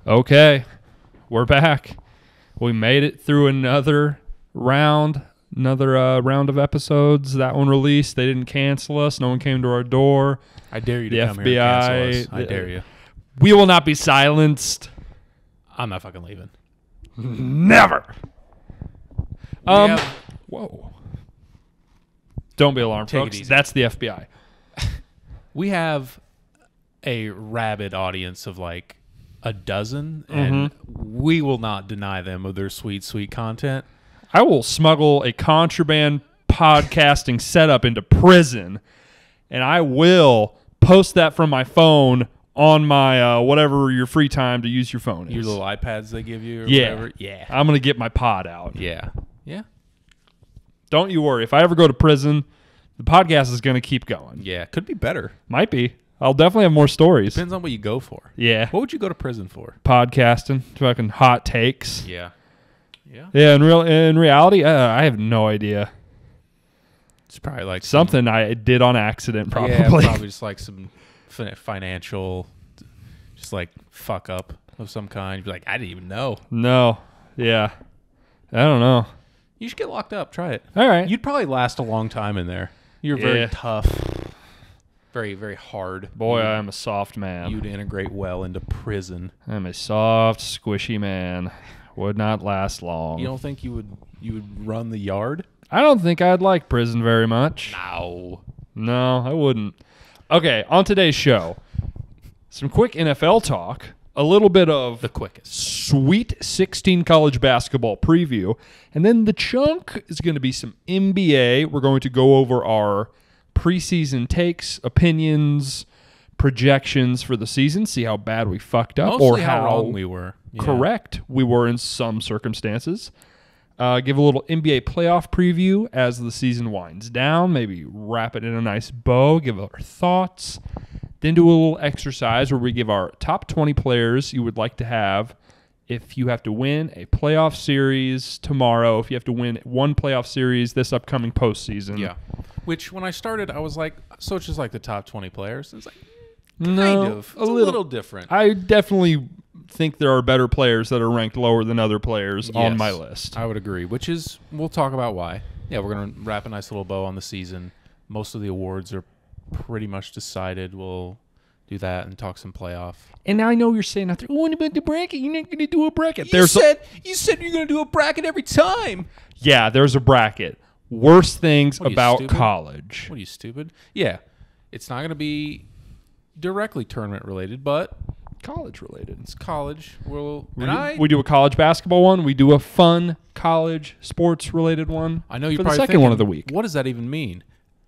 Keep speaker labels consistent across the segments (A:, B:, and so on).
A: Okay, we're back. We made it through another round of episodes. That one released. They didn't cancel us. No one came to our door.
B: I dare you
A: The
B: to come
A: FBI,
B: here and cancel us. I dare you.
A: We will not be silenced.
B: I'm not fucking leaving.
A: Never. Whoa. Don't be alarmed,
B: Take it
A: folks.
B: easy.
A: That's the FBI.
B: We have a rabid audience of like a dozen, and we will not deny them of their sweet, sweet content.
A: I will smuggle a contraband podcasting setup into prison, and I will post that from my phone on my whatever your free time to use your phone is.
B: Your little iPads they give you or
A: Yeah.
B: whatever. Yeah.
A: I'm going to get my pod out.
B: Yeah. Yeah.
A: Don't you worry. If I ever go to prison, the podcast is going to keep going.
B: Yeah. Could be better.
A: Might be. I'll definitely have more stories.
B: Depends on what you go for.
A: Yeah.
B: What would you go to prison for?
A: Podcasting, fucking hot takes.
B: Yeah. Yeah.
A: Yeah, in reality, I have no idea.
B: It's probably like
A: Something I did on accident, probably.
B: Yeah, probably just like some financial, just like fuck up of some kind. You'd be like, I didn't even know.
A: No. Yeah. I don't know.
B: You should get locked up. Try it.
A: All right.
B: You'd probably last a long time in there. You're very tough. Very, very hard.
A: Boy, I am a soft man.
B: You'd integrate well into prison.
A: I'm a soft, squishy man. Would not last long.
B: You don't think you would run the yard?
A: I don't think I'd like prison very much. No, I wouldn't. Okay, on today's show, some quick NFL talk, a little bit of
B: The quickest.
A: Sweet 16 college basketball preview, and then the chunk is going to be some NBA. We're going to go over our preseason takes, opinions, projections for the season, see how bad we fucked up
B: Mostly
A: or how
B: wrong we were. Yeah.
A: correct we were in some circumstances. Give a little NBA playoff preview as the season winds down, maybe wrap it in a nice bow, give our thoughts, then do a little exercise where we give our top 20 players you would like to have if you have to win a playoff series tomorrow, if you have to win one playoff series this upcoming postseason.
B: Yeah. Which, when I started, I was like, so it's just like the top 20 players? It's like,
A: No,
B: kind of. It's a little different.
A: I definitely think there are better players that are ranked lower than other players on
B: Yes,
A: my list.
B: I would agree, which is, we'll talk about why. Yeah, we're going to wrap a nice little bow on the season. Most of the awards are pretty much decided. We'll do that and talk some playoff.
A: And now I know you're saying out there, what about the bracket? You're not going to do a bracket.
B: You said you're going to do a bracket every time.
A: Yeah, there's a bracket. Worst things
B: What are you,
A: about
B: stupid?
A: college.
B: What are you, stupid? Yeah, it's not going to be directly tournament related, but
A: College related.
B: it's college.
A: We do a college basketball one. We do a fun college sports related one.
B: I know you're
A: for the
B: probably
A: second
B: thinking,
A: one of the week.
B: What does that even mean?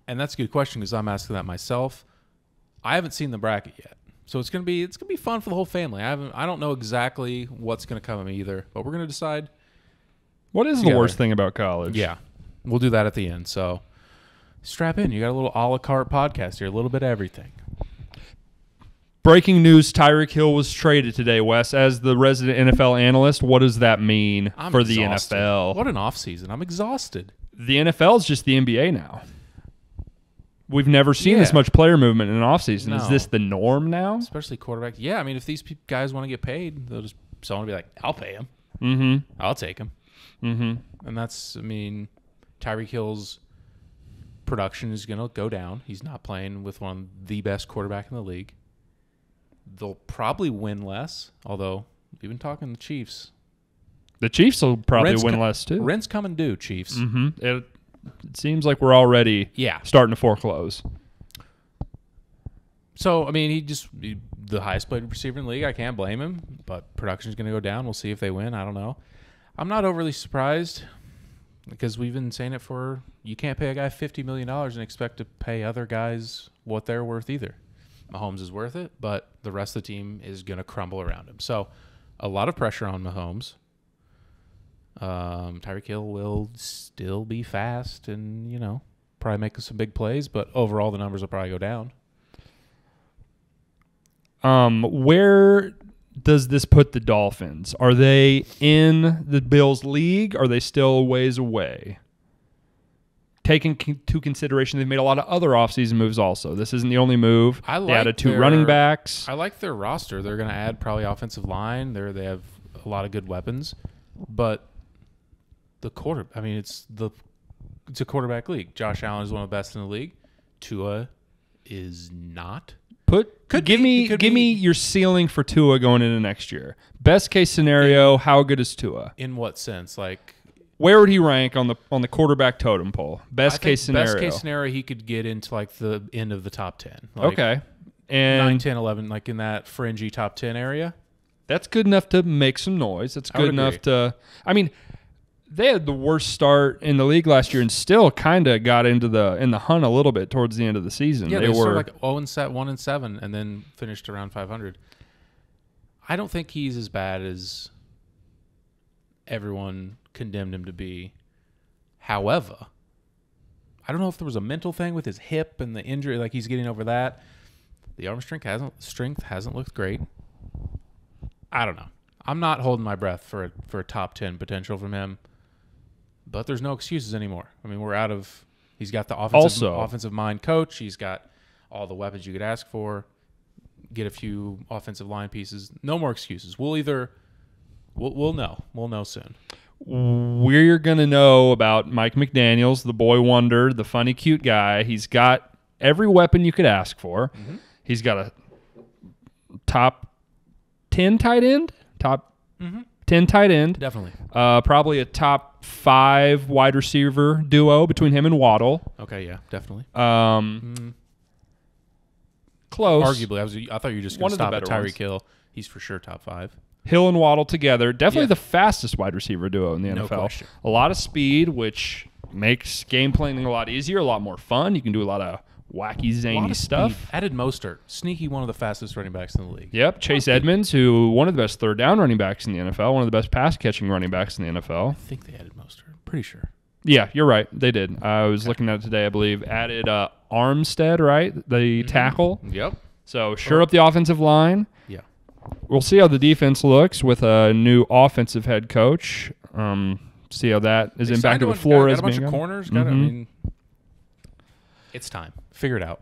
B: And that's a good question because I'm asking that myself. I haven't seen the bracket yet, so it's gonna be fun for the whole family. I don't know exactly what's gonna come of me either, but we're gonna decide.
A: What is
B: together.
A: the worst thing about college?
B: Yeah, we'll do that at the end. So strap in. You got a little a la carte podcast here, a little bit of everything.
A: Breaking news, Tyreek Hill was traded today, Wes. As the resident NFL analyst, what does that mean
B: I'm
A: for
B: exhausted.
A: the NFL?
B: What an offseason. I'm exhausted.
A: The NFL is just the NBA now. We've never seen
B: Yeah.
A: this much player movement in an offseason.
B: No.
A: Is this the norm now?
B: Especially quarterbacks. Yeah, I mean, if these guys want to get paid, they'll just someone will be like, I'll pay him.
A: Mm-hmm.
B: I'll take him.
A: Mm-hmm.
B: And that's, I mean, Tyreek Hill's production is going to go down. He's not playing with one of the best quarterback in the league. They'll probably win less, although we've been talking the Chiefs.
A: The Chiefs will probably
B: Rent's
A: win less, too.
B: Rent's coming due, Chiefs.
A: Mm-hmm. It seems like we're already
B: Yeah.
A: starting to foreclose.
B: So, I mean, the highest paid receiver in the league. I can't blame him, but production's going to go down. We'll see if they win. I don't know. I'm not overly surprised because we've been saying it for you can't pay a guy $50 million and expect to pay other guys what they're worth either. Mahomes is worth it, but the rest of the team is going to crumble around him. So, a lot of pressure on Mahomes. Tyreek Hill will still be fast and, probably make some big plays, but overall the numbers will probably go down.
A: Where does this put the Dolphins? Are they in the Bills' league? Or are they still a ways away? Taking into consideration they've made a lot of other offseason moves also. This isn't the only move. They added 2 running backs.
B: I like their roster. They're going to add probably offensive line. They have a lot of good weapons. But it's a quarterback league. Josh Allen is one of the best in the league. Tua is not.
A: Give me your ceiling for Tua going into next year. Best case scenario, how good is Tua?
B: In what sense? Like,
A: where would he rank on the quarterback totem pole? Best case scenario.
B: Best case scenario, he could get into like the end of the top 10.
A: Okay. And
B: 9, 10, 11, like in that fringy top 10 area.
A: That's good enough to make some noise. That's good enough to. I mean, they had the worst start in the league last year and still kind of got in the hunt a little bit towards the end of the season.
B: Yeah, they were like 1-7 and then finished around 500. I don't think he's as bad as everyone condemned him to be. However, I don't know if there was a mental thing with his hip and the injury, like he's getting over that. The arm strength hasn't looked great. I don't know. I'm not holding my breath for a top 10 potential from him. But there's no excuses anymore. I mean, he's got the offensive mind coach. He's got all the weapons you could ask for. Get a few offensive line pieces. No more excuses. We'll know. We'll know soon.
A: We're going to know about Mike McDaniels, the boy wonder, the funny, cute guy. He's got every weapon you could ask for. Mm-hmm. He's got a top 10 tight end, top 10 tight end.
B: Definitely.
A: Probably a top 5 wide receiver duo between him and Waddle.
B: Okay, yeah, definitely.
A: Close.
B: Arguably, I thought you were just going to stop at Tyreek Hill. He's for sure top 5.
A: Hill and Waddle together. Definitely the fastest wide receiver duo in the
B: no
A: NFL.
B: Question.
A: A lot of speed, which makes game planning a lot easier, a lot more fun. You can do a lot of wacky, zany stuff.
B: Speed. Added Mostert. Sneaky, one of the fastest running backs in the league.
A: Yep. Chase Edmonds, who one of the best third down running backs in the NFL, one of the best pass catching running backs in the NFL.
B: I think they added Mostert. Pretty sure.
A: Yeah, you're right. They did. I was looking at it today, I believe. Added Armstead, right? The tackle.
B: Yep.
A: So sure up the offensive line.
B: Yeah.
A: We'll see how the defense looks with a new offensive head coach. See how that is impacted with Flores
B: got a bunch
A: being
B: of
A: on.
B: corners. I mean, it's time. Figure it out.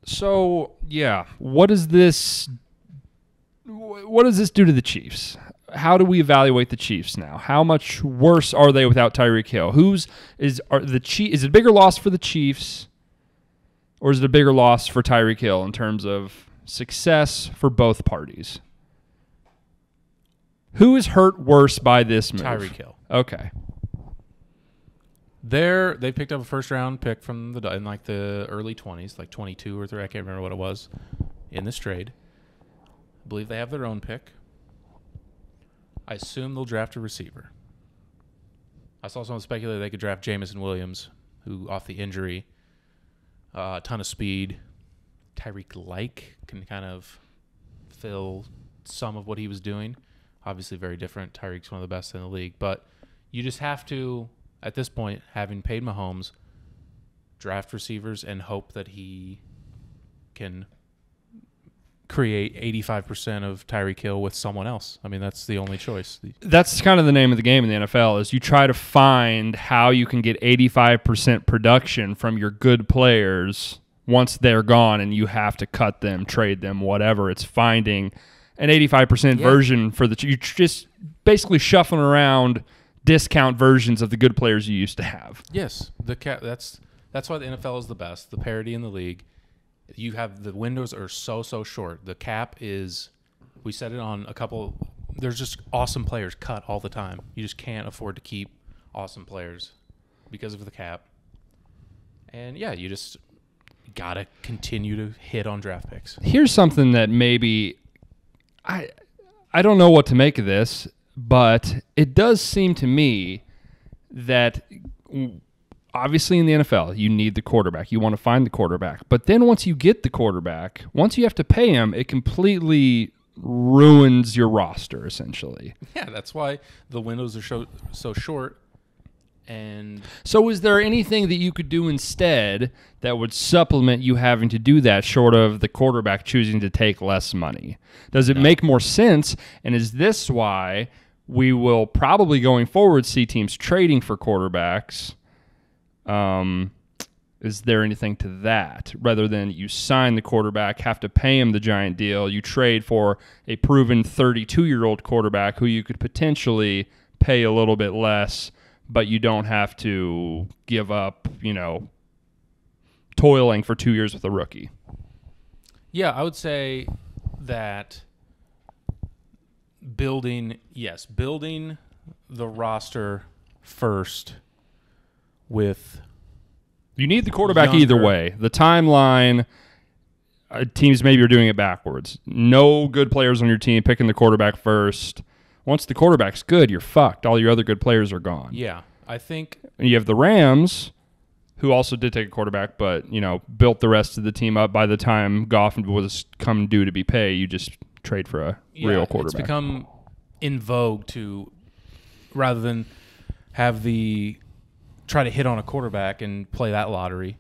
A: So, yeah, what does this do to the Chiefs? How do we evaluate the Chiefs now? How much worse are they without Tyreek Hill? Is it a bigger loss for the Chiefs, or is it a bigger loss for Tyreek Hill in terms of success for both parties? Who is hurt worse by this move?
B: Tyreek Hill.
A: Okay.
B: They picked up a first-round pick in like the early 20s, like 22 or 3. I can't remember what it was in this trade. I believe they have their own pick. I assume they'll draft a receiver. I saw someone speculate they could draft Jamison Williams, who off the injury, a ton of speed. Tyreek can kind of fill some of what he was doing. Obviously very different. Tyreek's one of the best in the league. But you just have to, at this point, having paid Mahomes, draft receivers and hope that he can create 85% of Tyreek Hill with someone else. I mean, that's the only choice.
A: That's kind of the name of the game in the NFL is you try to find how you can get 85% production from your good players once they're gone and you have to cut them, trade them, whatever. It's finding an 85% version for you're just basically shuffling around discount versions of the good players you used to have.
B: Yes, that's why the NFL is the best. The parity in the league. You have the windows are so short. The cap is, we said it on a couple. There's just awesome players cut all the time. You just can't afford to keep awesome players because of the cap. And yeah, you got to continue to hit on draft picks.
A: Here's something that maybe I don't know what to make of this, but it does seem to me that obviously in the NFL, you need the quarterback. You want to find the quarterback. But then once you get the quarterback, once you have to pay him, it completely ruins your roster, essentially.
B: Yeah, that's why the windows are so short. And
A: so is there anything that you could do instead that would supplement you having to do that short of the quarterback choosing to take less money? Does it make more sense? And is this why we will probably going forward see teams trading for quarterbacks? Is there anything to that rather than you sign the quarterback, have to pay him the giant deal, you trade for a proven 32-year-old quarterback who you could potentially pay a little bit less, but you don't have to give up, toiling for 2 years with a rookie?
B: Yeah, I would say that building the roster first with...
A: You need the quarterback either way. The timeline, teams maybe are doing it backwards. No good players on your team, picking the quarterback first. Once the quarterback's good, you're fucked. All your other good players are gone.
B: Yeah, I think...
A: And you have the Rams, who also did take a quarterback, but, built the rest of the team up. By the time Goff was come due to be paid, you just trade for a real quarterback.
B: It's become in vogue to, rather than have try to hit on a quarterback and play that lottery,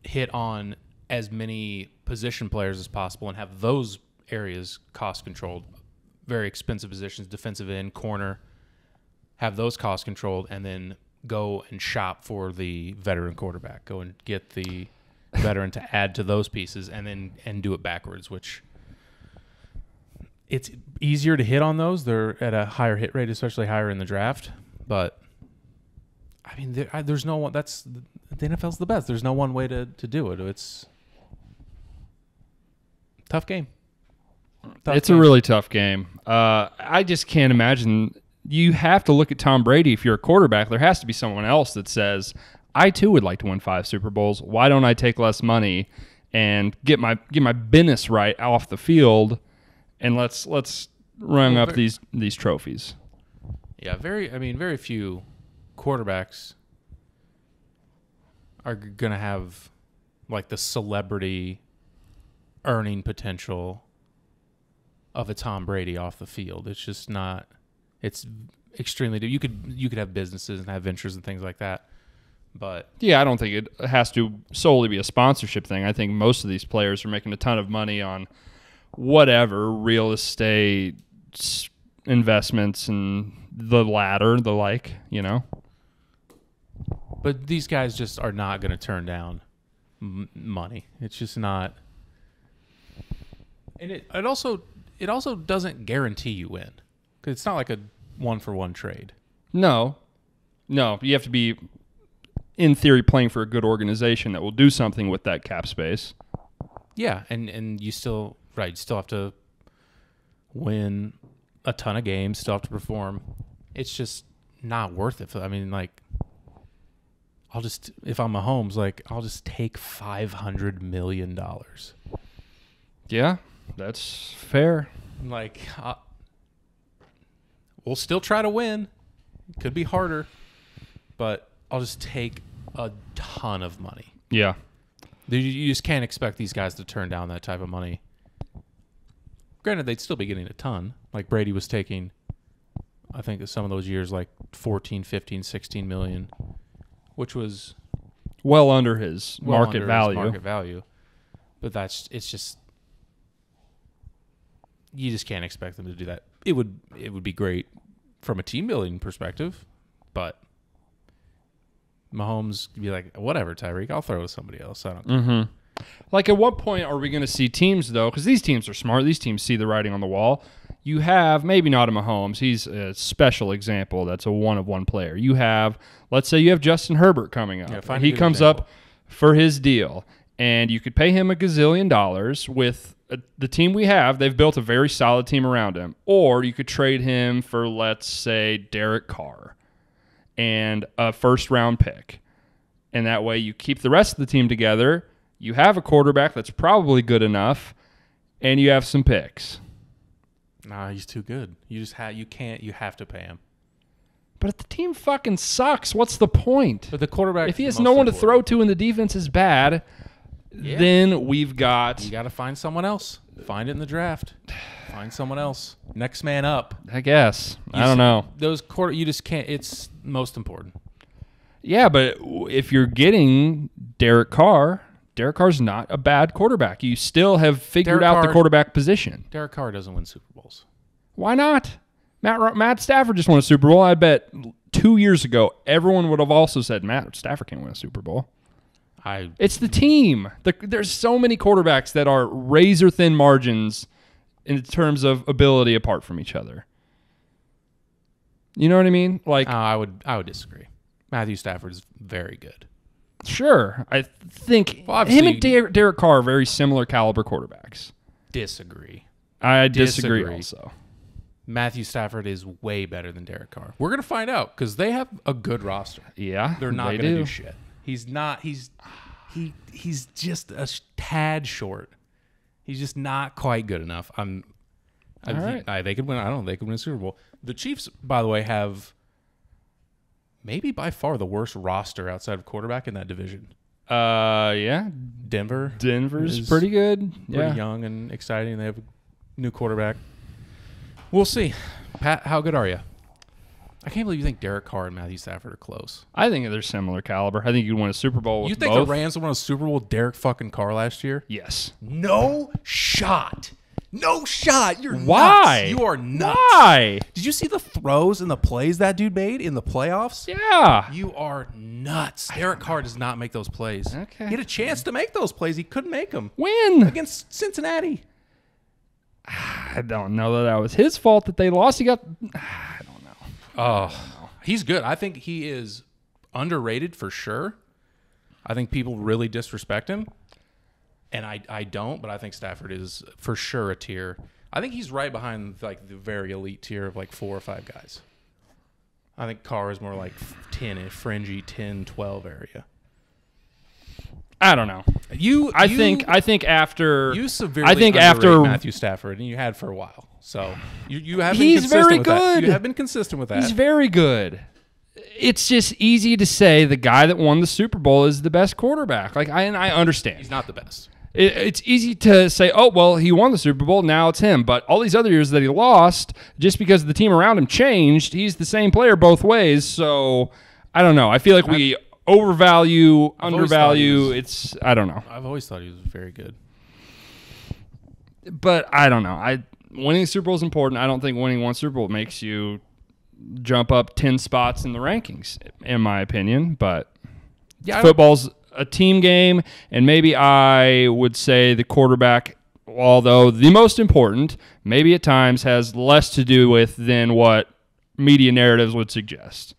B: hit on as many position players as possible and have those areas cost controlled. Very expensive positions, defensive end, corner, have those cost controlled, and then go and shop for the veteran quarterback. Go and get the veteran to add to those pieces, and do it backwards, which it's easier to hit on those. They're at a higher hit rate, especially higher in the draft. But I mean, there's no one. The NFL's the best. There's no one way to do it. It's a tough game.
A: It's a really tough game. I just can't imagine. You have to look at Tom Brady. If you're a quarterback, there has to be someone else that says, I too would like to win 5 Super Bowls. Why don't I take less money and get my business right off the field, and let's rung up these trophies.
B: Yeah, very few quarterbacks are going to have like the celebrity earning potential of a Tom Brady off the field. It's just not. It's extremely. You could have businesses and have ventures and things like that, but
A: yeah, I don't think it has to solely be a sponsorship thing. I think most of these players are making a ton of money on whatever real estate investments and the like.
B: But these guys just are not going to turn down money. It's just not. And it also doesn't guarantee you win, because it's not like a 1-for-1 trade.
A: No, you have to be, in theory, playing for a good organization that will do something with that cap space.
B: Yeah, and you still you still have to win a ton of games, still have to perform. It's just not worth it. I mean, like, if I'm Mahomes, I'll just take $500 million.
A: Yeah, that's fair.
B: We'll still try to win. It could be harder, but I'll just take a ton of money.
A: Yeah.
B: You just can't expect these guys to turn down that type of money. Granted, they'd still be getting a ton. Like Brady was taking, I think some of those years, like 14, 15, 16 million, which was
A: well under his market
B: value. But it's just, you just can't expect them to do that. It would be great from a team building perspective, but Mahomes could be like, whatever, Tyreek, I'll throw to somebody else. I don't care.
A: Mm-hmm. Like, at what point are we going to see teams, though, because these teams are smart, these teams see the writing on the wall. You have, maybe not a Mahomes, he's a special example, that's a one-of-one player. You have, let's say you have Justin Herbert coming up.
B: Yeah,
A: he comes up for his deal, and you could pay him $1 gazillion with the team we have. They've built a very solid team around him. Or you could trade him for, let's say, Derek Carr and a first-round pick. and that way you keep the rest of the team together. You have a quarterback that's probably good enough, and you have some picks.
B: Nah, he's too good. You have to pay him.
A: But if the team fucking sucks, what's the point?
B: But the quarterback,
A: if he has no one to throw to and the defense is bad, then we've got...
B: You got to find someone else. Find it in the draft. Find someone else. Next man up.
A: I guess. I don't know.
B: You just can't. It's most important.
A: Yeah, but if you're getting Derek Carr's not a bad quarterback. You still have figured out the quarterback position.
B: Derek Carr doesn't win Super Bowls.
A: Why not? Matt Stafford just won a Super Bowl. I bet 2 years ago, everyone would have also said Matt Stafford can't win a Super Bowl. It's the team. There's so many quarterbacks that are razor-thin margins in terms of ability apart from each other. You know what I mean? Like
B: I would disagree. Matthew Stafford is very good.
A: Sure. I think him and Derek Carr are very similar caliber quarterbacks.
B: Disagree.
A: I disagree also.
B: Matthew Stafford is way better than Derek Carr. We're going to find out because they have a good roster.
A: Yeah,
B: they're not going to do shit. He's not. He's just a tad short. He's just not quite good enough. They could win. I don't know. They could win a Super Bowl. The Chiefs, by the way, have maybe by far the worst roster outside of quarterback in that division.
A: Yeah. Denver's pretty good.
B: Pretty young and exciting. They have a new quarterback. We'll see. Pat, how good are you? I can't believe you think Derek Carr and Matthew Stafford are close.
A: I think they're similar caliber. I think you could win a Super Bowl with both.
B: You think the Rams won a Super Bowl with Derek fucking Carr last year?
A: Yes.
B: No shot. No shot. You're
A: Why?
B: Nuts. You are nuts.
A: Why?
B: Did you see the throws and the plays that dude made in the playoffs?
A: Yeah.
B: You are nuts. Derek Carr does not make those plays.
A: Okay.
B: He had a chance to make those plays. He couldn't make them.
A: When?
B: Against Cincinnati.
A: I don't know that was his fault that they lost. I don't know.
B: Oh, he's good. I think he is underrated for sure. I think people really disrespect him. And I don't, but I think Stafford is for sure a tier. I think he's right behind like the very elite tier of like 4 or 5 guys. I think Carr is more like 10, fringy 10, 12 area.
A: I don't know. I think after
B: you severely underrate Matthew Stafford, and you had for a while. So you have been consistent
A: very
B: with
A: good.
B: That. You have been consistent with that.
A: He's very good. It's just easy to say the guy that won the Super Bowl is the best quarterback. Like I understand.
B: He's not the best.
A: It's easy to say, oh, well, he won the Super Bowl, now it's him. But all these other years that he lost, just because the team around him changed, he's the same player both ways. So I don't know. I feel like we overvalue, undervalue. I don't know.
B: I've always thought he was very good.
A: But I don't know. Winning the Super Bowl is important. I don't think winning one Super Bowl makes you jump up 10 spots in the rankings, in my opinion. But football's a team game, and maybe I would say the quarterback, although the most important, maybe at times has less to do with than what media narratives would suggest.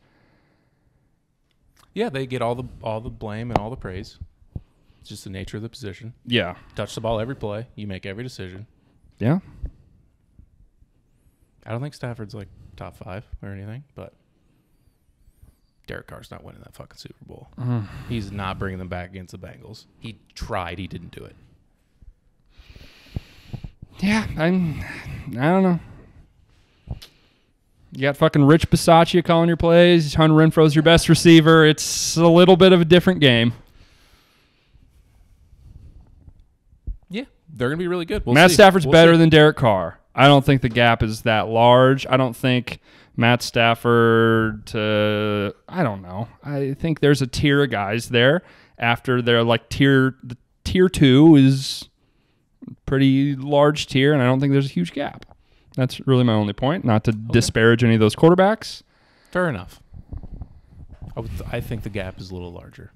B: Yeah, they get all the blame and all the praise. It's just the nature of the position.
A: Yeah.
B: Touch the ball every play. You make every decision.
A: Yeah.
B: I don't think Stafford's like top 5 or anything, but Derek Carr's not winning that fucking Super Bowl. He's not bringing them back against the Bengals. He tried. He didn't do it.
A: Yeah, I don't know. You got fucking Rich Bisaccia calling your plays. Hunter Renfro's your best receiver. It's a little bit of a different game.
B: Yeah, they're going to be really good.
A: Matt Stafford's better than Derek Carr. I don't think the gap is that large. I don't think Matt Stafford I don't know. I think there's a tier of guys there. After they're like tier 2 is a pretty large tier, and I don't think there's a huge gap. That's really my only point, not to disparage any of those quarterbacks.
B: Fair enough. I think the gap is a little larger.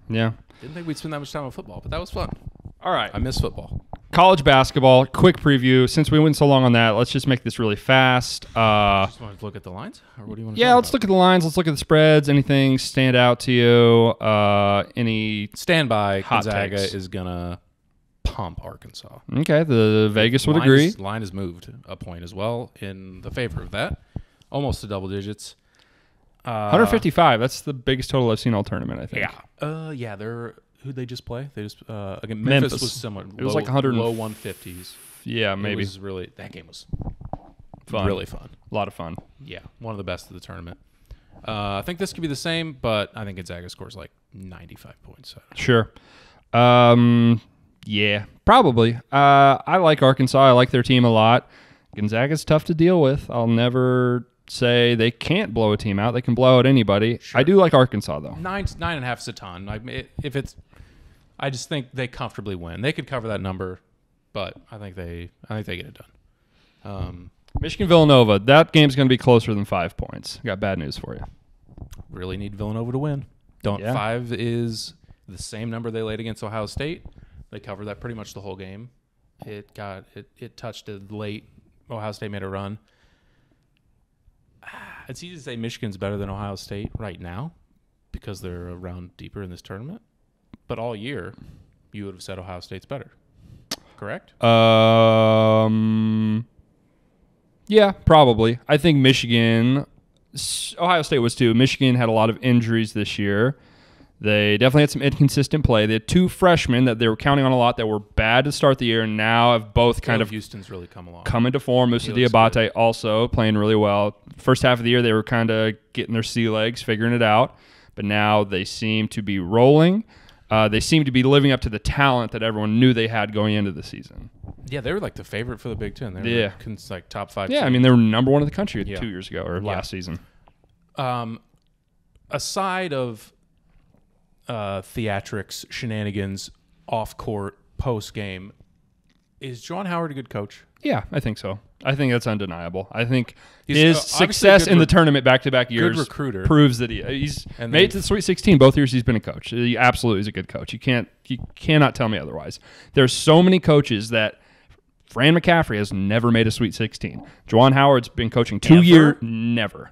A: Yeah.
B: Didn't think we'd spend that much time on football, but that was fun.
A: All right.
B: I miss football.
A: College basketball, quick preview. Since we went so long on that, let's just make this really fast.
B: Just want to look at the lines? Or what do you want to
A: Yeah, let's look at the lines. Let's look at the spreads. Anything stand out to you? Any
B: stand by
A: hot
B: Gonzaga
A: takes?
B: is going to pump Arkansas.
A: Okay, the Vegas would agree.
B: Line has moved a point as well in the favor of that. Almost to double digits.
A: 155. That's the biggest total I've seen all tournament, I think.
B: Yeah. Who'd they just play? They just again,
A: Memphis.
B: Memphis was similar.
A: It was like 100
B: low 150s.
A: Yeah, maybe.
B: That game was
A: Fun.
B: really fun.
A: A lot of fun.
B: Yeah, one of the best of the tournament. I think this could be the same, but I think Gonzaga scores like 95 points.
A: Sure. Yeah, probably. I like Arkansas. I like their team a lot. Gonzaga's tough to deal with. I'll never say they can't blow a team out. They can blow out anybody.
B: Sure.
A: I do like Arkansas, though.
B: 9.5 is a ton. I just think they comfortably win. They could cover that number, but I think they get it done.
A: Michigan Villanova. That game's going to be closer than 5 points. Got bad news for you.
B: Really need Villanova to win.
A: Yeah.
B: 5 is the same number they laid against Ohio State. They covered that pretty much the whole game. It touched it late. Ohio State made a run. It's easy to say Michigan's better than Ohio State right now because they're a round deeper in this tournament. But all year, you would have said Ohio State's better. Correct?
A: Yeah, probably. I think Ohio State was too. Michigan had a lot of injuries this year. They definitely had some inconsistent play. They had 2 freshmen that they were counting on a lot that were bad to start the year, and now have both kind of
B: Houston's really come along.
A: Come into form. Musa Diabate also playing really well. First half of the year, they were kind of getting their sea legs, figuring it out. But now they seem to be rolling. They seem to be living up to the talent that everyone knew they had going into the season.
B: Yeah, they were like the favorite for the Big Ten. They were like top 5.
A: Yeah,
B: team.
A: I mean, they were number 1 in the country 2 years ago or last season.
B: Aside of theatrics, shenanigans, off-court, post-game, is Juwan Howard a good coach?
A: Yeah, I think so. I think that's undeniable. I think
B: He's
A: his success in the tournament back-to-back years
B: recruiter.
A: proves that he's made it to the Sweet 16 both years he's been a coach. He absolutely is a good coach. You cannot tell me otherwise. There's so many coaches that Fran McCaffrey has never made a Sweet 16. Juwan Howard's been coaching 2 years. Never,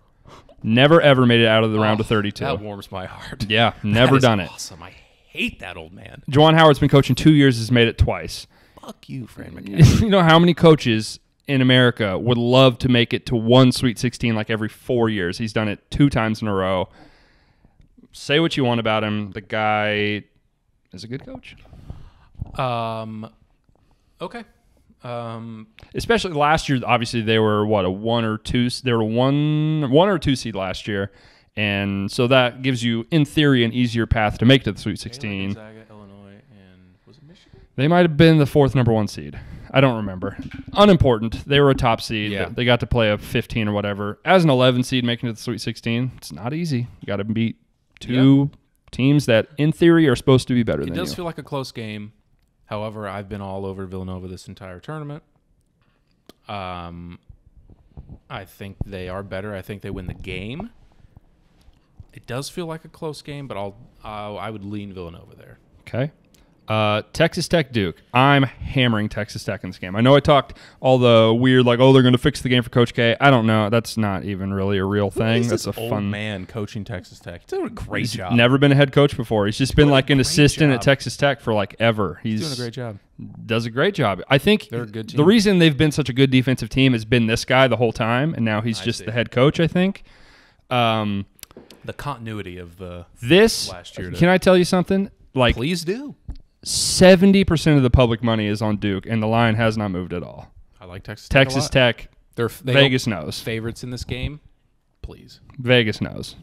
A: ever made it out of the round of 32.
B: That warms my heart.
A: Yeah, never done it.
B: Awesome. I hate that old man.
A: Juwan Howard's been coaching 2 years, has made it twice.
B: Fuck you, Fran McCaffrey.
A: You know how many coaches in America would love to make it to one Sweet 16 like every 4 years? He's done it 2 times in a row. Say what you want about him. The guy is a good coach.
B: Okay.
A: Especially last year, obviously they were a 1 or 2. They were one or 2 seed last year, and so that gives you, in theory, an easier path to make it to the Sweet 16.
B: Gonzaga, Illinois, and was it Michigan?
A: They might have been the 4th number 1 seed. I don't remember. Unimportant. They were a top seed.
B: Yeah.
A: They got to play a 15 or whatever. As an 11 seed making it to the Sweet 16, it's not easy. You got to beat 2 teams that, in theory, are supposed to be better than you.
B: It does feel like a close game. However, I've been all over Villanova this entire tournament. I think they are better. I think they win the game. It does feel like a close game, but I would lean Villanova there.
A: Okay. Texas Tech Duke. I'm hammering Texas Tech in this game. I know I talked all the weird, like, they're going to fix the game for Coach K. I don't know. That's not even really a real thing. That's a fun
B: man coaching Texas Tech. He's doing a great job.
A: Never been a head coach before. He's just been like an assistant at Texas Tech for like ever. He's
B: doing a great job.
A: Does a great job. I think
B: they're a good team.
A: The reason they've been such a good defensive team has been this guy the whole time, and now he's just the head coach, I think.
B: The continuity of the last year.
A: Can I tell you something? Like,
B: please do.
A: 70% of the public money is on Duke, and the line has not moved at all.
B: I like Texas Tech.
A: Texas Tech. Vegas knows.
B: Favorites in this game, please.
A: Vegas knows.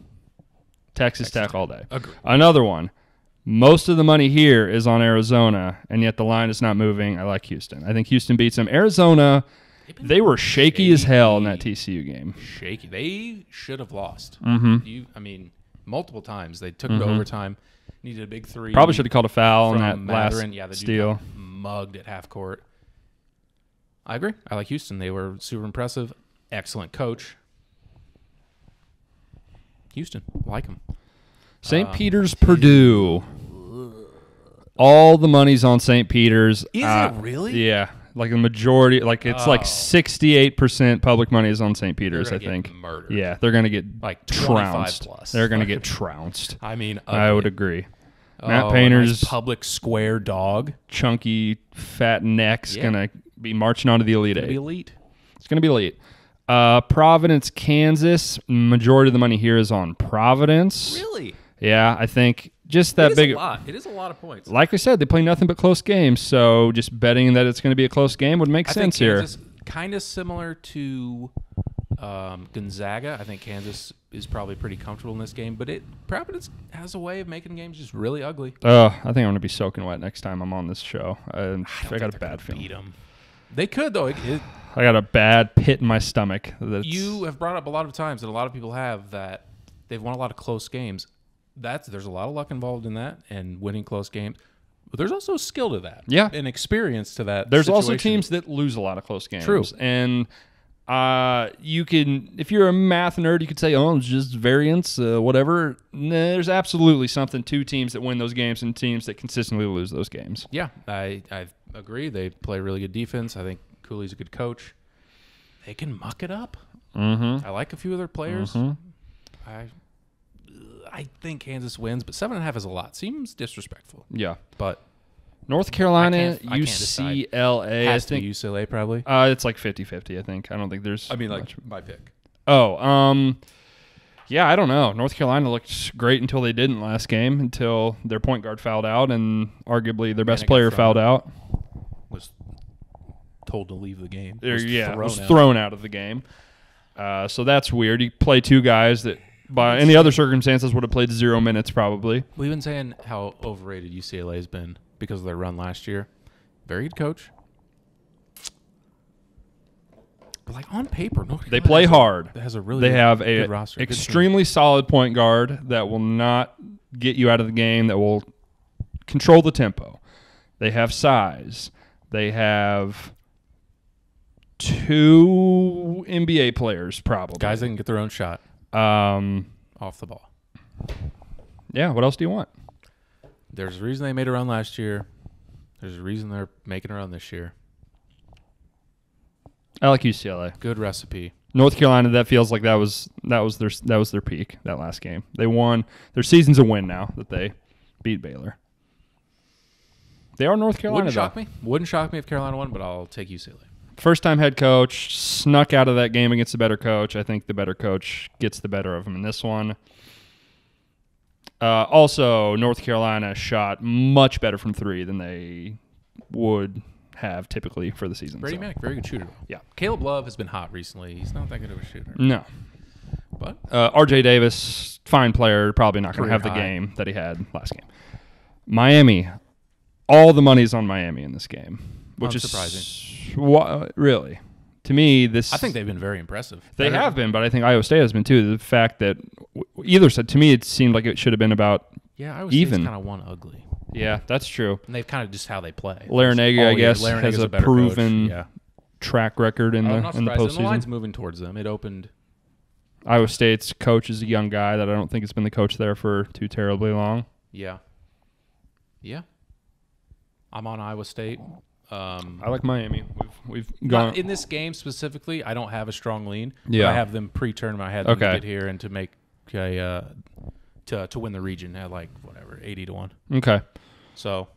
A: Texas Tech all day.
B: Agreed.
A: Another one. Most of the money here is on Arizona, and yet the line is not moving. I like Houston. I think Houston beats them. Arizona, they were shaky as hell in that TCU game.
B: Shaky. They should have lost.
A: Mm-hmm.
B: Multiple times. They took it to overtime. Needed a big 3.
A: Probably should have called a foul on that
B: Mathurin.
A: last steal.
B: Mugged at half court. I agree. I like Houston. They were super impressive. Excellent coach. Houston. Like them.
A: St. Peter's, Purdue. All the money's on St. Peter's.
B: Is it really?
A: Yeah. Like the majority, like it's like 68% public money is on St. Peter's, I think.
B: Murdered.
A: Yeah, they're going to get
B: like
A: trounced.
B: 25+.
A: They're going to get trounced.
B: I mean,
A: I would agree. Matt Painter's
B: nice public square dog,
A: chunky fat neck's going to be marching onto the Elite Eight.
B: Be elite.
A: It's going to be elite. Providence, Kansas. Majority of the money here is on Providence.
B: Really?
A: Yeah, I think just that big.
B: It is a lot of points.
A: Like I said, they play nothing but close games, so just betting that it's going to be a close game would make sense here.
B: Kansas, kind of similar to Gonzaga. I think Kansas is probably pretty comfortable in this game, but Providence has a way of making games just really ugly.
A: I think I'm going to be soaking wet next time I'm on this show. I got a bad feeling.
B: Beat them. They could, though.
A: I got a bad pit in my stomach.
B: You have brought up a lot of times, and a lot of people have, that they've won a lot of close games. There's a lot of luck involved in that and winning close games. But there's also skill to that.
A: Yeah.
B: And experience to that.
A: There's
B: situation.
A: also teams that lose a lot of close games.
B: True.
A: And you can, if you're a math nerd, you could say, oh, it's just variance, whatever. Nah, there's absolutely something to teams that win those games and teams that consistently lose those games.
B: Yeah, I agree. They play really good defense. I think Cooley's a good coach. They can muck it up.
A: Mm-hmm.
B: I like a few of their players.
A: Mm-hmm.
B: I think Kansas wins, but 7.5 is a lot. Seems disrespectful.
A: Yeah.
B: But
A: North Carolina,
B: I can't
A: UCLA.
B: has to be UCLA probably.
A: It's like 50-50, I think. I don't think there's much.
B: My pick.
A: Oh, yeah, I don't know. North Carolina looked great until they didn't last game, until their point guard fouled out and arguably their best player fouled out.
B: Was told to leave the game.
A: Was thrown out of the game. So that's weird. You play two guys that by any other circumstances would have played 0 minutes probably.
B: We've been saying how overrated UCLA has been because of their run last year. Very good coach. But like on paper,
A: they play hard.
B: They have a roster.
A: Extremely solid point guard that will not get you out of the game, that will control the tempo. They have size. They have 2 NBA players probably.
B: Guys that can get their own shot. Off the ball.
A: Yeah, what else do you want?
B: There's a reason they made a run last year. There's a reason they're making a run this year.
A: I like UCLA.
B: Good recipe.
A: North Carolina, that feels like that was their peak, that last game. They won. Their season's a win now that they beat Baylor. They are North Carolina.
B: Wouldn't shock me if Carolina won, but I'll take UCLA.
A: First-time head coach, snuck out of that game against the better coach. I think the better coach gets the better of him in this one. Also, North Carolina shot much better from 3 than they would have typically for the season.
B: Brady Mack, very good shooter.
A: Yeah.
B: Caleb Love has been hot recently. He's not that good of a shooter.
A: No.
B: But
A: R.J. Davis, fine player, probably not going to have the game that he had last game. Miami, all the money's on Miami in this game, which is
B: surprising.
A: Really, to me, I
B: think they've been very impressive.
A: They have been, but I think Iowa State has been too. The fact that either side, to me, it seemed like it should have been about
B: Iowa
A: even.
B: State's kind of won ugly.
A: Yeah, that's true.
B: And they've kind of just how they play.
A: Larinaga, I guess, has a proven track record in the postseason.
B: And the line's moving towards them. It opened.
A: Iowa State's coach is a young guy that I don't think has been the coach there for too terribly long.
B: Yeah. I'm on Iowa State.
A: I like Miami. We've gone
B: in this game specifically. I don't have a strong lean.
A: Yeah,
B: I have them pre-tournament. I had them to get here and to make to win the region at 80-1.
A: Okay.
B: So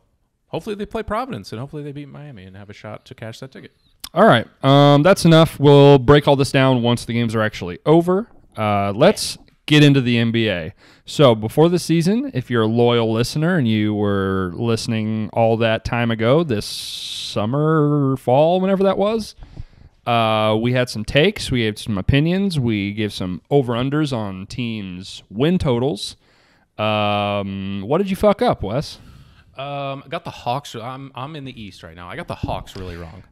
B: hopefully they play Providence and hopefully they beat Miami and have a shot to cash that ticket.
A: All right. That's enough. We'll break all this down once the games are actually over. Let's get into the NBA. So before the season, if you're a loyal listener and you were listening all that time ago, this summer, fall, whenever that was, we had some takes. We had some opinions. We gave some over-unders on teams' win totals. What did you fuck up, Wes?
B: I got the Hawks. I'm in the East right now. I got the Hawks really wrong.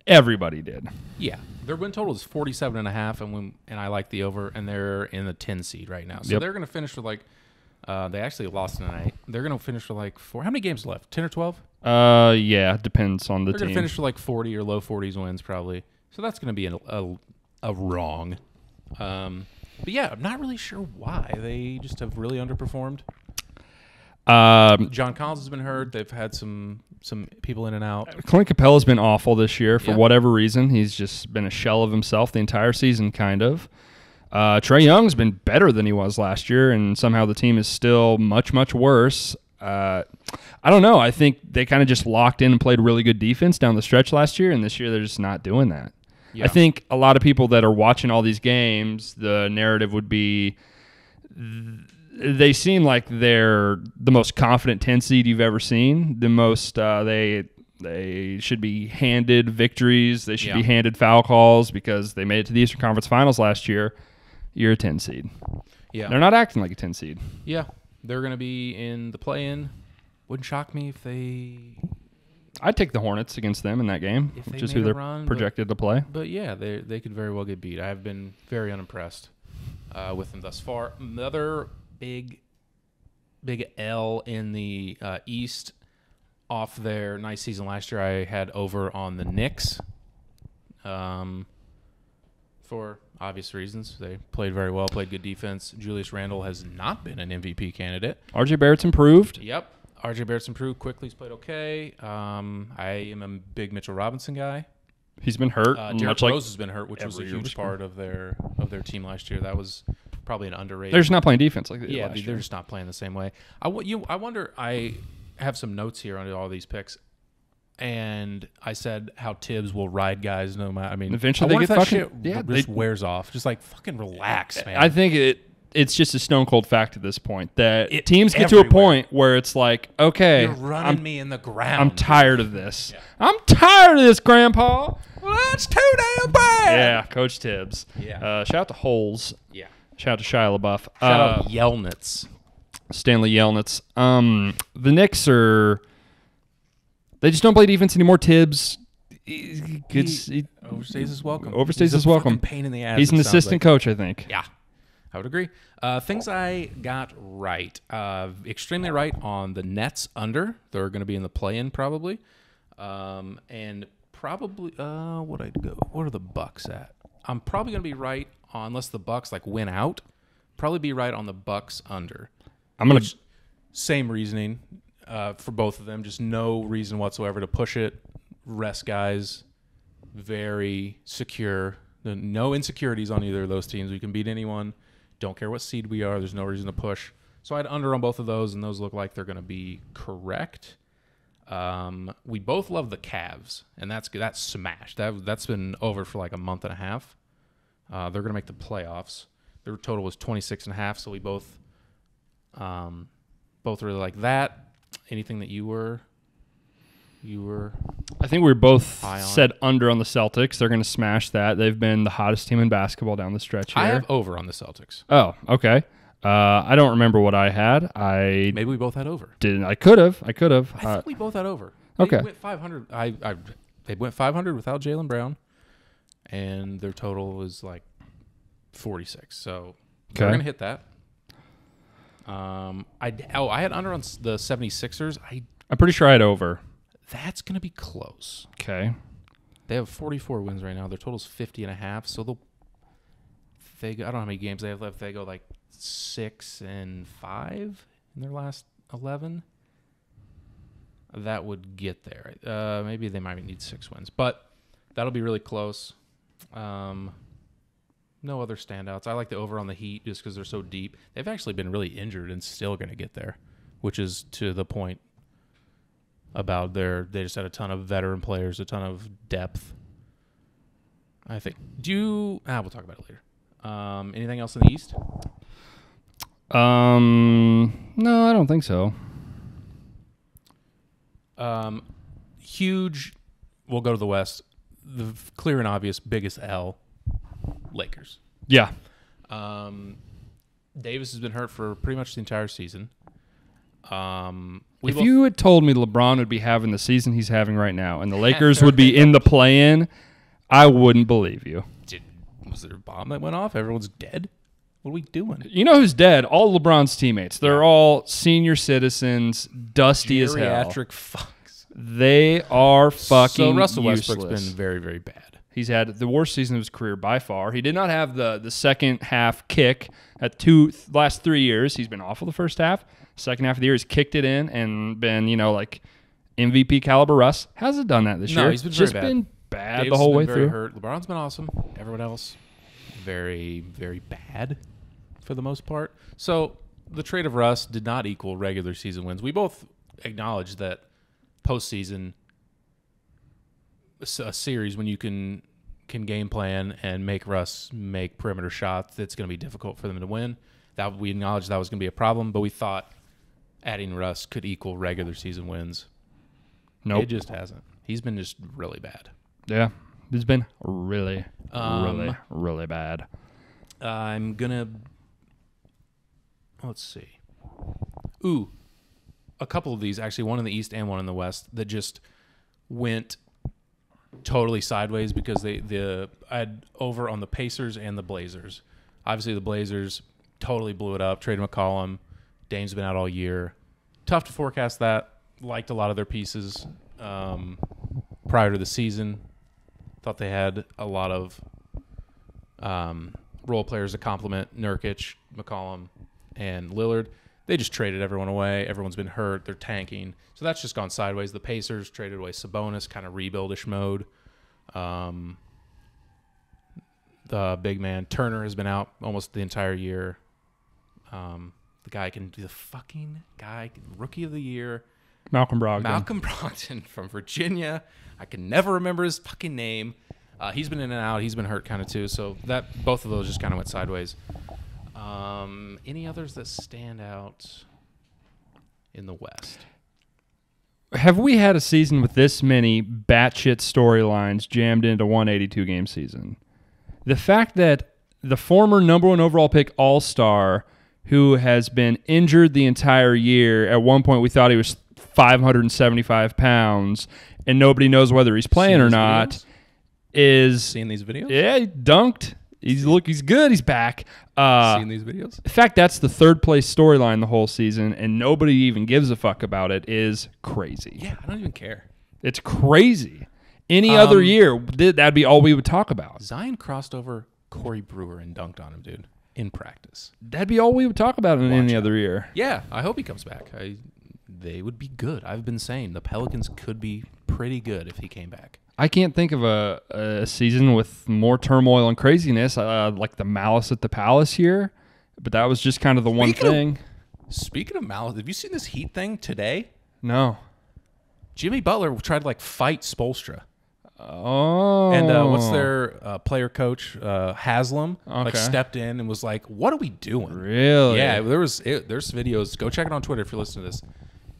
A: Everybody did.
B: Yeah. Their win total is 47.5, and I like the over, and they're in the 10 seed right now. So they're going to finish with they actually lost tonight. They're going to finish with 4. How many games left? 10 or 12?
A: Yeah, depends on the team.
B: They're going to finish with 40 or low 40s wins probably. So that's going to be a wrong. But yeah, I'm not really sure why. They just have really underperformed. John Collins has been hurt. They've had some people in and out.
A: Clint Capella's been awful this year for whatever reason. He's just been a shell of himself the entire season, kind of. Trae Young's been better than he was last year, and somehow the team is still much, much worse. I don't know. I think they kind of just locked in and played really good defense down the stretch last year, and this year they're just not doing that. I think a lot of people that are watching all these games, the narrative would be they seem like they're the most confident 10 seed you've ever seen. The most they should be handed victories. They should be handed foul calls because they made it to the Eastern Conference Finals last year. You're a 10 seed.
B: Yeah.
A: They're not acting like a 10 seed.
B: Yeah. They're going to be in the play-in. Wouldn't shock me if they...
A: I'd take the Hornets against them in that game, which is who they're projected to play.
B: But yeah, they could very well get beat. I've been very unimpressed with them thus far. Another big L in the East off their nice season last year. I had over on the Knicks for obvious reasons. They played very well, played good defense. Julius Randle has not been an MVP candidate.
A: RJ Barrett's improved.
B: Yep. RJ Barrett's improved. Quickly's played okay. I am a big Mitchell Robinson guy.
A: He's been hurt.
B: Derrick Rose has been hurt, which was a huge part of their team last year. That was probably an underrated.
A: They're just not playing defense like they did last
B: they're
A: year.
B: just not playing the same way. I wonder. I have some notes here on all these picks, and I said how Tibbs will ride guys no matter. I mean,
A: eventually they get fucking
B: just wears off. Just like fucking relax, man.
A: I think it's just a stone cold fact at this point that teams get to a point where it's like, okay,
B: you're running me in the ground.
A: I'm tired of this. Yeah. I'm tired of this, Grandpa.
B: Well, that's too damn bad.
A: Yeah, Coach Tibbs.
B: Yeah.
A: Shout out to Holes.
B: Yeah.
A: Shout out to Shia LaBeouf.
B: Shout out Yelnats.
A: Stanley Yelnats. The Knicks they just don't play defense anymore. Tibbs
B: He overstays his welcome.
A: Overstays his welcome.
B: Pain in the ass.
A: He's an assistant coach, I think.
B: Yeah, I would agree. Things I got right. Extremely right on the Nets under. They're going to be in the play-in probably. And probably what are the Bucks at? I'm probably going to be right on, unless the Bucks win out. Probably be right on the Bucks under. Same reasoning for both of them. Just no reason whatsoever to push it. Rest guys. Very secure. No insecurities on either of those teams. We can beat anyone. Don't care what seed we are. There's no reason to push. So I had under on both of those, and those look like they're going to be correct. We both love the Cavs, and that's smashed. That's been over for like a month and a half. They're going to make the playoffs. Their total was 26.5, so we both really like that. Anything that you were
A: I think we both
B: high on?
A: Said under on the Celtics. They're going to smash that. They've been the hottest team in basketball down the stretch here.
B: I have over on the Celtics.
A: Oh, okay. I don't remember what I had.
B: Maybe we both had over.
A: Didn't. I could have.
B: I think we both had over.
A: Okay.
B: They went 500. They went 500 without Jaylen Brown, and their total was like 46. So we're going to hit that. I had under on the 76ers.
A: I'm pretty sure I had over.
B: That's going to be close.
A: Okay.
B: They have 44 wins right now. Their total's 50.5. So I don't know how many games they have left. They go like 6-5 in their last 11. That would get there. Maybe they might need 6 wins, but that'll be really close. No other standouts. I like the over on the Heat just because they're so deep. They've actually been really injured and still going to get there, which is to the point about they just had a ton of veteran players, a ton of depth. I think. We'll talk about it later. Anything else in the East?
A: No, I don't think so.
B: Huge. We'll go to the West. The clear and obvious biggest L. Lakers.
A: Yeah.
B: Davis has been hurt for pretty much the entire season.
A: If you had told me LeBron would be having the season he's having right now and the Lakers would be in the play-in, I wouldn't believe you.
B: Was there a bomb that went off? Everyone's dead? What are we doing?
A: You know who's dead? All LeBron's teammates. They're all senior citizens, dusty as hell.
B: Geriatric fucks.
A: They are fucking
B: So Russell
A: useless.
B: Westbrook's been very, very bad.
A: He's had the worst season of his career by far. He did not have the second half kick at last 3 years. He's been awful the first half. Second half of the year, he's kicked it in and been, like MVP caliber Russ. Hasn't done that this year.
B: No, he's been
A: just
B: very bad.
A: been bad
B: Davis
A: the whole way
B: has been very
A: through.
B: hurt. LeBron's been awesome. Everyone else, very, very bad for the most part. So the trade of Russ did not equal regular season wins. We both acknowledge that postseason, a series when you can can game plan and make Russ make perimeter shots, it's going to be difficult for them to win. That we acknowledged that was going to be a problem, but we thought adding Russ could equal regular season wins.
A: Nope.
B: It just hasn't. He's been just really bad.
A: Yeah. It's been really bad.
B: I'm going to... Let's see. Ooh. A couple of these, actually, one in the East and one in the West, that just went totally sideways because I had over on the Pacers and the Blazers. Obviously, the Blazers totally blew it up. Traded McCollum. Dame's been out all year. Tough to forecast that. Liked a lot of their pieces prior to the season. Thought they had a lot of role players to complement Nurkic, McCollum, and Lillard. They just traded everyone away. Everyone's been hurt. They're tanking. So that's just gone sideways. The Pacers traded away Sabonis, kind of rebuildish mode. The big man, Turner, has been out almost the entire year. The guy can do the fucking guy, rookie of the year.
A: Malcolm Brogdon.
B: Malcolm Brogdon from Virginia. I can never remember his fucking name. He's been in and out. He's been hurt kind of too. So that both of those just kind of went sideways. Any others that stand out in the West?
A: Have we had a season with this many batshit storylines jammed into one 82-game season? The fact that the former number one overall pick All-Star, who has been injured the entire year, at one point we thought he was 575 pounds, and nobody knows whether he's playing or not,
B: videos?
A: is...
B: Seeing these videos?
A: Yeah, he dunked. He's good. He's back.
B: Seeing these videos?
A: In fact, that's the third place storyline the whole season, and nobody even gives a fuck about it, is crazy.
B: Yeah, I don't even care.
A: It's crazy. Any other year, that'd be all we would talk about.
B: Zion crossed over Corey Brewer and dunked on him, dude, in practice.
A: That'd be all we would talk about in any other year.
B: Yeah, I hope he comes back. They would be good. I've been saying the Pelicans could be pretty good if he came back.
A: I can't think of a season with more turmoil and craziness, like the Malice at the Palace here, but that was just kind of the one thing.
B: Speaking of Malice, have you seen this Heat thing today?
A: No.
B: Jimmy Butler tried to fight Spoelstra.
A: Oh.
B: And what's their player coach, Haslam,
A: Okay.
B: stepped in and was like, "What are we doing?"
A: Really?
B: Yeah, there's videos. Go check it on Twitter if you're listening to this.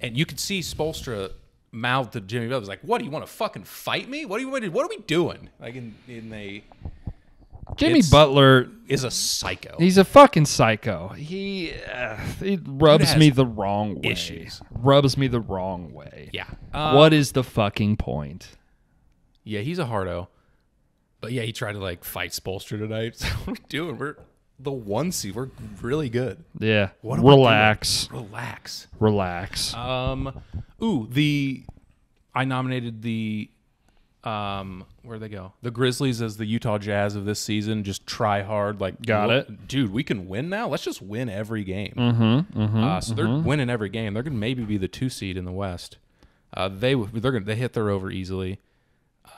B: And you could see Spoelstra mouthed to Jimmy Butler, was like, "What, do you want to fucking fight me? What are we doing?"
A: Jimmy Butler
B: is a psycho.
A: He's a fucking psycho. He rubs me the wrong way.
B: Issues.
A: Rubs me the wrong way.
B: Yeah.
A: What is the fucking point?
B: Yeah, he's a hardo. But yeah, he tried to fight Spoelstra tonight. So what are we doing? We're the 1 seed. We're really good.
A: Yeah.
B: What are we
A: Relax.
B: doing? Relax.
A: Relax.
B: I nominated the where'd they go? The Grizzlies as the Utah Jazz of this season. Just try hard.
A: Got it.
B: Dude, we can win now. Let's just win every game. So they're winning every game. They're gonna maybe be the 2 seed in the West. They hit their over easily.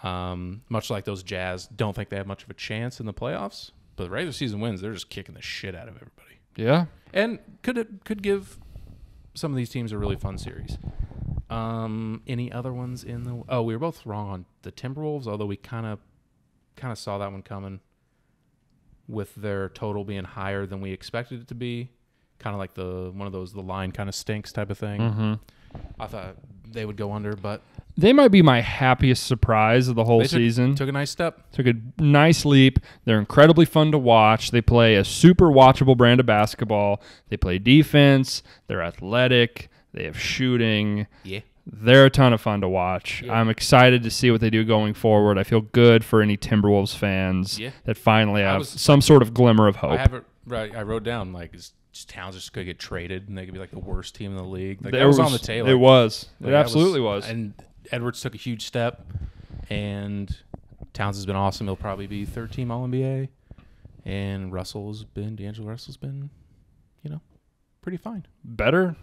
B: Much like those Jazz, don't think they have much of a chance in the playoffs. But the regular season wins, they're just kicking the shit out of everybody.
A: Yeah.
B: And could give some of these teams a really fun series. Any other ones in the... Oh, we were both wrong on the Timberwolves, although we kind of saw that one coming with their total being higher than we expected it to be. Kind of like the line kind of stinks type of thing.
A: Mm-hmm.
B: I thought they would go under, but...
A: They might be my happiest surprise of the whole season.
B: Took a nice step.
A: Took a nice leap. They're incredibly fun to watch. They play a super watchable brand of basketball. They play defense. They're athletic. They have shooting.
B: Yeah.
A: They're a ton of fun to watch.
B: Yeah.
A: I'm excited to see what they do going forward. I feel good for any Timberwolves fans that finally have some sort of glimmer of hope.
B: I have it right. I wrote down Towns are just going to get traded and they could be the worst team in the league.
A: That
B: was on the table.
A: It was. It absolutely was.
B: And Edwards took a huge step, and Towns has been awesome. He'll probably be third team All-NBA. And D'Angelo Russell's been, pretty fine.
A: Better.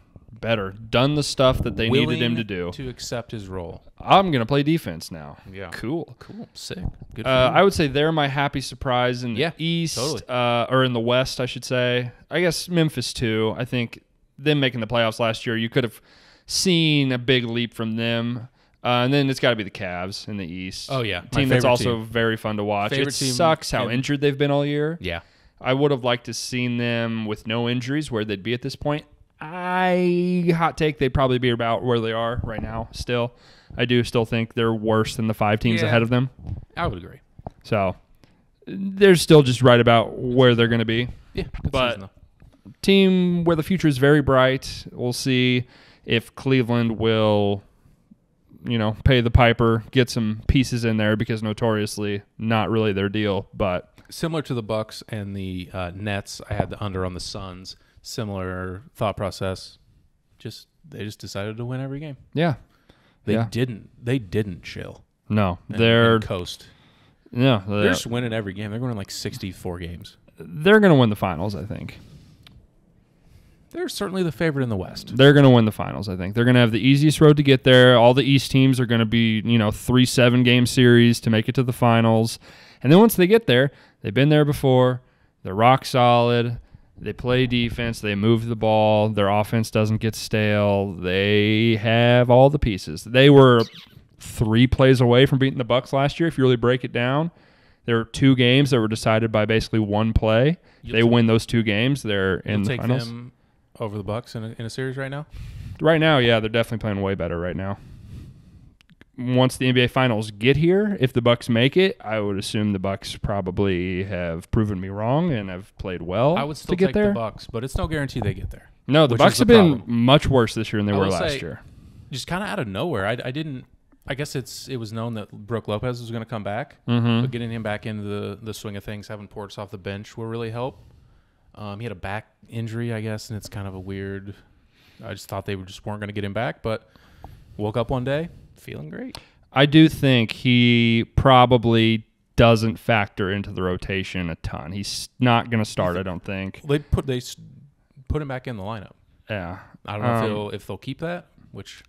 A: Done the stuff that they needed him to do.
B: To accept his role.
A: I'm going to play defense now.
B: Yeah.
A: Cool.
B: Sick. Good for you.
A: I would say they're my happy surprise in the East,
B: totally.
A: Or in the West, I should say. I guess Memphis, too. I think them making the playoffs last year, you could have seen a big leap from them. And then it's got to be the Cavs in the East.
B: Oh, yeah.
A: Team that's also very fun to watch.
B: Favorite
A: It
B: team
A: sucks how injured they've been all year.
B: Yeah.
A: I would have liked to seen them with no injuries where they'd be at this point. Hot take, they'd probably be about where they are right now still. I do still think they're worse than the 5 teams ahead of them.
B: I would agree.
A: So they're still just right about where they're going to be.
B: Yeah, good
A: but
B: season, though.
A: Team where the future is very bright. We'll see if Cleveland will, pay the piper, get some pieces in there because notoriously not really their deal. But
B: similar to the Bucks and the Nets, I had the under on the Suns. Similar thought process. They just decided to win every game.
A: Yeah,
B: They didn't chill.
A: No,
B: and coast.
A: Yeah,
B: they're just winning every game. They're going to like 64 games.
A: They're going to win the finals, I think.
B: They're certainly the favorite in the West.
A: They're going to win the finals, I think. They're going to have the easiest road to get there. All the East teams are going to be, 3 7-game series to make it to the finals. And then once they get there, they've been there before. They're rock solid. They play defense. They move the ball. Their offense doesn't get stale. They have all the pieces. They were 3 plays away from beating the Bucks last year, if you really break it down. There were 2 games that were decided by basically 1 play. They win those 2 games. They're in the finals.
B: Take them over the Bucks in a series right now?
A: Right now, yeah, they're definitely playing way better right now. Once the NBA Finals get here, if the Bucks make it, I would assume the Bucks probably have proven me wrong and have played well.
B: I would still take the Bucks, but it's no guarantee they get there.
A: No, the Bucks have been much worse this year than they were last year.
B: Just kind of out of nowhere. I guess it was known that Brook Lopez was going to come back, but getting him back into the swing of things, having Portis off the bench will really help. He had a back injury, I guess, and it's kind of a weird. I just thought they just weren't going to get him back, but woke up one day feeling great.
A: I do think he probably doesn't factor into the rotation a ton. He's not going to start, I don't think.
B: They put him back in the lineup.
A: Yeah,
B: I don't know if they'll keep that. Which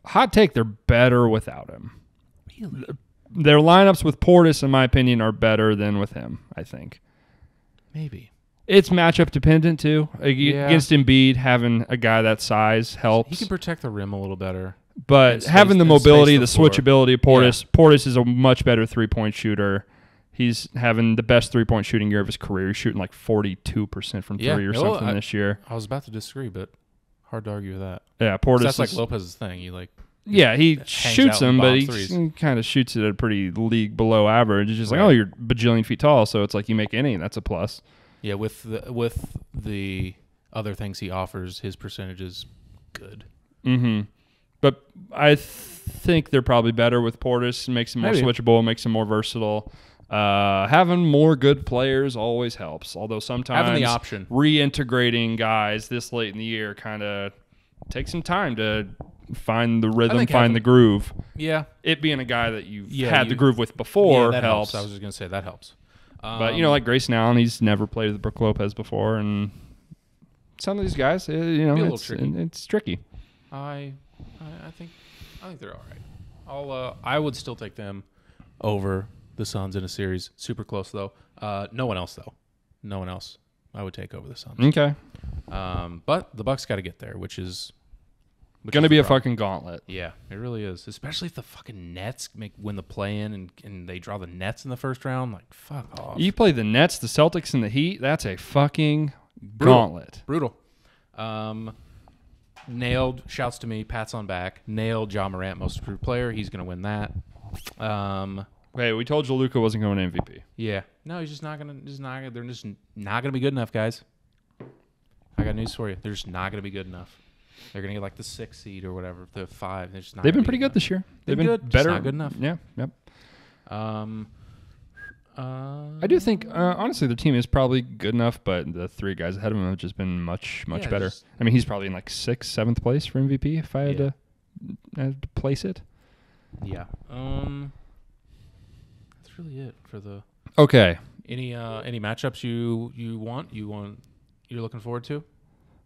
A: hot take, they're better without him.
B: Really?
A: Their lineups with Portis, in my opinion, are better than with him, I think.
B: Maybe.
A: It's matchup dependent, too. Against Embiid, having a guy that size helps.
B: He can protect the rim a little better.
A: But having the mobility, the switchability of Portis, Portis is a much better three-point shooter. He's having the best three-point shooting year of his career. He's shooting like 42% from three or something this year.
B: I was about to disagree, but hard to argue with that.
A: Yeah, Portis.
B: That's like Lopez's thing.
A: He shoots them, but he kind of shoots it at a pretty league below average. It's just like, you're a bajillion feet tall, so it's like you make any, that's a plus.
B: Yeah, with the other things he offers, his percentage is good.
A: Mm-hmm. But I think they're probably better with Portis. Makes him more switchable, makes him more versatile. Having more good players always helps. Although sometimes
B: having the option,
A: reintegrating guys this late in the year kind of takes some time to find the rhythm, find the groove.
B: Yeah,
A: it being a guy that you've had the groove with before helps.
B: I was just gonna say that helps.
A: But like Grayson Allen, he's never played with Brook Lopez before, and some of these guys, it's tricky.
B: I think they're all right. I would still take them over the Suns in a series. Super close though. No one else I would take over the Suns.
A: Okay.
B: But the Bucks got to get there, which is
A: going to be a fucking gauntlet.
B: Yeah, it really is. Especially if the fucking Nets win the play-in and they draw the Nets in the first round. Like, fuck off.
A: You play the Nets, the Celtics, and the Heat. That's a fucking gauntlet.
B: Brutal. Nailed. Shouts to me. Pats on back. Nailed Ja Morant, most improved player. He's going to win that.
A: Hey, we told you Luka wasn't going to MVP.
B: Yeah. No, he's just not going to. They're just not going to be good enough, guys. I got news for you. They're just not going to be good enough. They're going to get like the 6th seed or whatever, the 5. They're just not.
A: They've been pretty good this year. They've been
B: good,
A: better.
B: Just not good enough.
A: Yeah. Yep. I do think, honestly, the team is probably good enough, but the 3 guys ahead of him have just been much better. I mean, he's probably in like 6th, 7th place for MVP if I had to place it.
B: Yeah. That's really it for the.
A: Okay.
B: Any matchups you're looking forward to?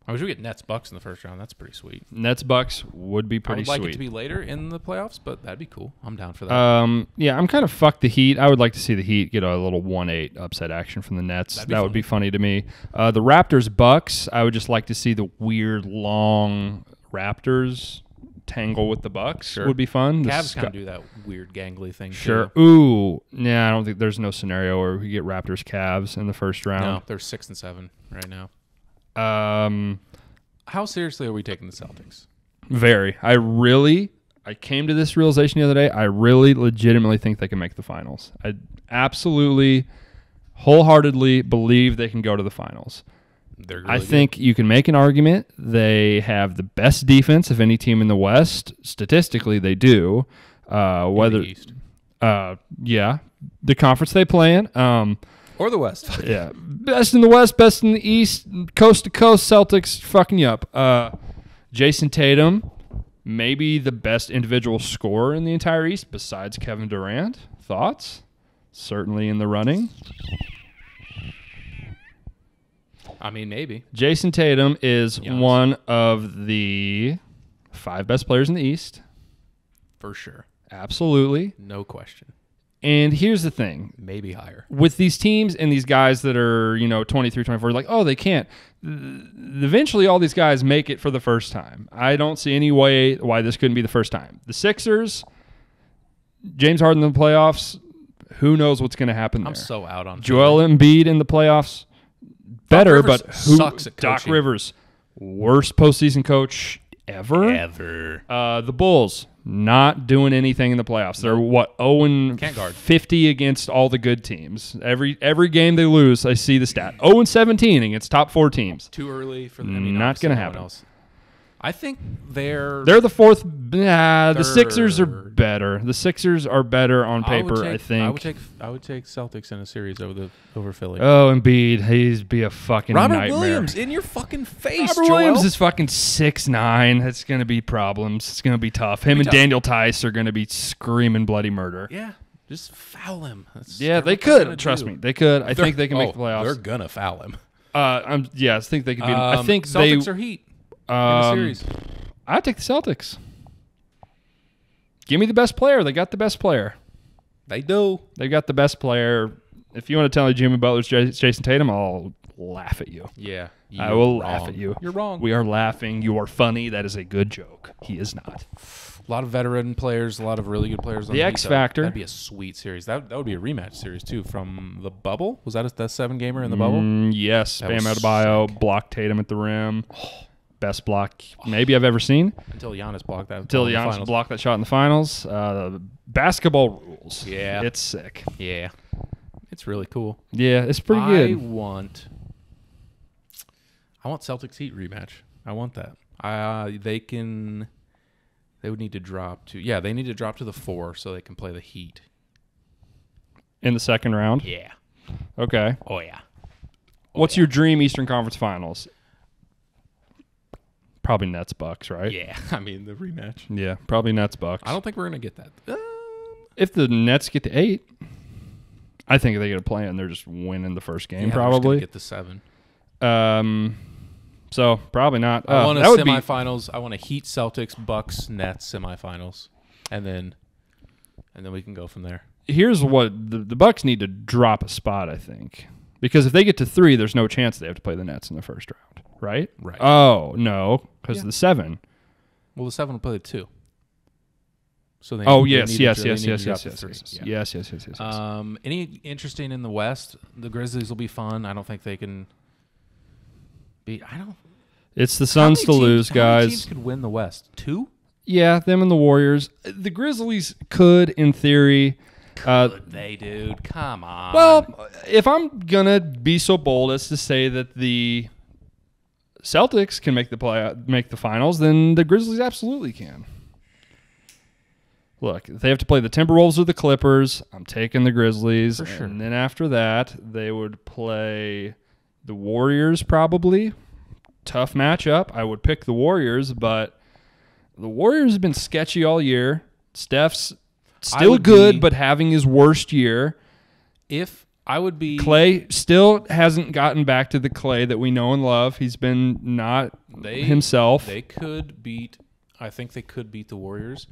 B: I wish we get Nets Bucks in the first round. That's pretty sweet.
A: Nets Bucks would be pretty sweet.
B: I would like it to be later in the playoffs, but that'd be cool. I'm down for that.
A: Yeah, I'm kind of fucked the Heat. I would like to see the Heat get a little 1-8 upset action from the Nets. That would be funny to me. The Raptors Bucks, I would just like to see the weird long Raptors tangle with the Bucks would be fun.
B: Cavs kind of do that weird gangly thing.
A: Sure.
B: Too.
A: Ooh. Yeah, I don't think there's no scenario where we get Raptors Cavs in the first round.
B: No, they're 6 and 7 right now. How seriously are we taking the Celtics?
A: Very. I came to this realization the other day. I really legitimately think they can make the finals. I absolutely, wholeheartedly believe they can go to the finals.
B: They're really
A: I think you can make an argument. They have the best defense of any team in the West. Statistically, they do. Whether,
B: in the East.
A: Yeah, the conference they play in.
B: Or the West.
A: Yeah, best in the West, best in the East, coast to coast. Celtics fucking you up. Jason Tatum, maybe the best individual scorer in the entire East besides Kevin Durant. Thoughts? Certainly in the running.
B: I mean, maybe.
A: Jason Tatum is one of the 5 best players in the East.
B: For sure.
A: Absolutely.
B: No question.
A: And here's the thing.
B: Maybe higher.
A: With these teams and these guys that are, 23, 24, like, oh, they can't. Eventually, all these guys make it for the first time. I don't see any way why this couldn't be the first time. The Sixers, James Harden in the playoffs, who knows what's going to happen there.
B: I'm so out on
A: Joel Embiid in the playoffs, better, but
B: sucks at
A: Doc
B: coaching.
A: Rivers, worst postseason coach ever. The Bulls, not doing anything in the playoffs. They're 0-50 against all the good teams. Every game they lose, I see the stat. 0-17 against top 4 teams.
B: Too early for
A: not going to happen.
B: Else. I think they're
A: the 4th. The Sixers are better. The Sixers are better on paper, I think.
B: I would take Celtics in a series over Philly.
A: Oh, Embiid, he's be a fucking nightmare.
B: Robert Williams in your fucking face.
A: Robert Williams is fucking 6'9". It's going to be problems. It's going to be tough. Him and Daniel Tice are going to be screaming bloody murder.
B: Yeah, just foul him.
A: They could. Trust me, they could. I think they can make the playoffs.
B: They're gonna foul him.
A: I think they could beat him. I think
B: Celtics are Heat in the series.
A: I'd take the Celtics. Give me the best player. They got the best player.
B: They do.
A: They got the best player. If you want to tell me Jimmy Butler's Jason Tatum, I'll laugh at you.
B: Yeah.
A: I will laugh at you.
B: You're wrong.
A: We are laughing. You are funny. That is a good joke. He is not.
B: A lot of veteran players, a lot of really good players. On
A: the X Factor.
B: That'd be a sweet series. That would be a rematch series, too, from the bubble. Was that a 7-gamer in the bubble?
A: Yes. Bam Adebayo blocked Tatum at the rim. Best block maybe I've ever seen.
B: Until Giannis blocked that.
A: Until Giannis blocked that shot in the finals. Basketball rules.
B: Yeah.
A: It's sick.
B: Yeah. It's really cool.
A: Yeah, it's pretty good.
B: I want Celtics Heat rematch. I want that. They would need to drop to they need to drop to the 4 so they can play the Heat.
A: In the second round?
B: Yeah.
A: Okay.
B: Oh yeah.
A: What's your dream Eastern Conference Finals? Probably Nets Bucks, right?
B: Yeah, I mean the rematch.
A: Yeah, probably Nets Bucks.
B: I don't think we're gonna get that.
A: If the Nets get to 8, I think they get a play and they're just winning the first game. Probably
B: get the 7.
A: So probably not.
B: I want a semifinals. I want a Heat, Celtics, Bucks, Nets semifinals, and then we can go from there.
A: Here's what the Bucks need to drop a spot, I think, because if they get to 3, there's no chance they have to play the Nets in the first round. Right?
B: Right.
A: Oh, no, because the 7.
B: Well, the 7 will play the 2. So they
A: yes.
B: Any interesting in the West? The Grizzlies will be fun. I don't think they can beat.
A: It's the Suns to lose, guys.
B: How many teams could win the West? 2?
A: Yeah, them and the Warriors. The Grizzlies could, in theory.
B: Could they, dude? Come on.
A: Well, if I'm gonna be so bold as to say that the Celtics can make the finals, then the Grizzlies absolutely can. Look, if they have to play the Timberwolves or the Clippers, I'm taking the Grizzlies.
B: For sure.
A: And then after that, they would play the Warriors probably. Tough matchup. I would pick the Warriors, but the Warriors have been sketchy all year. Steph's still good, but having his worst year. Clay still hasn't gotten back to the Clay that we know and love. He's been not himself.
B: I think they could beat the Warriors.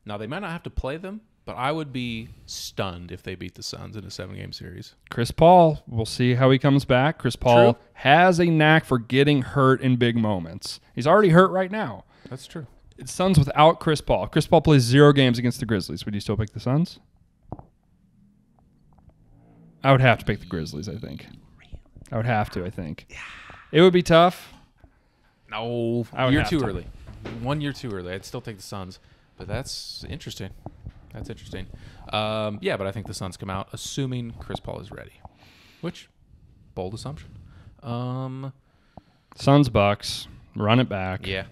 B: Now, they might not have to play them, but I would be stunned if they beat the Suns in a 7-game series.
A: Chris Paul, we'll see how he comes back. Chris Paul has a knack for getting hurt in big moments. He's already hurt right now.
B: That's true.
A: It's Suns without Chris Paul. Chris Paul plays 0 games against the Grizzlies. Would you still pick the Suns? I would have to pick the Grizzlies, I think. I would have to, I think. It would be tough.
B: No, you're too early. 1 year too early. I'd still take the Suns, but that's interesting. That's interesting. Yeah, but I think the Suns come out assuming Chris Paul is ready, which bold assumption.
A: Suns Bucks, run it back.
B: Yeah,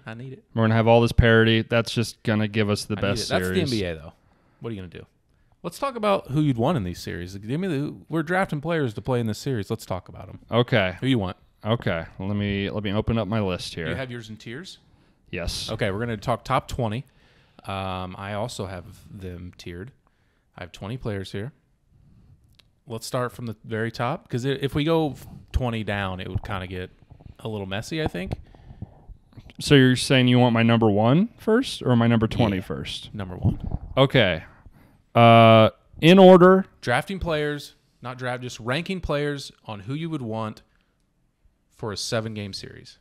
B: I need it.
A: We're gonna have all this parity. That's just gonna give us the best series.
B: That's the NBA, though. What are you gonna do? Let's talk about who you'd want in these series. We're drafting players to play in this series. Let's talk about them.
A: Okay.
B: Who you want?
A: Okay. Let me open up my list here.
B: Do you have yours in tiers?
A: Yes.
B: Okay, we're gonna talk top 20. I also have them tiered. I have 20 players here. Let's start from the very top, because if we go 20 down, it would kind of get a little messy, I think.
A: So you're saying you want my number 1 first or my number 20 first?
B: Number 1.
A: Okay. In order.
B: Drafting players, not draft, just ranking players on who you would want for a 7-game series.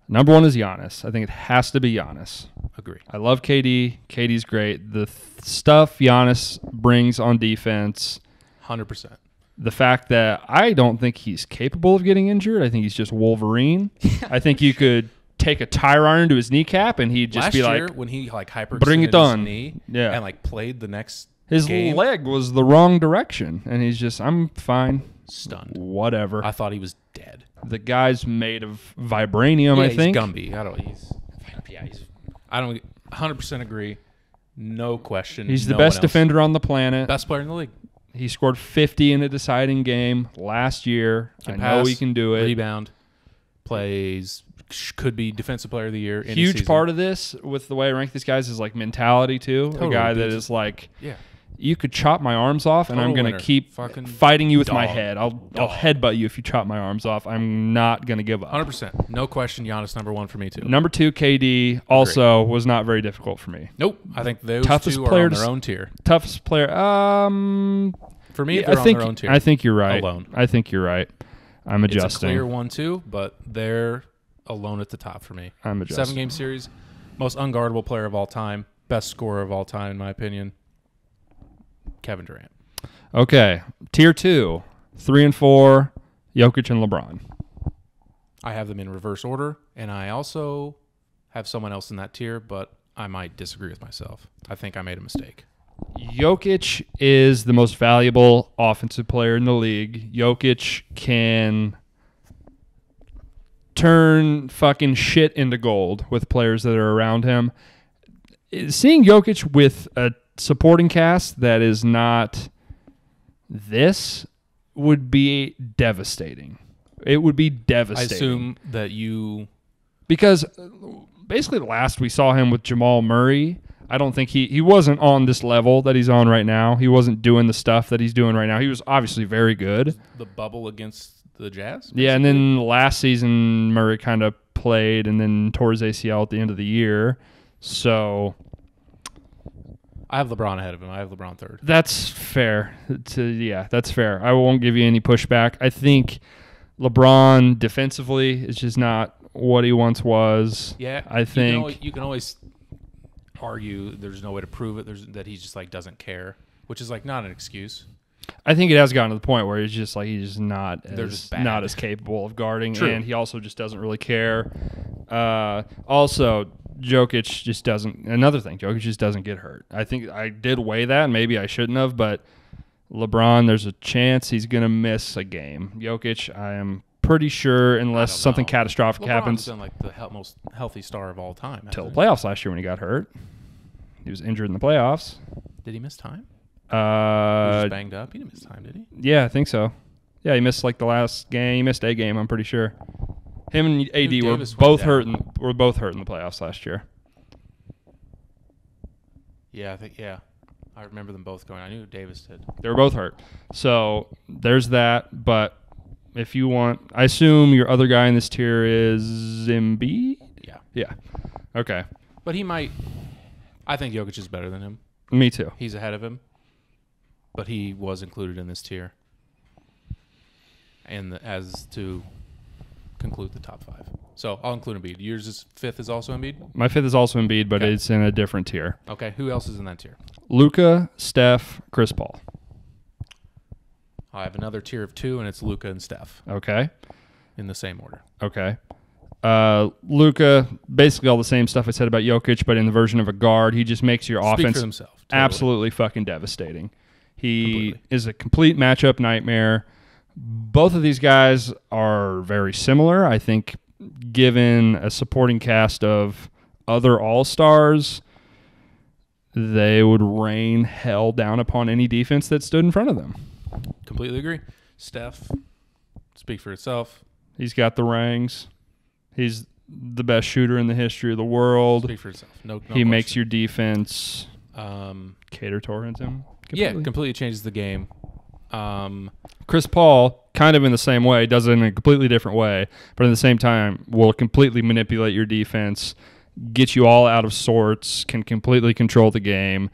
A: Number 1 is Giannis. I think it has to be Giannis.
B: Agree.
A: I love KD. KD's great. The stuff Giannis brings on defense.
B: 100%.
A: The fact that I don't think he's capable of getting injured. I think he's just Wolverine. I think you could take a tire iron to his kneecap and he'd just
B: Last
A: be
B: year,
A: like,
B: when he hyperextended
A: bring it on.
B: his knee and played the next
A: his
B: game,
A: leg was the wrong direction. And he's just, I'm fine.
B: Stunned.
A: Whatever.
B: I thought he was dead.
A: The guy's made of vibranium, I think.
B: He's Gumby. I don't 100% agree. No question.
A: He's the best defender on the planet.
B: Best player in the league.
A: He scored 50 in a deciding game last year. I know he can do it.
B: Rebound. Plays. Could be defensive player of the year.
A: Huge part of this with the way I rank these guys is like mentality too.
B: Totally.
A: A guy that is like, you could chop my arms off and I'm going to keep fighting you with my head. I'll headbutt you if you chop my arms off. I'm not going to give up.
B: 100%. No question. Giannis number 1 for me too.
A: Number 2, KD also was not very difficult for me.
B: Nope. I think those
A: toughest
B: two
A: player
B: are on their own tier.
A: Toughest player.
B: For me, they're on their own tier.
A: I think you're right.
B: Alone.
A: I think you're right. I'm adjusting.
B: It's a clear 1-2, but they're alone at the top for me.
A: I'm adjusting.
B: 7-game series. Most unguardable player of all time. Best scorer of all time, in my opinion. Kevin Durant.
A: Okay. Tier 2, 3 and 4, Jokic and LeBron.
B: I have them in reverse order, and I also have someone else in that tier, but I might disagree with myself. I think I made a mistake.
A: Jokic is the most valuable offensive player in the league. Jokic can turn fucking shit into gold with players that are around him. Seeing Jokic with a supporting cast that is not this would be devastating. It would be devastating.
B: I assume that you...
A: Because basically last we saw him with Jamal Murray, I don't think he wasn't on this level that he's on right now. He wasn't doing the stuff that he's doing right now. He was obviously very good.
B: The bubble against the Jazz? Basically?
A: Yeah, and then last season Murray kind of played and then tore his ACL at the end of the year. So...
B: I have LeBron ahead of him. I have LeBron third.
A: That's fair. That's fair. I won't give you any pushback. I think LeBron defensively is just not what he once was.
B: Yeah,
A: I think
B: you can always argue there's no way to prove it. That he just like doesn't care, which is like not an excuse.
A: I think it has gotten to the point where he's just not
B: bad.
A: as capable of guarding,
B: True.
A: and he also just doesn't really care. Also, Jokic just doesn't. Another thing, Jokic just doesn't get hurt. I think I did weigh that, and maybe I shouldn't have, but LeBron, there's a chance he's going to miss a game. Jokic, I am pretty sure, unless something catastrophic happens.
B: LeBron's been like the most healthy star of all time.
A: Till the playoffs last year when he got hurt. He was injured in the playoffs.
B: Did he miss time? He was just banged up. He didn't miss time, did he?
A: Yeah, I think so. Yeah, he missed like the last game. He missed a game, I'm pretty sure. Him and AD were both hurt in the playoffs last year.
B: Yeah, I remember them both going. I knew Davis did.
A: They were both hurt. So there's that. But if you want, I assume your other guy in this tier is Embiid?
B: Yeah.
A: Yeah. Okay.
B: But he might. I think Jokic is better than him.
A: Me too.
B: He's ahead of him. But he was included in this tier. And as to conclude the top 5. So I'll include Embiid. Yours is 5th is also Embiid?
A: My 5th is also Embiid, but
B: Okay.
A: it's in a different tier.
B: Okay. Who else is in that tier?
A: Luka, Steph, Chris Paul.
B: I have another tier of 2, and it's Luka and Steph
A: Okay.
B: in the same order.
A: Okay. Luka, basically all the same stuff I said about Jokic, but in the version of a guard. He just makes your
B: Speak
A: offense
B: for themselves. Totally.
A: absolutely fucking devastating. He
B: Completely.
A: is a complete matchup nightmare. Both of these guys are very similar. I think given a supporting cast of other all-stars, they would rain hell down upon any defense that stood in front of them.
B: Completely agree. Steph, speak for itself.
A: He's got the rings. He's the best shooter in the history of the world.
B: Speak for itself. No
A: He
B: question.
A: makes your defense cater towards him.
B: Yeah,
A: completely.
B: completely changes the game.
A: Chris Paul, kind of in the same way, does it in a completely different way, but at the same time will completely manipulate your defense, get you all out of sorts, can completely control the game.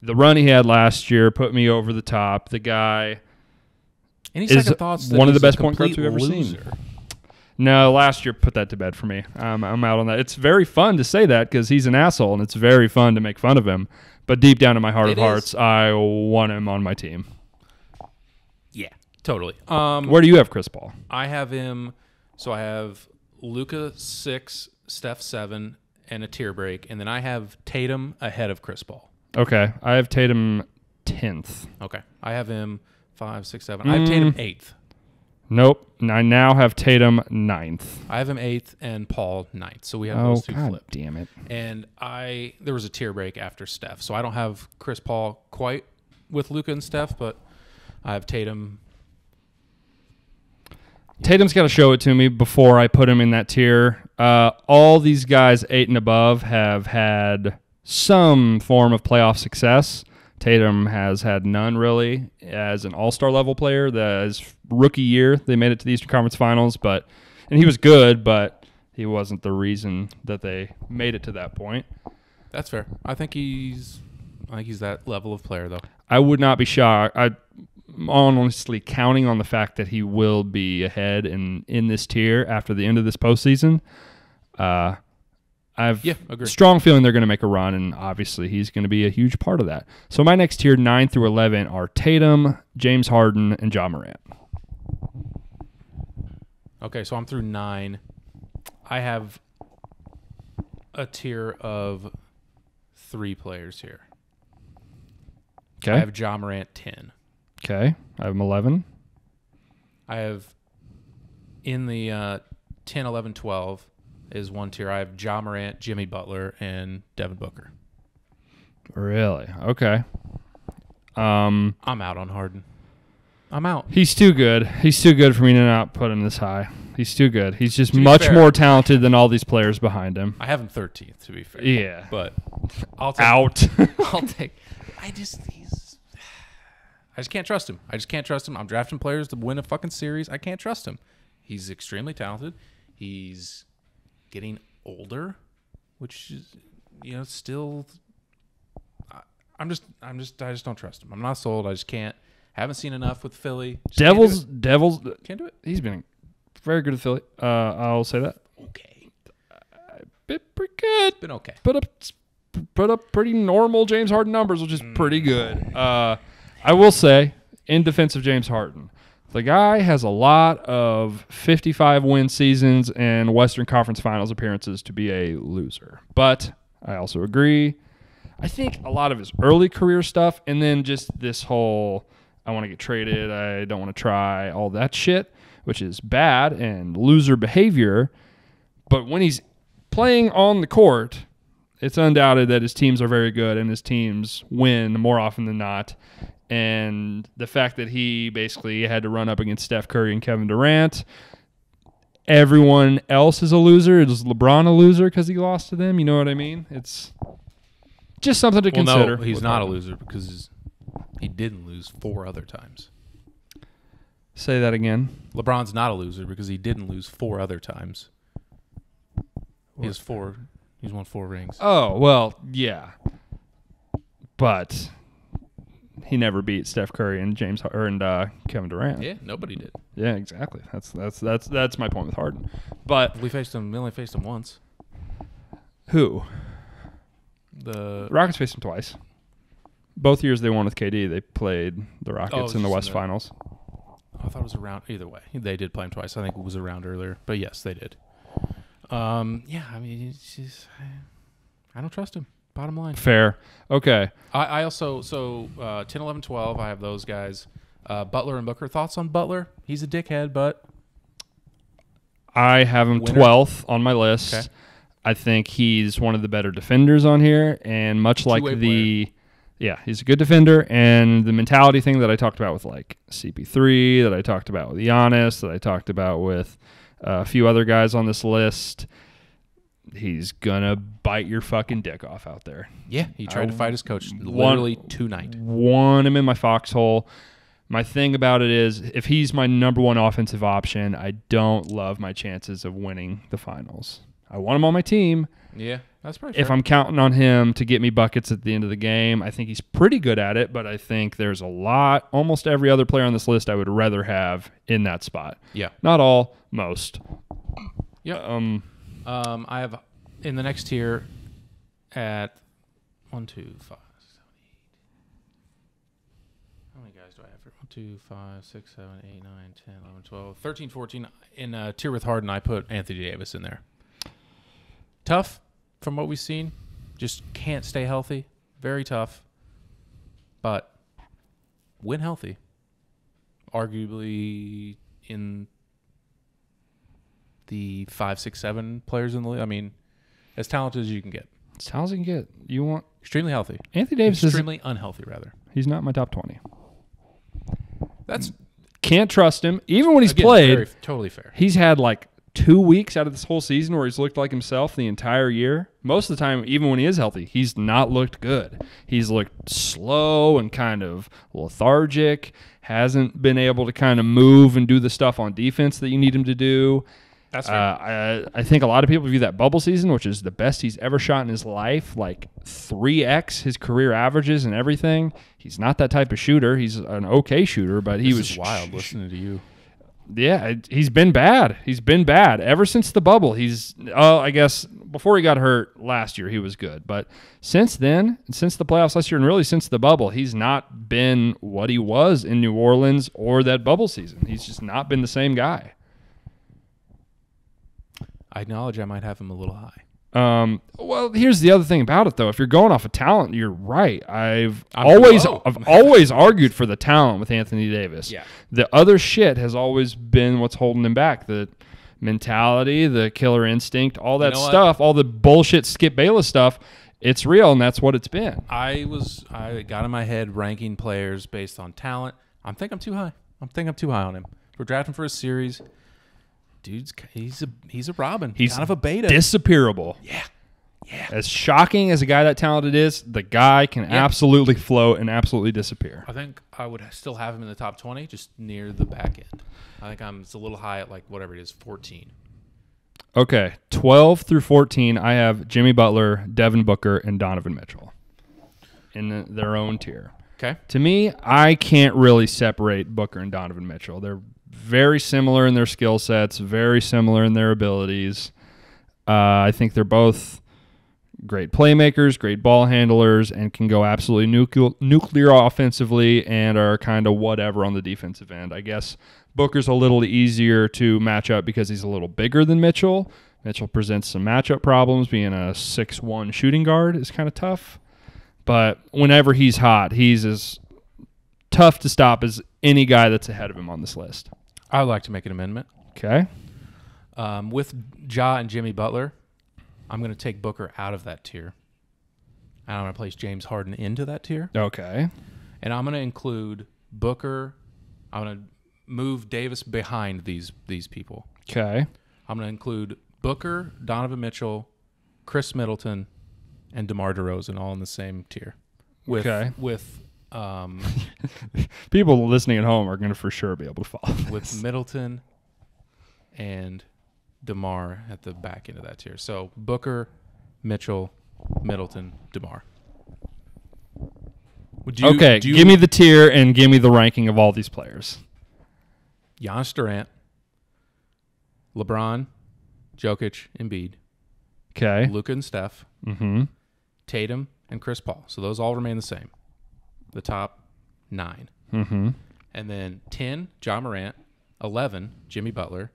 A: The run he had last year put me over the top. The guy
B: Any
A: is
B: second thoughts? That
A: one of the
B: he's a
A: best point guards we've ever
B: complete
A: seen.
B: loser?
A: No, last year put that to bed for me. I'm out on that. It's very fun to say that because he's an asshole, and it's very fun to make fun of him. But deep down in my heart of
B: It
A: hearts,
B: is.
A: I want him on my team.
B: Yeah, totally.
A: Where do you have Chris Paul?
B: I have him. So I have Luka 6, Steph 7, and a tier break, and then I have Tatum ahead of Chris Paul.
A: Okay, I have Tatum 10th.
B: Okay, I have him 5, 6, 7. I have Tatum 8th.
A: Nope. I now have Tatum 9th.
B: I have him 8th and Paul 9th. So we have
A: Oh,
B: those two
A: God
B: flipped.
A: damn it.
B: And there was a tier break after Steph. So I don't have Chris Paul quite with Luka and Steph, but I have Tatum.
A: Tatum's got to show it to me before I put him in that tier. All these guys 8 and above have had some form of playoff success. Tatum has had none really as an all-star level player. His rookie year, they made it to the Eastern Conference Finals, and he was good, but he wasn't the reason that they made it to that point.
B: That's fair. I think he's that level of player, though.
A: I would not be shocked. I'm honestly counting on the fact that he will be ahead in this tier after the end of this postseason. I've
B: agree.
A: strong feeling they're going to make a run, and obviously he's going to be a huge part of that. So my next tier, 9 through 11, are Tatum, James Harden, and Ja Morant.
B: Okay, so I'm through 9. I have a tier of 3 players here.
A: Okay.
B: I have Ja Morant 10.
A: Okay. I have him 11.
B: I have in the 10, 11, 12 is one tier. I have Ja Morant, Jimmy Butler, and Devin Booker.
A: Really? Okay.
B: I'm out on Harden. I'm out.
A: He's too good. He's too good for me to not put him this high. He's too good. He's just
B: To be
A: much
B: fair-
A: more talented than all these players behind him.
B: I have him 13th, to be fair.
A: Yeah.
B: But I'll take
A: Out.
B: I'll take. I just can't trust him. I'm drafting players to win a fucking series. I can't trust him. He's extremely talented. He's getting older, which is, still. I just don't trust him. I'm not sold. I just can't. Haven't seen enough with Philly. Just
A: Devils.
B: can't do it.
A: He's been very good at Philly. I'll say that.
B: Okay,
A: Been pretty good.
B: been okay.
A: Put up pretty normal James Harden numbers, which is pretty good. I will say, in defense of James Harden, the guy has a lot of 55-win seasons and Western Conference Finals appearances to be a loser. But I also agree. I think a lot of his early career stuff, and then just this whole, I want to get traded, I don't want to try, all that shit, which is bad and loser behavior. But when he's playing on the court, it's undoubted that his teams are very good and his teams win more often than not. And the fact that he basically had to run up against Steph Curry and Kevin Durant, everyone else is a loser. Is LeBron a loser because he lost to them? You know what I mean? It's just something to consider.
B: No, he's not a loser because he didn't lose 4 other times.
A: Say that again.
B: LeBron's not a loser because he didn't lose 4 other times. He has 4. He's won 4 rings.
A: Oh, well, yeah. But he never beat Steph Curry and Kevin Durant.
B: Yeah, nobody did.
A: Yeah, exactly. That's my point with Harden. But
B: We only faced them once.
A: who?
B: The
A: Rockets faced them twice. Both years they won with KD, they played the Rockets in the West Finals.
B: I thought it was around. Either way, they did play them twice. I think it was around earlier, but yes, they did. Yeah, I mean, it's just, I don't trust him. Bottom line.
A: Fair. Okay.
B: I also 10, 11, 12. I have those guys. Butler and Booker. Thoughts on Butler? He's a dickhead, but
A: I have him
B: Winner?
A: 12th on my list.
B: Okay.
A: I think he's one of the better defenders on here, and much like
B: Two-way
A: yeah, he's a good defender, and the mentality thing that I talked about with like CP3, that I talked about with Giannis, that I talked about with a few other guys on this list, he's gonna bite your fucking dick off out there.
B: yeah, he tried to fight his coach literally tonight.
A: Want him in my foxhole. My thing about it is, if he's my number one offensive option, I don't love my chances of winning the finals. I want him on my team.
B: Yeah, that's pretty fair.
A: If I'm counting on him to get me buckets at the end of the game, I think he's pretty good at it, but I think there's almost every other player on this list I would rather have in that spot.
B: Yeah.
A: Not all, most.
B: Yeah. I have in the next tier at 1, 2, 5, 6, 7, 8. How many guys do I have here? 1, 2, 5, 6, 7, 8, 9, 10, 11, 12, 13, 14. In a tier with Harden, I put Anthony Davis in there. Tough from what we've seen. Just can't stay healthy. Very tough. But win healthy. Arguably in the 5, 6, 7 players in the league. I mean, as talented as you can get.
A: As talented as you can get. You want
B: Extremely healthy.
A: Anthony Davis
B: Extremely unhealthy, rather.
A: He's not my top 20.
B: That's
A: Can't trust him. Even when he's
B: again,
A: played,
B: totally fair.
A: he's had like 2 weeks out of this whole season where he's looked like himself the entire year. Most of the time, even when he is healthy, he's not looked good. He's looked slow and kind of lethargic, hasn't been able to kind of move and do the stuff on defense that you need him to do.
B: That's fair.
A: I think a lot of people view that bubble season, which is the best he's ever shot in his life, like 3x his career averages and everything. He's not that type of shooter. He's an okay shooter, but he was
B: wild listening to you.
A: Yeah, he's been bad. He's been bad ever since the bubble. I guess before he got hurt last year, he was good. But since then, since the playoffs last year, and really since the bubble, he's not been what he was in New Orleans or that bubble season. He's just not been the same guy.
B: I acknowledge I might have him a little high.
A: Well, here's the other thing about it, though. If you're going off of talent, you're right. I've always argued for the talent with Anthony Davis.
B: Yeah.
A: The other shit has always been what's holding him back. The mentality, the killer instinct, all that stuff, all the bullshit Skip Bayless stuff. It's real, and that's what it's been.
B: I got in my head ranking players based on talent. I think I'm too high. On him. We're drafting for a series. Dude's he's a Robin. He's kind of a beta.
A: Disappearable.
B: Yeah.
A: As shocking as a guy that talented is, the guy can absolutely float and absolutely disappear.
B: I think I would still have him in the top 20, just near the back end. I think it's a little high at like whatever it is, 14.
A: Okay, 12 through 14, I have Jimmy Butler, Devin Booker, and Donovan Mitchell in their own tier.
B: Okay.
A: To me, I can't really separate Booker and Donovan Mitchell. They're very similar in their skill sets, very similar in their abilities. I think they're both great playmakers, great ball handlers, and can go absolutely nuclear offensively and are kind of whatever on the defensive end. I guess Booker's a little easier to match up because he's a little bigger than Mitchell. Mitchell presents some matchup problems. Being a 6'1" shooting guard is kind of tough. But whenever he's hot, he's as tough to stop as any guy that's ahead of him on this list.
B: I would like to make an amendment.
A: Okay.
B: With Ja and Jimmy Butler, I'm going to take Booker out of that tier. And I'm going to place James Harden into that tier.
A: Okay.
B: And I'm going to include Booker. I'm going to move Davis behind these people.
A: Okay.
B: I'm going to include Booker, Donovan Mitchell, Chris Middleton, and DeMar DeRozan all in the same tier. With
A: people listening at home are going to for sure be able to follow this.
B: With Middleton and DeMar at the back end of that tier. So Booker, Mitchell, Middleton, DeMar.
A: Give me the tier and give me the ranking of all these players.
B: Giannis Durant, LeBron, Jokic, Embiid,
A: Okay.
B: Luka and Steph,
A: Mm-hmm.
B: Tatum, and Chris Paul. So those all remain the same. The top 9.
A: Mm-hmm.
B: And then 10, John Morant. 11, Jimmy Butler.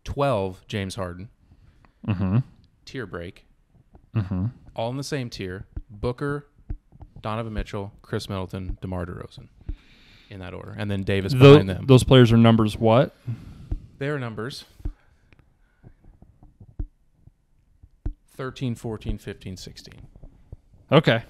B: 12, James Harden.
A: Mm-hmm.
B: Tier break.
A: Mm-hmm.
B: All in the same tier. Booker, Donovan Mitchell, Chris Middleton, DeMar DeRozan. In that order. And then Davis behind them.
A: Those players are numbers what?
B: Their numbers 13, 14, 15, 16.
A: Okay.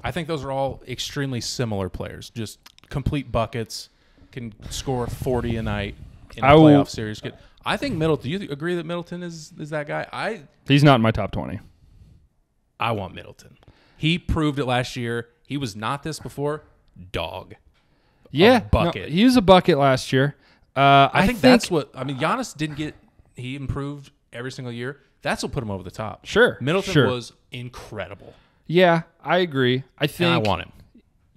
B: I think those are all extremely similar players. Just complete buckets, can score 40 a night in a playoff series. I think Middleton. Do you agree that Middleton is that guy?
A: He's not in my top 20.
B: I want Middleton. He proved it last year. He was not this before. Dog.
A: Yeah.
B: Bucket.
A: No, he was a bucket last year. I think
B: that's what. I mean, Giannis didn't get. He improved every single year. That's what put him over the top.
A: Sure.
B: Middleton was incredible.
A: Yeah, I agree. I think
B: And I want him.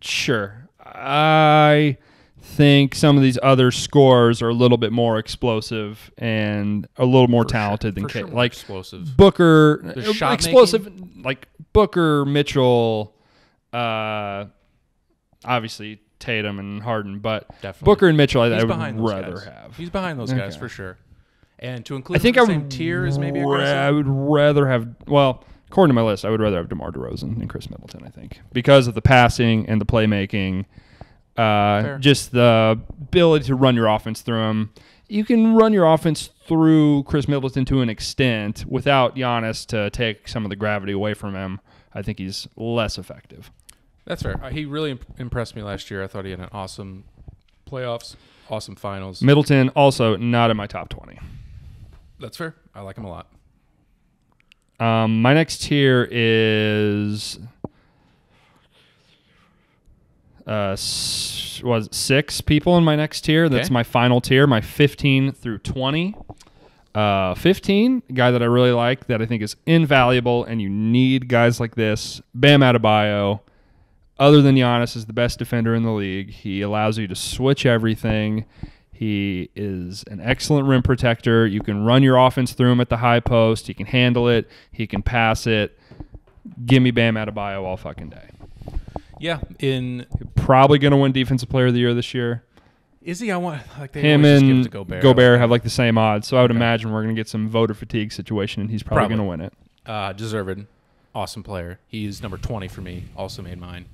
A: Sure. I think some of these other scorers are a little bit more explosive and a little more talented than
B: Sure,
A: like
B: explosive.
A: Booker.
B: The shot
A: Explosive, like Booker, Mitchell, obviously Tatum and Harden, but
B: Definitely.
A: Booker and Mitchell, I would
B: behind those
A: rather
B: guys.
A: have.
B: He's behind those guys for sure. And to include
A: I think
B: him
A: I
B: in the same
A: would
B: tier is maybe aggressive.
A: I would rather have. Well, according to my list, I would rather have DeMar DeRozan than Chris Middleton. I think because of the passing and the playmaking, just the ability to run your offense through him. You can run your offense through Chris Middleton to an extent without Giannis to take some of the gravity away from him. I think he's less effective.
B: That's fair. He really impressed me last year. I thought he had an awesome playoffs, awesome finals.
A: Middleton also not in my top 20.
B: That's fair. I like him a lot.
A: My next tier is was 6 people in my next tier. That's my final tier, my 15 through 20. 15, a guy that I really like, that I think is invaluable, and you need guys like this. Bam Adebayo, other than Giannis, is the best defender in the league. He allows you to switch everything. He is an excellent rim protector. You can run your offense through him at the high post. He can handle it. He can pass it. Give me Bam Adebayo all fucking day.
B: Yeah,
A: Probably going to win Defensive Player of the Year this year.
B: Is he? I want they
A: him
B: always
A: and
B: just give it to Gobert.
A: have like the same odds, so I would imagine we're going to get some voter fatigue situation, and he's probably going to win it.
B: Deserved, awesome player. He's number 20 for me. Also made mine.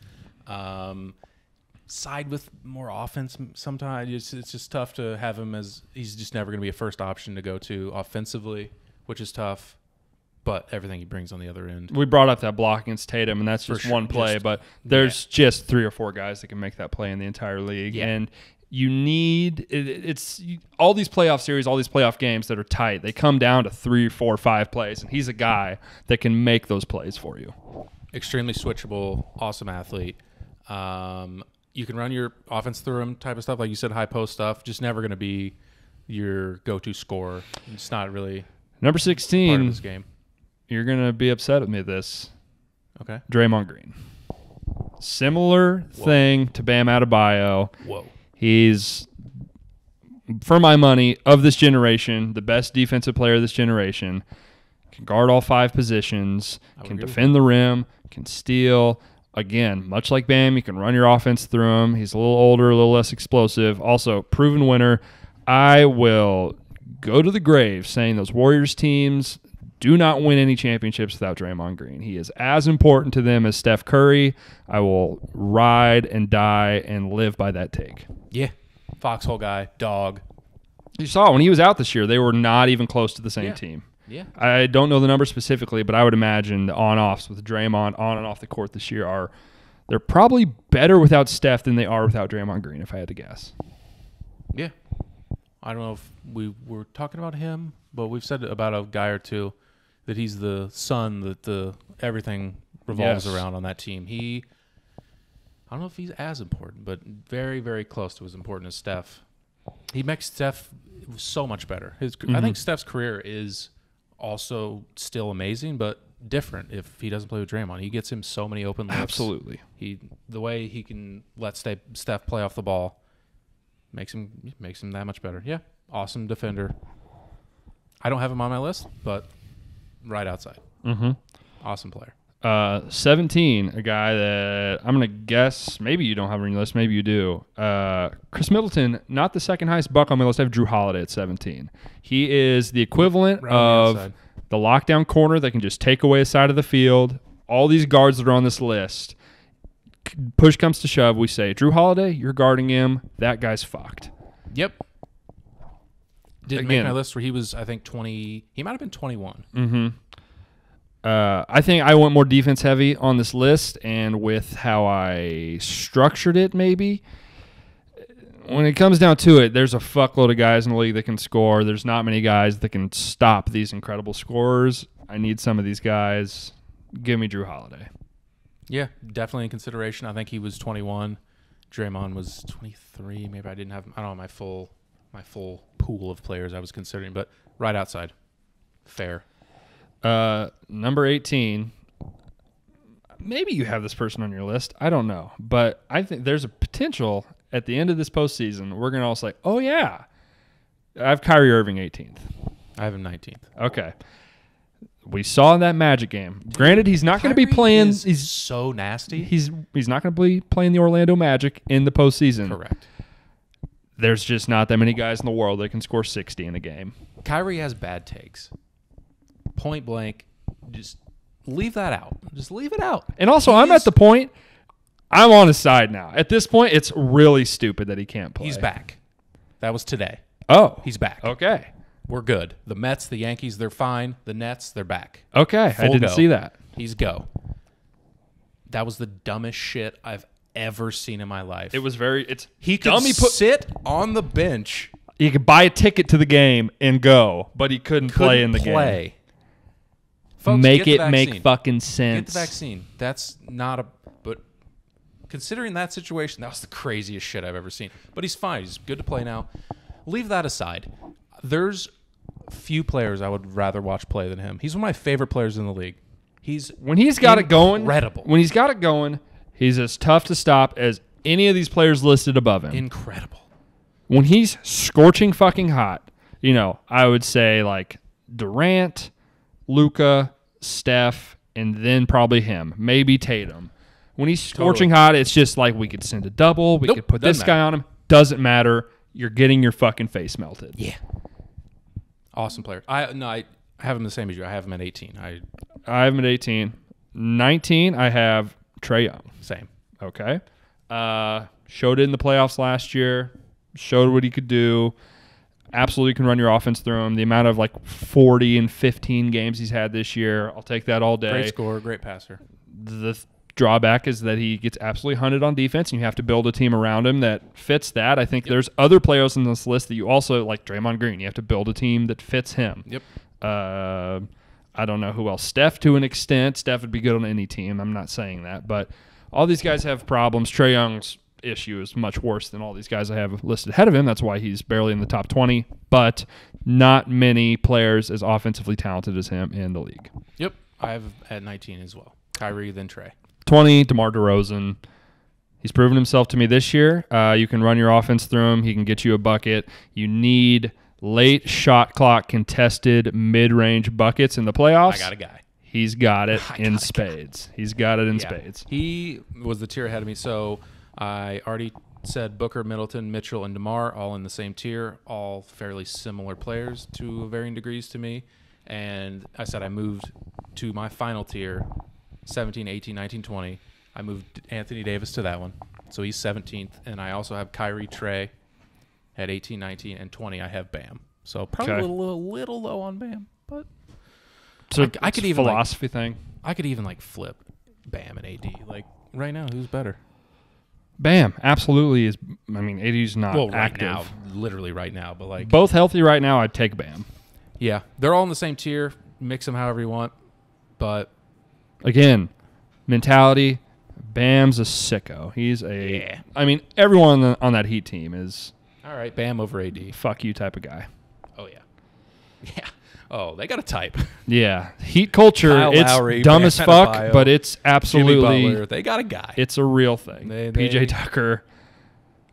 B: Side with more offense sometimes. It's just tough to have him as he's just never going to be a first option to go to offensively, which is tough. But everything he brings on the other end.
A: We brought up that block against Tatum, and that's just one play, but there's just 3 or 4 guys that can make that play in the entire league, and you need it's all these playoff series, all these playoff games that are tight. They come down to 3, 4, 5 plays, and he's a guy that can make those plays for you.
B: Extremely switchable, awesome athlete. You can run your offense through him, type of stuff, like you said, high post stuff. Just never going to be your go-to scorer. It's not really
A: number 16
B: part of this game.
A: You're going to be upset with me this.
B: Okay.
A: Draymond Green. Similar thing to Bam Adebayo.
B: Whoa.
A: He's, for my money, of this generation, the best defensive player of this generation. Can guard all 5 positions, can defend the rim, can steal. Again, much like Bam, you can run your offense through him. He's a little older, a little less explosive. Also, proven winner. I will go to the grave saying those Warriors teams do not win any championships without Draymond Green. He is as important to them as Steph Curry. I will ride and die and live by that take.
B: Yeah. Foxhole guy, dog.
A: You saw when he was out this year, they were not even close to the same team.
B: Yeah.
A: I don't know the number specifically, but I would imagine the on-offs with Draymond on and off the court this year they're probably better without Steph than they are without Draymond Green, if I had to guess.
B: Yeah. I don't know if we were talking about him, but we've said about a guy or two that he's the sun that everything revolves around on that team. I don't know if he's as important, but very, very close to as important as Steph. He makes Steph so much better. I think Steph's career is also still amazing, but different if he doesn't play with Draymond. He gets him so many open looks.
A: Absolutely.
B: The way he can let Steph play off the ball makes him that much better. Yeah, awesome defender. I don't have him on my list, but right outside.
A: Mm-hmm.
B: Awesome player.
A: 17, a guy that I'm going to guess maybe you don't have on your list, maybe you do. Chris Middleton, not the second highest buck on my list. I have Drew Holiday at 17. He is the equivalent of the lockdown corner that can just take away a side of the field. All these guards that are on this list, push comes to shove, we say, Drew Holiday, you're guarding him. That guy's fucked.
B: Yep. Didn't make my list where he was, I think, 20. He might have been 21.
A: Mm-hmm. I think I went more defense heavy on this list, and with how I structured it, maybe when it comes down to it, there's a fuckload of guys in the league that can score. There's not many guys that can stop these incredible scorers. I need some of these guys. Give me Drew Holiday.
B: Yeah, definitely in consideration. I think he was 21. Draymond was 23. Maybe I didn't have, I don't know, my full pool of players I was considering, but right outside. Fair.
A: Number 18. Maybe you have this person on your list. I don't know. But I think there's a potential at the end of this postseason, we're going to all say, oh, yeah. I have Kyrie Irving 18th.
B: I have him 19th.
A: Okay. We saw in that Magic game. Granted, he's not going to be playing. He's
B: so nasty.
A: He's not going to be playing the Orlando Magic in the postseason.
B: Correct.
A: There's just not that many guys in the world that can score 60 in a game.
B: Kyrie has bad takes. Point blank, just leave that out. Just leave it out.
A: And also, I'm at the point, I'm on his side now. At this point, it's really stupid that he can't play.
B: He's back. That was today.
A: Oh.
B: He's back.
A: Okay.
B: We're good. The Mets, the Yankees, they're fine. The Nets, they're back.
A: Okay. I didn't see that.
B: He's go. That was the dumbest shit I've ever seen in my life.
A: It was very,
B: he could sit on the bench.
A: He could buy a ticket to the game and go, but he couldn't play in the game.
B: Folks,
A: make it make fucking sense.
B: Get the vaccine. That's not a... But considering that situation, that was the craziest shit I've ever seen. But he's fine. He's good to play now. Leave that aside. There's few players I would rather watch play than him. He's one of my favorite players in the league.
A: When he's got it going,
B: incredible.
A: When he's got it going, he's as tough to stop as any of these players listed above him.
B: Incredible.
A: When he's scorching fucking hot, I would say like Durant, Luka, Steph, and then probably him, maybe Tatum. When he's scorching hot, it's just like we could send a double, we could put this guy on him. Doesn't matter. You're getting your fucking face melted.
B: Yeah. Awesome player. I have him the same as you. I have him at 18.
A: I have him at 18. 19, I have Trae Young.
B: Same.
A: Okay. Showed it in the playoffs last year. Showed what he could do. Absolutely can run your offense through him. The amount of 40 and 15 games he's had this year, I'll take that all day.
B: Great scorer, great passer.
A: The drawback is that he gets absolutely hunted on defense, and you have to build a team around him that fits that. I think there's other players on this list that you also, like Draymond Green, you have to build a team that fits him.
B: Yep.
A: I don't know who else. Steph, to an extent. Steph would be good on any team. I'm not saying that. But all these guys have problems. Trae Young's issue is much worse than all these guys I have listed ahead of him. That's why he's barely in the top 20. But not many players as offensively talented as him in the league.
B: Yep. I have at 19 as well. Kyrie, then Trae.
A: 20, DeMar DeRozan. He's proven himself to me this year. You can run your offense through him. He can get you a bucket. You need late shot clock contested mid-range buckets in the playoffs.
B: I got a guy.
A: He's got it in spades. He's got it in spades.
B: He was the tier ahead of me. So I already said Booker, Middleton, Mitchell, and DeMar all in the same tier, all fairly similar players to varying degrees to me. And I said I moved to my final tier, 17, 18, 19, 20. I moved Anthony Davis to that one. So he's 17th. And I also have Kyrie, Trae at 18, 19, and 20. I have Bam. So probably a little low on Bam. But
A: so
B: I could even
A: philosophy thing.
B: I could even flip Bam and AD. Right now, who's better?
A: Bam absolutely is. I mean, AD's not
B: Right
A: active.
B: now, literally right now. But
A: both healthy right now, I'd take Bam.
B: Yeah, they're all in the same tier. Mix them however you want. But
A: again, mentality. Bam's a sicko. He's a. I mean, everyone on that Heat team is.
B: All right, Bam over AD.
A: Fuck you type of guy.
B: Oh yeah. Yeah. Oh, they got a type.
A: Yeah, Heat culture.
B: Kyle
A: it's
B: Lowry,
A: dumb
B: Bam
A: as fuck,
B: Adebayo,
A: but it's absolutely.
B: Jimmy Butler, they got a guy.
A: It's a real thing. PJ Tucker,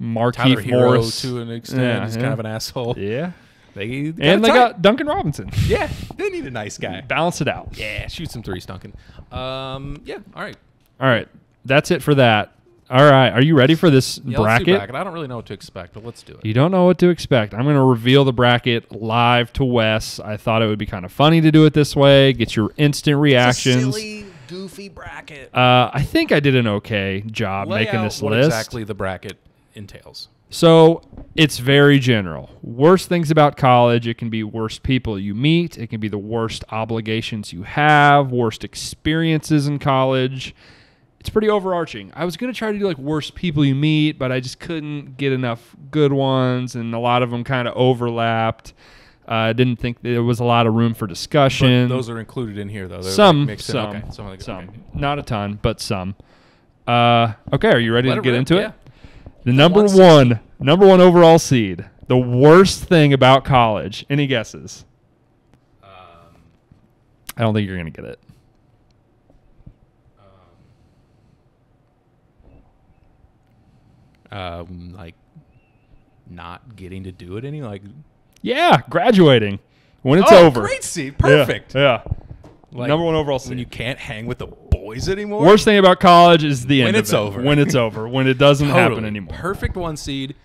A: Markieff
B: Tyler Hero
A: Morris
B: to an extent. He's kind of an asshole.
A: Yeah.
B: They
A: got Duncan Robinson.
B: Yeah, they need a nice guy.
A: Balance it out.
B: Yeah, shoot some threes, Duncan. Yeah, all right.
A: All right. That's it for that. All right. Are you ready for this
B: Yeah,
A: bracket?
B: let's do bracket. I don't really know what to expect, but let's do it.
A: You don't know what to expect. I'm going to reveal the bracket live to Wes. I thought it would be kind of funny to do it this way, get your instant reactions.
B: It's a silly, goofy bracket.
A: I think I did an okay job making this
B: what
A: list.
B: exactly the bracket entails.
A: So it's very general. Worst things about college. It can be worst people you meet. It can be the worst obligations you have, worst experiences in college. It's pretty overarching. I was going to try to do like worst people you meet, but I just couldn't get enough good ones, and a lot of them kind of overlapped. I didn't think there was a lot of room for discussion.
B: But those are included in here, though. They're
A: Some.
B: Okay.
A: Some. Not a ton, but some. Okay, are you ready to get into it? The number one overall seed. The worst thing about college. Any guesses? I don't think you're going to get it.
B: Like not getting to do it
A: Yeah, graduating when it's over.
B: Great seed. Perfect.
A: Yeah.
B: Like,
A: number one overall seed.
B: When you can't hang with the boys anymore.
A: Worst thing about college is the end
B: when it's
A: of it.
B: over.
A: When it's over. When it doesn't happen anymore.
B: Perfect one seed.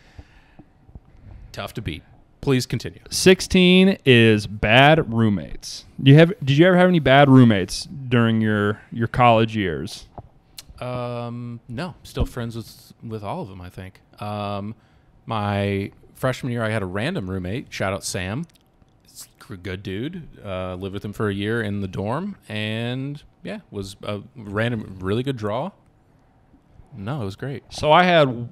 B: Tough to beat. Please continue.
A: 16 is bad roommates. Did you ever have any bad roommates during your college years?
B: No, still friends with all of them, I think. My freshman year, I had a random roommate. Shout out Sam. It's a good dude. Lived with him for a year in the dorm, and yeah, was a random, really good draw. No, it was great.
A: So I had,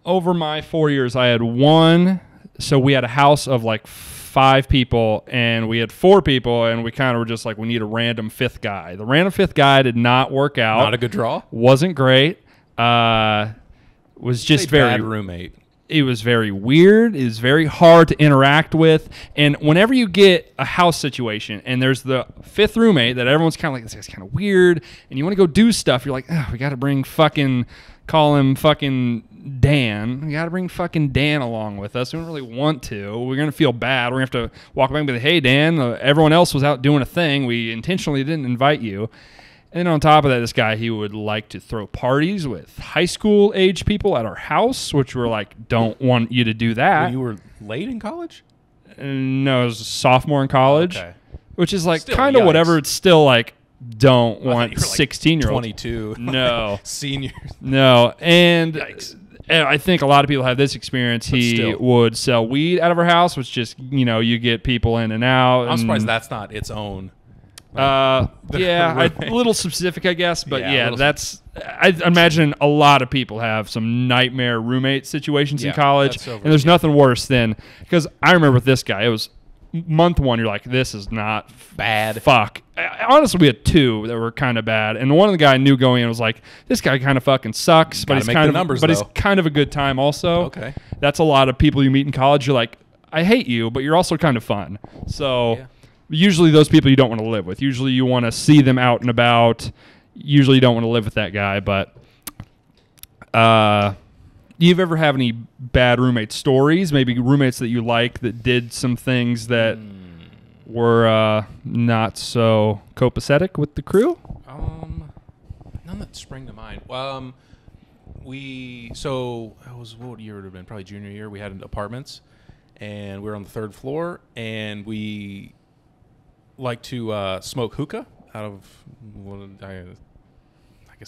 A: over my 4 years, I had one. So we had a house of like 5 people, and we had 4 people, and we kind of were just like, we need a random 5th guy. The random 5th guy did not work out.
B: Not a good draw.
A: Wasn't great. Was just very
B: bad roommate.
A: It was very weird. It was very hard to interact with. And whenever you get a house situation and there's the 5th roommate that everyone's kind of like, this guy's kind of weird, and you want to go do stuff, you're like, oh, we got to bring call him fucking Dan. We got to bring fucking Dan along with us. We don't really want to. We're going to feel bad. We're going to have to walk back and be like, hey, Dan, everyone else was out doing a thing. We intentionally didn't invite you. And on top of that, this guy, he would like to throw parties with high school age people at our house, which we're like, don't want you to do that.
B: When you were late in college?
A: No, I was a sophomore in college, which is like kind of
B: yikes.
A: whatever. It's still like, don't want
B: you were
A: 16-year-olds.
B: 22.
A: No.
B: Seniors.
A: No. And
B: Yikes.
A: I think a lot of people have this experience. He would sell weed out of our house, which just, you get people in and out.
B: I'm surprised that's not its own.
A: Yeah, a little specific, I guess, but
B: Yeah,
A: I imagine a lot of people have some nightmare roommate situations in college, and there's nothing worse than, because I remember with this guy, it was month 1, you're like, this is not
B: bad.
A: Fuck. Honestly, we had 2 that were kind of bad, and one of the guy I knew going in was like, this guy kind of fucking sucks, but he's kind of a good time also.
B: Okay,
A: that's a lot of people you meet in college. You're like, I hate you, but you're also kind of fun. So. Yeah. Usually those people you don't want to live with. Usually you want to see them out and about. Usually you don't want to live with that guy. But you've ever have any bad roommate stories? Maybe roommates that you like that did some things that were not so copacetic with the crew?
B: None that spring to mind. What year would it have been? Probably junior year. We had apartments, and we were on the 3rd floor, and we like to smoke hookah out of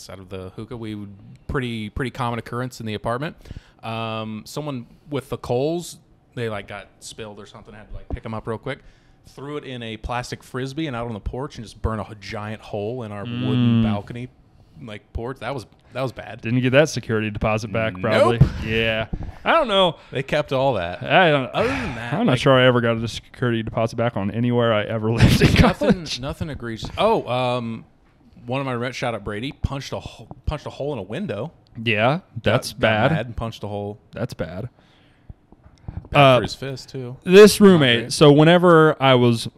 B: out of the hookah. We would pretty common occurrence in the apartment. Someone with the coals, they like got spilled or something, had to like pick them up real quick, threw it in a plastic frisbee and out on the porch and just burned a giant hole in our wooden balcony porch. That was bad.
A: Didn't get that security deposit back, probably.
B: Nope.
A: Yeah. I don't know.
B: They kept all that.
A: Other than that, I'm not sure I ever got a security deposit back on anywhere I ever lived in college.
B: Nothing egregious. One of my roommates, shout out Brady, punched a hole in a window.
A: Yeah, that's bad.
B: Got mad and punched a hole.
A: That's bad.
B: Bad for his fist too.
A: This roommate. So whenever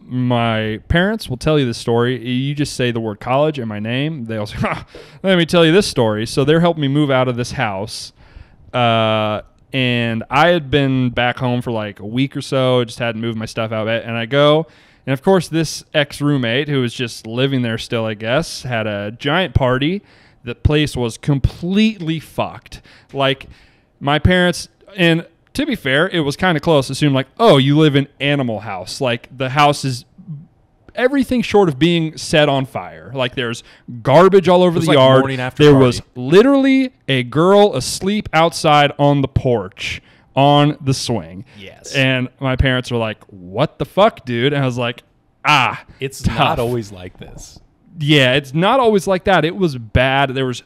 A: my parents will tell you this story. You just say the word college and my name. They'll say, let me tell you this story. So they're helping me move out of this house. and I had been back home for like a week or so. Just hadn't moved my stuff out, and I go, and of course this ex-roommate who was just living there still, I guess, had a giant party. The place was completely fucked. Like my parents, and to be fair, it was kind of close. Assumed like, oh, you live in Animal House. Like the house is everything short of being set on fire. Like there's garbage all over the yard.
B: Morning after
A: there
B: party.
A: was literally a girl asleep outside on the porch on the swing.
B: Yes.
A: And my parents were like, what the fuck, dude? And I was like,
B: it's
A: tough.
B: not always like this.
A: Yeah, it's not always like that. It was bad. There was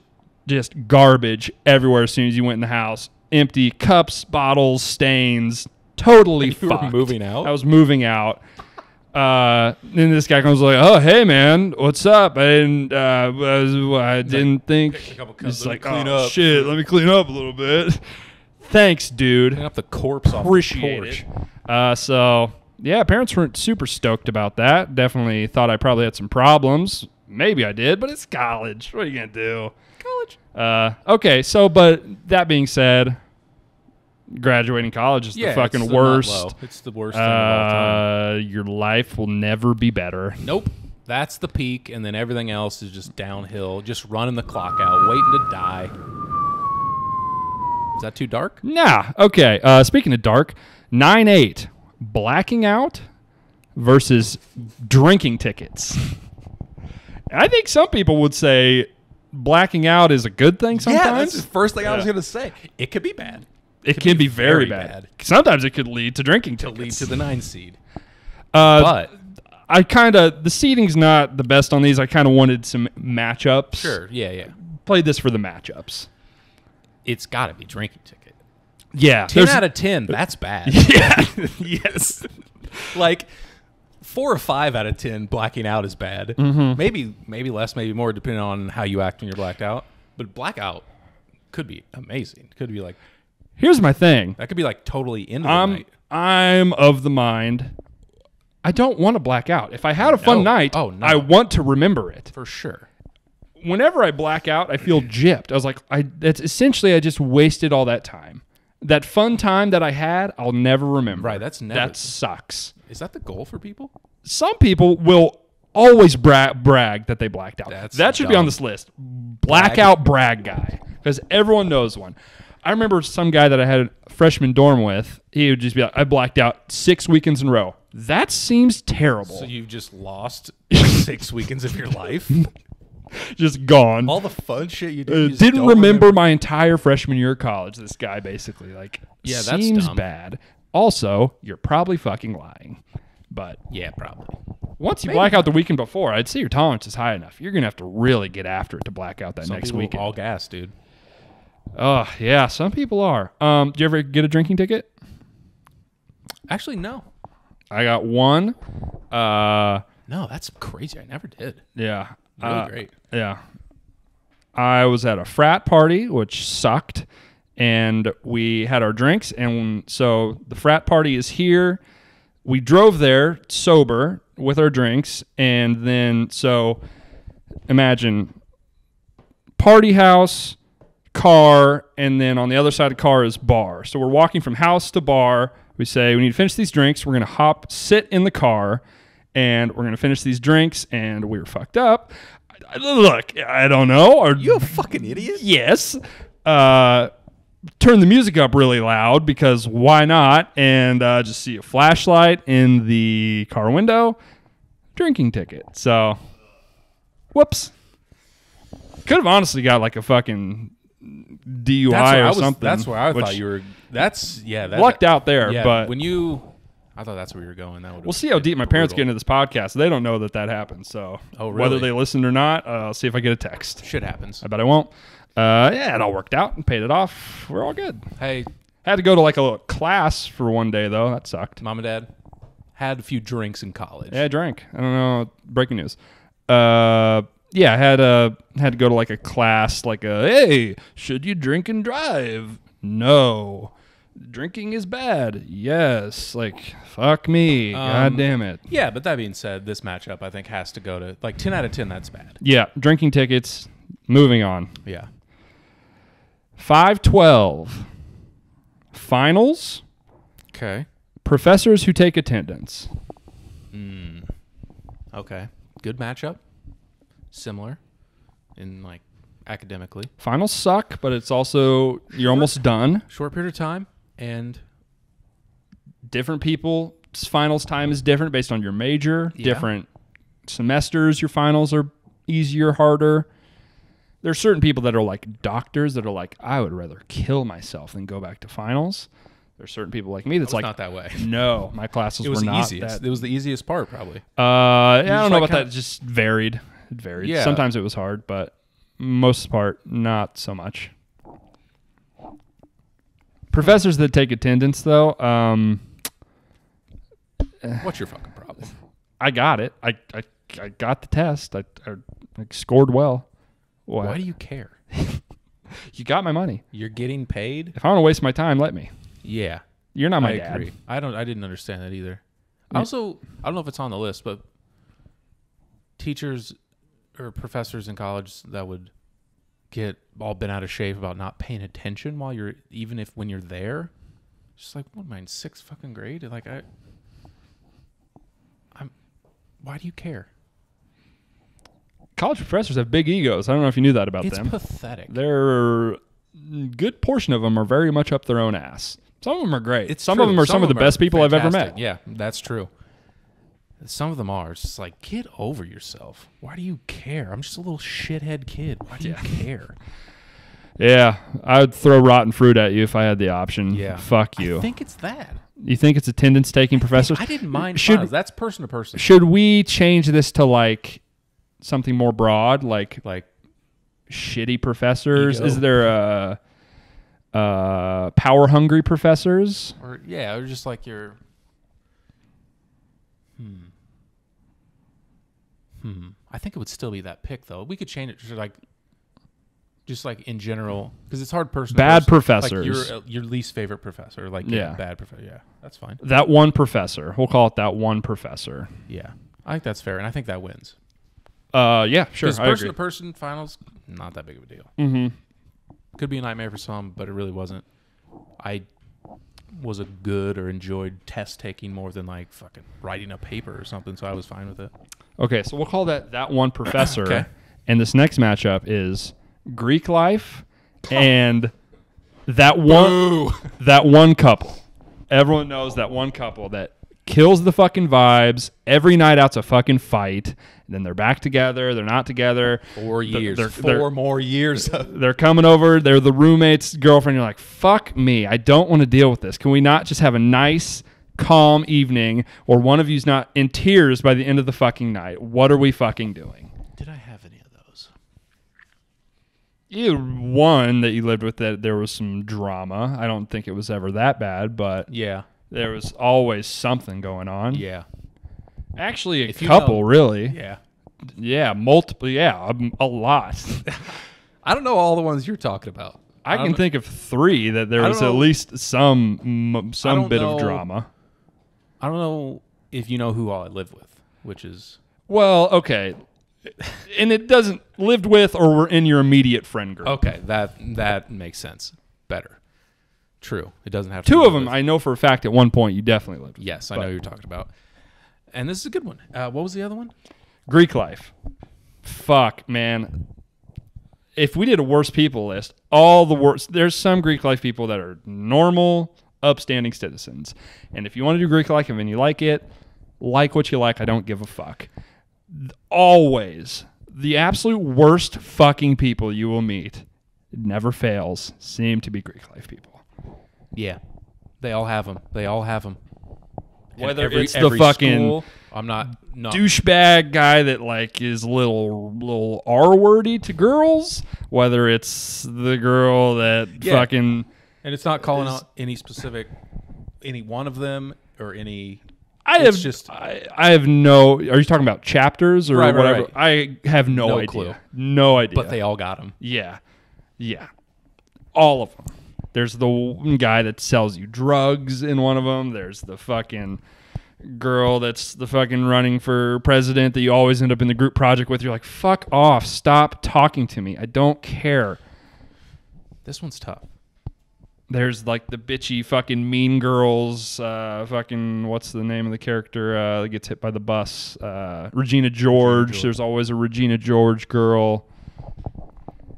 A: just garbage everywhere as soon as you went in the house. Empty cups, bottles, stains. Totally
B: You were
A: fucked.
B: moving out?
A: I was moving out. Then this guy comes like, oh, hey, man, what's up? I didn't think.
B: Pick a couple cups,
A: He's
B: let me
A: like,
B: clean
A: oh,
B: up.
A: shit, let me clean up a little bit. Thanks, dude.
B: Clean up the corpse off
A: Appreciate
B: the porch.
A: it. So, yeah, parents weren't super stoked about that. Definitely thought I probably had some problems. Maybe I did, but it's college. What are you going to do?
B: College.
A: Okay, so, but that being said, graduating college is the fucking
B: it's
A: worst.
B: not low. It's the worst thing of all time.
A: Your life will never be better.
B: Nope. That's the peak, and then everything else is just downhill, just running the clock out, waiting to die. Is that too dark?
A: Nah. Okay. Speaking of dark, 9/8, blacking out versus drinking tickets. I think some people would say blacking out is a good thing sometimes.
B: Yeah, that's the first thing I was going to say. It could be bad.
A: It can be very bad. Sometimes it could lead to drinking
B: To
A: tickets.
B: lead to the 9 seed.
A: But I kind of, the seating's not the best on these. I kind of wanted some matchups.
B: Sure, yeah.
A: Played this for the matchups.
B: It's got to be drinking ticket.
A: Yeah.
B: 10 out of 10, that's bad.
A: Yeah. Yes.
B: Like 4 or 5 out of 10, blacking out is bad.
A: Mm-hmm.
B: Maybe less, maybe more, depending on how you act when you're blacked out. But blackout could be amazing. Could be like,
A: Here's my thing.
B: that could be like totally into the night.
A: I'm of the mind, I don't want to black out. If I had a fun night,
B: Oh, no.
A: I want to remember it.
B: For sure.
A: Whenever I black out, I feel gypped. I was like, that's essentially, I just wasted all that time. That fun time that I had, I'll never remember.
B: Right, that's never.
A: That sucks.
B: Is that the goal for people?
A: Some people will always brag that they blacked out.
B: That's
A: that should be
B: dumb.
A: on this list. Blackout brag guy. Because everyone knows one. I remember some guy that I had a freshman dorm with, he would just be like, I blacked out 6 weekends in a row. That seems terrible.
B: So you've just lost 6 weekends of your life?
A: Just gone.
B: All the fun shit you did. You just
A: Didn't
B: don't
A: remember my entire freshman year of college. This guy basically
B: Yeah, that's
A: seems
B: dumb.
A: bad. Also, you're probably fucking lying. But
B: Yeah, probably.
A: once you black out the weekend before, I'd say your tolerance is high enough. You're gonna have to really get after it to black out that
B: Some
A: next
B: people
A: weekend.
B: all gas, dude.
A: Oh yeah, some people are. Do you ever get a drinking ticket?
B: Actually, no.
A: I got one.
B: No, that's crazy. I never did.
A: Yeah.
B: Really great.
A: Yeah. I was at a frat party, which sucked, and we had our drinks, and so the frat party is here. We drove there sober with our drinks, and then so imagine party house, car, and then on the other side of the car is bar. So we're walking from house to bar. We say we need to finish these drinks. We're going to sit in the car, and we're going to finish these drinks, and we were fucked up. Look, I don't know.
B: You a fucking idiot?
A: Yes. Turn the music up really loud because why not? And just see a flashlight in the car window. Drinking ticket. So, whoops. Could have honestly got like a fucking DUI or something.
B: That's where I
A: which
B: thought you were. That's that
A: lucked out there.
B: Yeah,
A: but
B: when you, I thought that's where you were going. That would.
A: we'll see how deep my parents get into this podcast. They don't know that happened. So
B: Oh, really?
A: whether they listened or not, I'll see if I get a text.
B: Shit happens.
A: I bet I won't. Yeah, it all worked out and paid it off. We're all good.
B: Hey,
A: Had to go to like a little class for one day though. That sucked.
B: mom and dad had a few drinks in college.
A: Yeah, I drank. I don't know. Breaking news. Yeah, I had to go to like a class. Like hey, should you drink and drive? No. Drinking is bad. Yes. Like fuck me. God damn it.
B: Yeah, but that being said, this matchup I think has to go to like 10 out of 10. That's bad.
A: Yeah, drinking tickets. Moving on.
B: Yeah.
A: 512. Finals,
B: Okay.
A: professors who take attendance.
B: Okay. Good matchup. Similar in like academically.
A: Finals suck, but it's also you're almost done.
B: Short period of time and
A: Different people's finals time is different based on your major.
B: Yeah.
A: Different semesters, your finals are easier, harder. There's certain people that are like doctors that are like, I would rather kill myself than go back to finals. There's certain people like me that's like,
B: not that way.
A: No, my classes
B: It was
A: were
B: the
A: not
B: easiest.
A: that.
B: It was the easiest part, probably.
A: I don't know
B: like
A: about that. It just varied. It varied.
B: Yeah.
A: Sometimes it was hard, but most part, not so much. Professors that take attendance, though,
B: What's your fucking problem?
A: I got it. I got the test. I scored well. What?
B: Why do you care?
A: You got my money.
B: You're getting paid?
A: If I want to waste my time, let me.
B: Yeah.
A: You're not my
B: I
A: dad.
B: agree. I didn't understand that either. I don't know if it's on the list, but teachers or professors in college that would get all bent out of shape about not paying attention while you're when you're there. Just like, what am I in sixth fucking grade? Like why do you care?
A: College professors have big egos. I don't know if you knew that about
B: It's
A: them.
B: pathetic.
A: They're good portion of them are very much up their own ass. Some of them are great.
B: It's
A: some
B: true.
A: of them are some of the best people I've ever
B: fantastic.
A: met.
B: Yeah, that's true. Some of them are. It's just like, get over yourself. Why do you care? I'm just a little shithead kid. Why do you care?
A: Yeah, I would throw rotten fruit at you if I had the option.
B: Yeah.
A: Fuck you.
B: I think it's that.
A: You think it's attendance taking professors?
B: I didn't mind
A: Should-
B: finals. That's person to person.
A: Should we change this to like something more broad, like
B: Like,
A: shitty professors?
B: Ego.
A: Is there power hungry professors?
B: or just like your. I think it would still be that pick though. We could change it to like, just like in general, because it's hard.
A: Bad
B: Like
A: professors.
B: your least favorite professor, like
A: Yeah.
B: bad professor. Yeah, that's fine.
A: That one professor. We'll call it that one professor.
B: Yeah, I think that's fair, and I think that wins.
A: Yeah, sure.
B: Because
A: I
B: person
A: agree.
B: to person finals, not that big of a deal.
A: Mm-hmm.
B: Could be a nightmare for some, but it really wasn't. I was a good or enjoyed test taking more than like fucking writing a paper or something, so I was fine with it.
A: Okay, so we'll call that one professor.
B: Okay.
A: And this next matchup is Greek life and that one couple. Everyone knows that one couple that kills the fucking vibes. Every night out's a fucking fight. And then they're back together. They're not together.
B: 4 years.
A: They're-
B: 4 more years.
A: They're coming over. They're the roommate's girlfriend. You're like, fuck me. I don't want to deal with this. Can we not just have a nice, calm evening or one of you's not in tears by the end of the fucking night? What are we fucking doing?
B: Did I have any of those?
A: You one that you lived with that there was some drama. I don't think it was ever that bad, but
B: Yeah.
A: there was always something going on.
B: Yeah.
A: Actually, a
B: If you
A: couple,
B: know-
A: really.
B: Yeah.
A: Yeah, multiple. Yeah, a lot.
B: I don't know all the ones you're talking about.
A: I can think of 3 that there
B: I
A: was
B: don't
A: at
B: know-
A: least some
B: don't
A: bit
B: know-
A: of drama.
B: I don't know if you know who all I live with, which is
A: Well, okay. And it doesn't lived with or were in your immediate friend group.
B: okay. That makes sense. Better. True. It doesn't have to
A: 2
B: be
A: of them,
B: with-
A: I know for a fact at one point you definitely lived with.
B: Yes, I know who you're talking about. And this is a good one. What was the other one?
A: Greek life. Fuck, man. If we did a worst people list, all the worst, there's some Greek life people that are normal, upstanding citizens. And if you want to do Greek life and you like it, like what you like, I don't give a fuck. Always, the absolute worst fucking people you will meet, it never fails, seem to be Greek life people.
B: Yeah. They all have them. They all have them.
A: Whether it's the fucking
B: school, I'm not
A: douchebag guy that like is little R-wordy to girls, whether it's the girl that fucking
B: and it's not calling out any one of them or any.
A: I have no. Are you talking about chapters or
B: Right,
A: whatever?
B: right.
A: I have no idea.
B: clue.
A: No idea.
B: But they all got them.
A: Yeah, all of them. There's the one guy that sells you drugs in one of them. There's the fucking girl that's the fucking running for president that you always end up in the group project with. You're like, fuck off. Stop talking to me. I don't care.
B: This one's tough
A: There's like the bitchy fucking Mean Girls, fucking what's the name of the character that gets hit by the bus? Regina George. There's always a Regina George girl.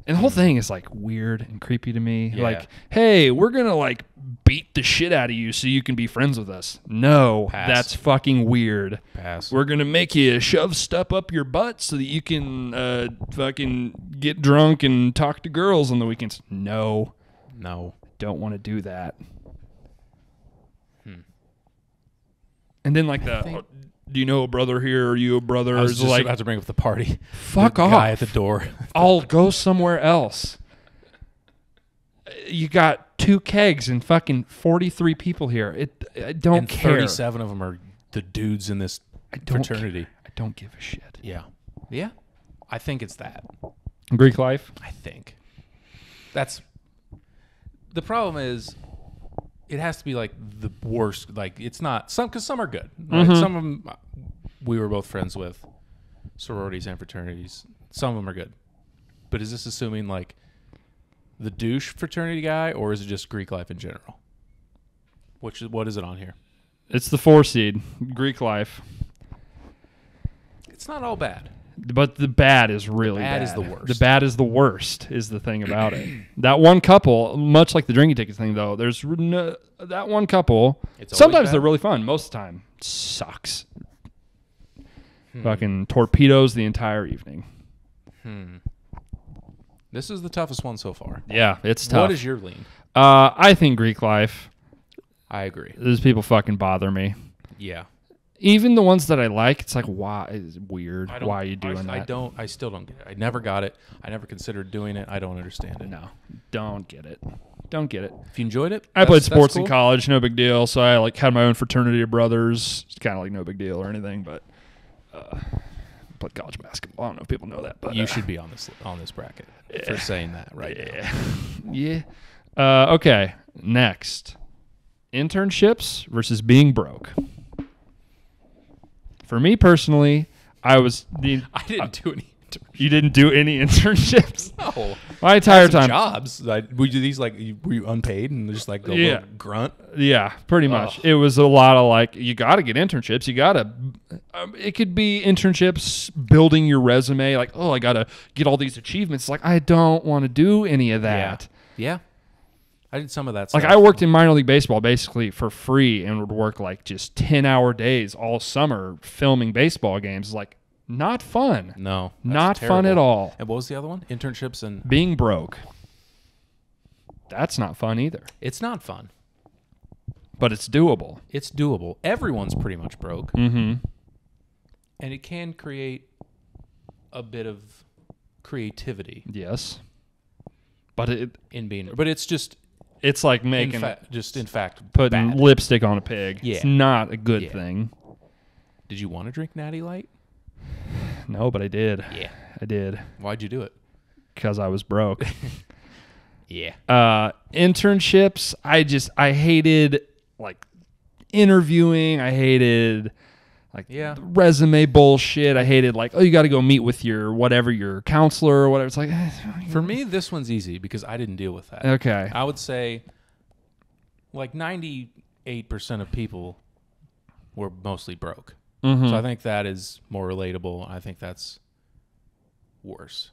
A: And the whole thing is like weird and creepy to me.
B: Yeah.
A: Like, hey, we're going to like beat the shit out of you so you can be friends with us. No,
B: Pass.
A: That's fucking weird.
B: Pass.
A: We're going to make you shove stuff up your butt so that you can fucking get drunk and talk to girls on the weekends. No. Don't want to do that. And then like do you know a brother here? Are you a brother?
B: I was just
A: like,
B: about to bring up the party.
A: Fuck
B: the
A: off.
B: Guy at the door.
A: I'll go somewhere else. You got 2 kegs and fucking 43 people here. I don't
B: and
A: care.
B: 37 of them are the dudes in this fraternity.
A: I don't give a shit.
B: Yeah. Yeah. I think it's that.
A: Greek life?
B: I think. That's... The problem is... It has to be like the worst. Like it's not some because some are good. Like some of them we were both friends with, sororities and fraternities. Some of them are good. But is this assuming like the douche fraternity guy, or is it just Greek life in general? What is it on here?
A: It's the 4 seed, Greek life.
B: It's not all bad.
A: But the bad is really bad.
B: The bad is the worst.
A: The bad is the worst is the thing about it. That one couple, much like the drinking tickets thing, though, there's that one couple. Sometimes they're really fun. Most of the time, sucks. Fucking torpedoes the entire evening.
B: This is the toughest one so far.
A: Yeah, it's tough.
B: What is your lean?
A: I think Greek life.
B: I agree.
A: Those people fucking bother me.
B: Yeah.
A: Even the ones that I like, it's like, why? It's weird. Why are you doing that?
B: I still don't get it. I never got it. I never considered doing it. I don't understand it.
A: No, don't get it. Don't get it.
B: If you enjoyed it,
A: I played sports
B: cool.
A: in college, no big deal. So I like had my own fraternity of brothers. It's kind of like no big deal or anything, but played college basketball. I don't know if people know that, but
B: you should be on this bracket for saying that right now.
A: Yeah. Okay. Next, internships versus being broke. For me personally, I didn't do any. You didn't do any internships?
B: No.
A: My entire time.
B: Jobs. We do these like were you unpaid and just like go grunt?
A: Yeah, pretty much. It was a lot of like you got to get internships. You got to. It could be internships building your resume. Like I got to get all these achievements. Like I don't want to do any of that.
B: Yeah. I did some of that stuff.
A: Like I worked in minor league baseball basically for free and would work like just 10-hour days all summer filming baseball games. Like not fun.
B: No.
A: Not fun at all.
B: And what was the other one? Internships and
A: being broke. That's not fun either.
B: It's not fun.
A: But it's doable.
B: It's doable. Everyone's pretty much broke.
A: Mm-hmm.
B: And it can create a bit of creativity.
A: Yes. But
B: it's just
A: it's like making
B: in fact
A: putting
B: bad.
A: lipstick on a pig.
B: Yeah.
A: It's not a good thing.
B: Did you want to drink Natty Light?
A: No, but I did.
B: Yeah.
A: I did.
B: Why'd you do it?
A: Because I was broke.
B: Yeah.
A: Internships, I hated like interviewing. I hated like resume bullshit. I hated like, you got to go meet with your counselor or whatever. It's like,
B: for me, this one's easy because I didn't deal with that.
A: Okay.
B: I would say like 98% of people were mostly broke.
A: Mm-hmm.
B: So I think that is more relatable. I think that's worse.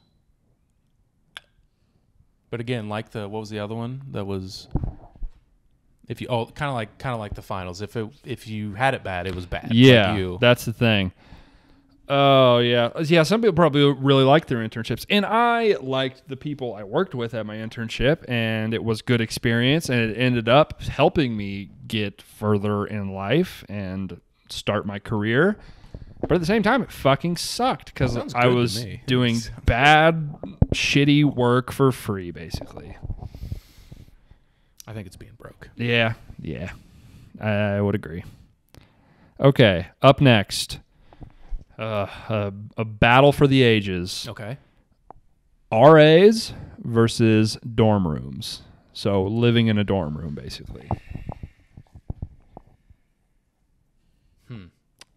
B: But again, like what was the other one? That was if you kind of like the finals. If you had it bad, it was bad.
A: Yeah,
B: like
A: that's the thing. Oh yeah. Some people probably really like their internships, and I liked the people I worked with at my internship, and it was good experience, and it ended up helping me get further in life and start my career. But at the same time, it fucking sucked because I was doing bad, shitty work for free, basically.
B: I think it's being broke.
A: Yeah, I would agree. Okay, up next, a battle for the ages.
B: Okay.
A: RAs versus dorm rooms. So living in a dorm room, basically.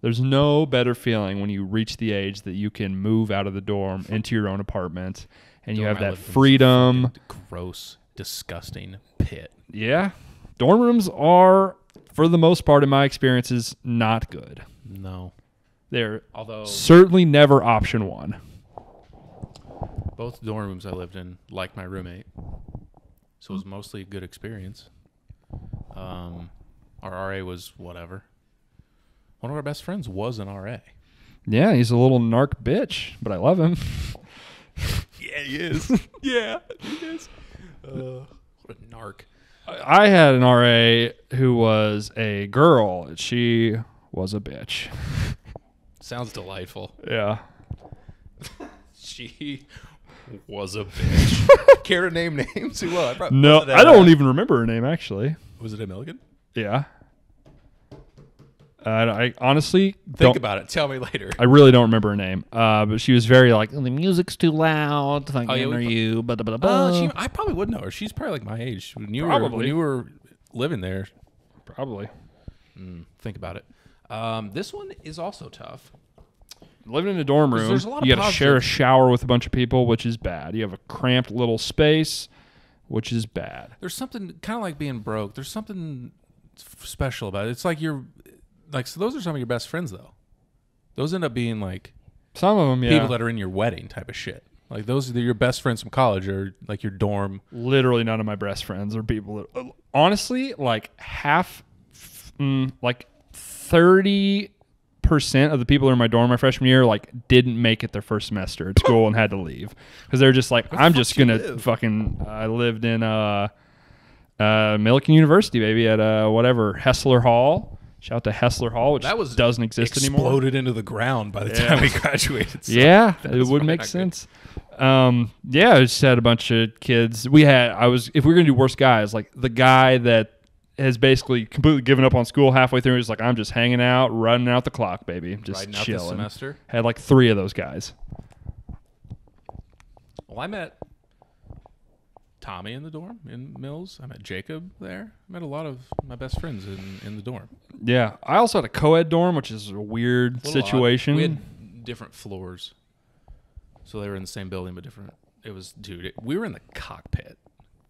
A: There's no better feeling when you reach the age that you can move out of the dorm into your own apartment and you have that freedom.
B: Gross. disgusting pit.
A: Yeah. Dorm rooms are, for the most part, in my experiences, not good.
B: No.
A: They're
B: Although
A: certainly never option one.
B: both dorm rooms I lived in liked my roommate, so it was mostly a good experience. Our RA was whatever. One of our best friends was an RA.
A: Yeah, he's a little narc bitch, but I love him.
B: Yeah, he is. Yeah, he is. What a narc.
A: I had an RA who was a girl. She was a bitch.
B: Sounds delightful.
A: Yeah.
B: She was a bitch. Care to name names? Who was?
A: No, I don't even remember her name, actually.
B: Was it a Milligan?
A: Yeah. I honestly
B: Think about it. Tell me later.
A: I really don't remember her name. But she was very like, the music's too loud. Fucking are you?
B: I probably would know her. She's probably like my age. When you were living there.
A: Probably.
B: Think about it. This one is also tough.
A: Living in a dorm room,
B: there's a lot of
A: you got to share a
B: positives.
A: shower with a bunch of people, which is bad. You have a cramped little space, which is bad.
B: There's something kind of like being broke. There's something special about it. It's like so those are some of your best friends, though. Those end up being like
A: Some of them, yeah.
B: people that are in your wedding type of shit. Like those are your best friends from college or like your dorm.
A: Literally none of my best friends are people that, honestly, like like 30% of the people in my dorm my freshman year like didn't make it their first semester at school and had to leave because they're just like, I'm just gonna fucking. I lived in Millikan University, baby, at whatever Hessler Hall. Shout out to Hessler Hall, which doesn't exist anymore.
B: Exploded into the ground by the time we graduated. So
A: yeah, it would make sense. I just had a bunch of kids. If we were gonna do worst guys, like the guy that has basically completely given up on school halfway through. He's like, I'm just hanging out, running out the clock, baby, just
B: riding out
A: chilling.
B: this semester.
A: Had like 3 of those guys.
B: Well, I met Tommy in the dorm in Mills. I met Jacob there. I met a lot of my best friends in the dorm.
A: Yeah, I also had a co-ed dorm, which is a weird situation.
B: We had different floors, so they were in the same building but different. It was, we were in the cockpit,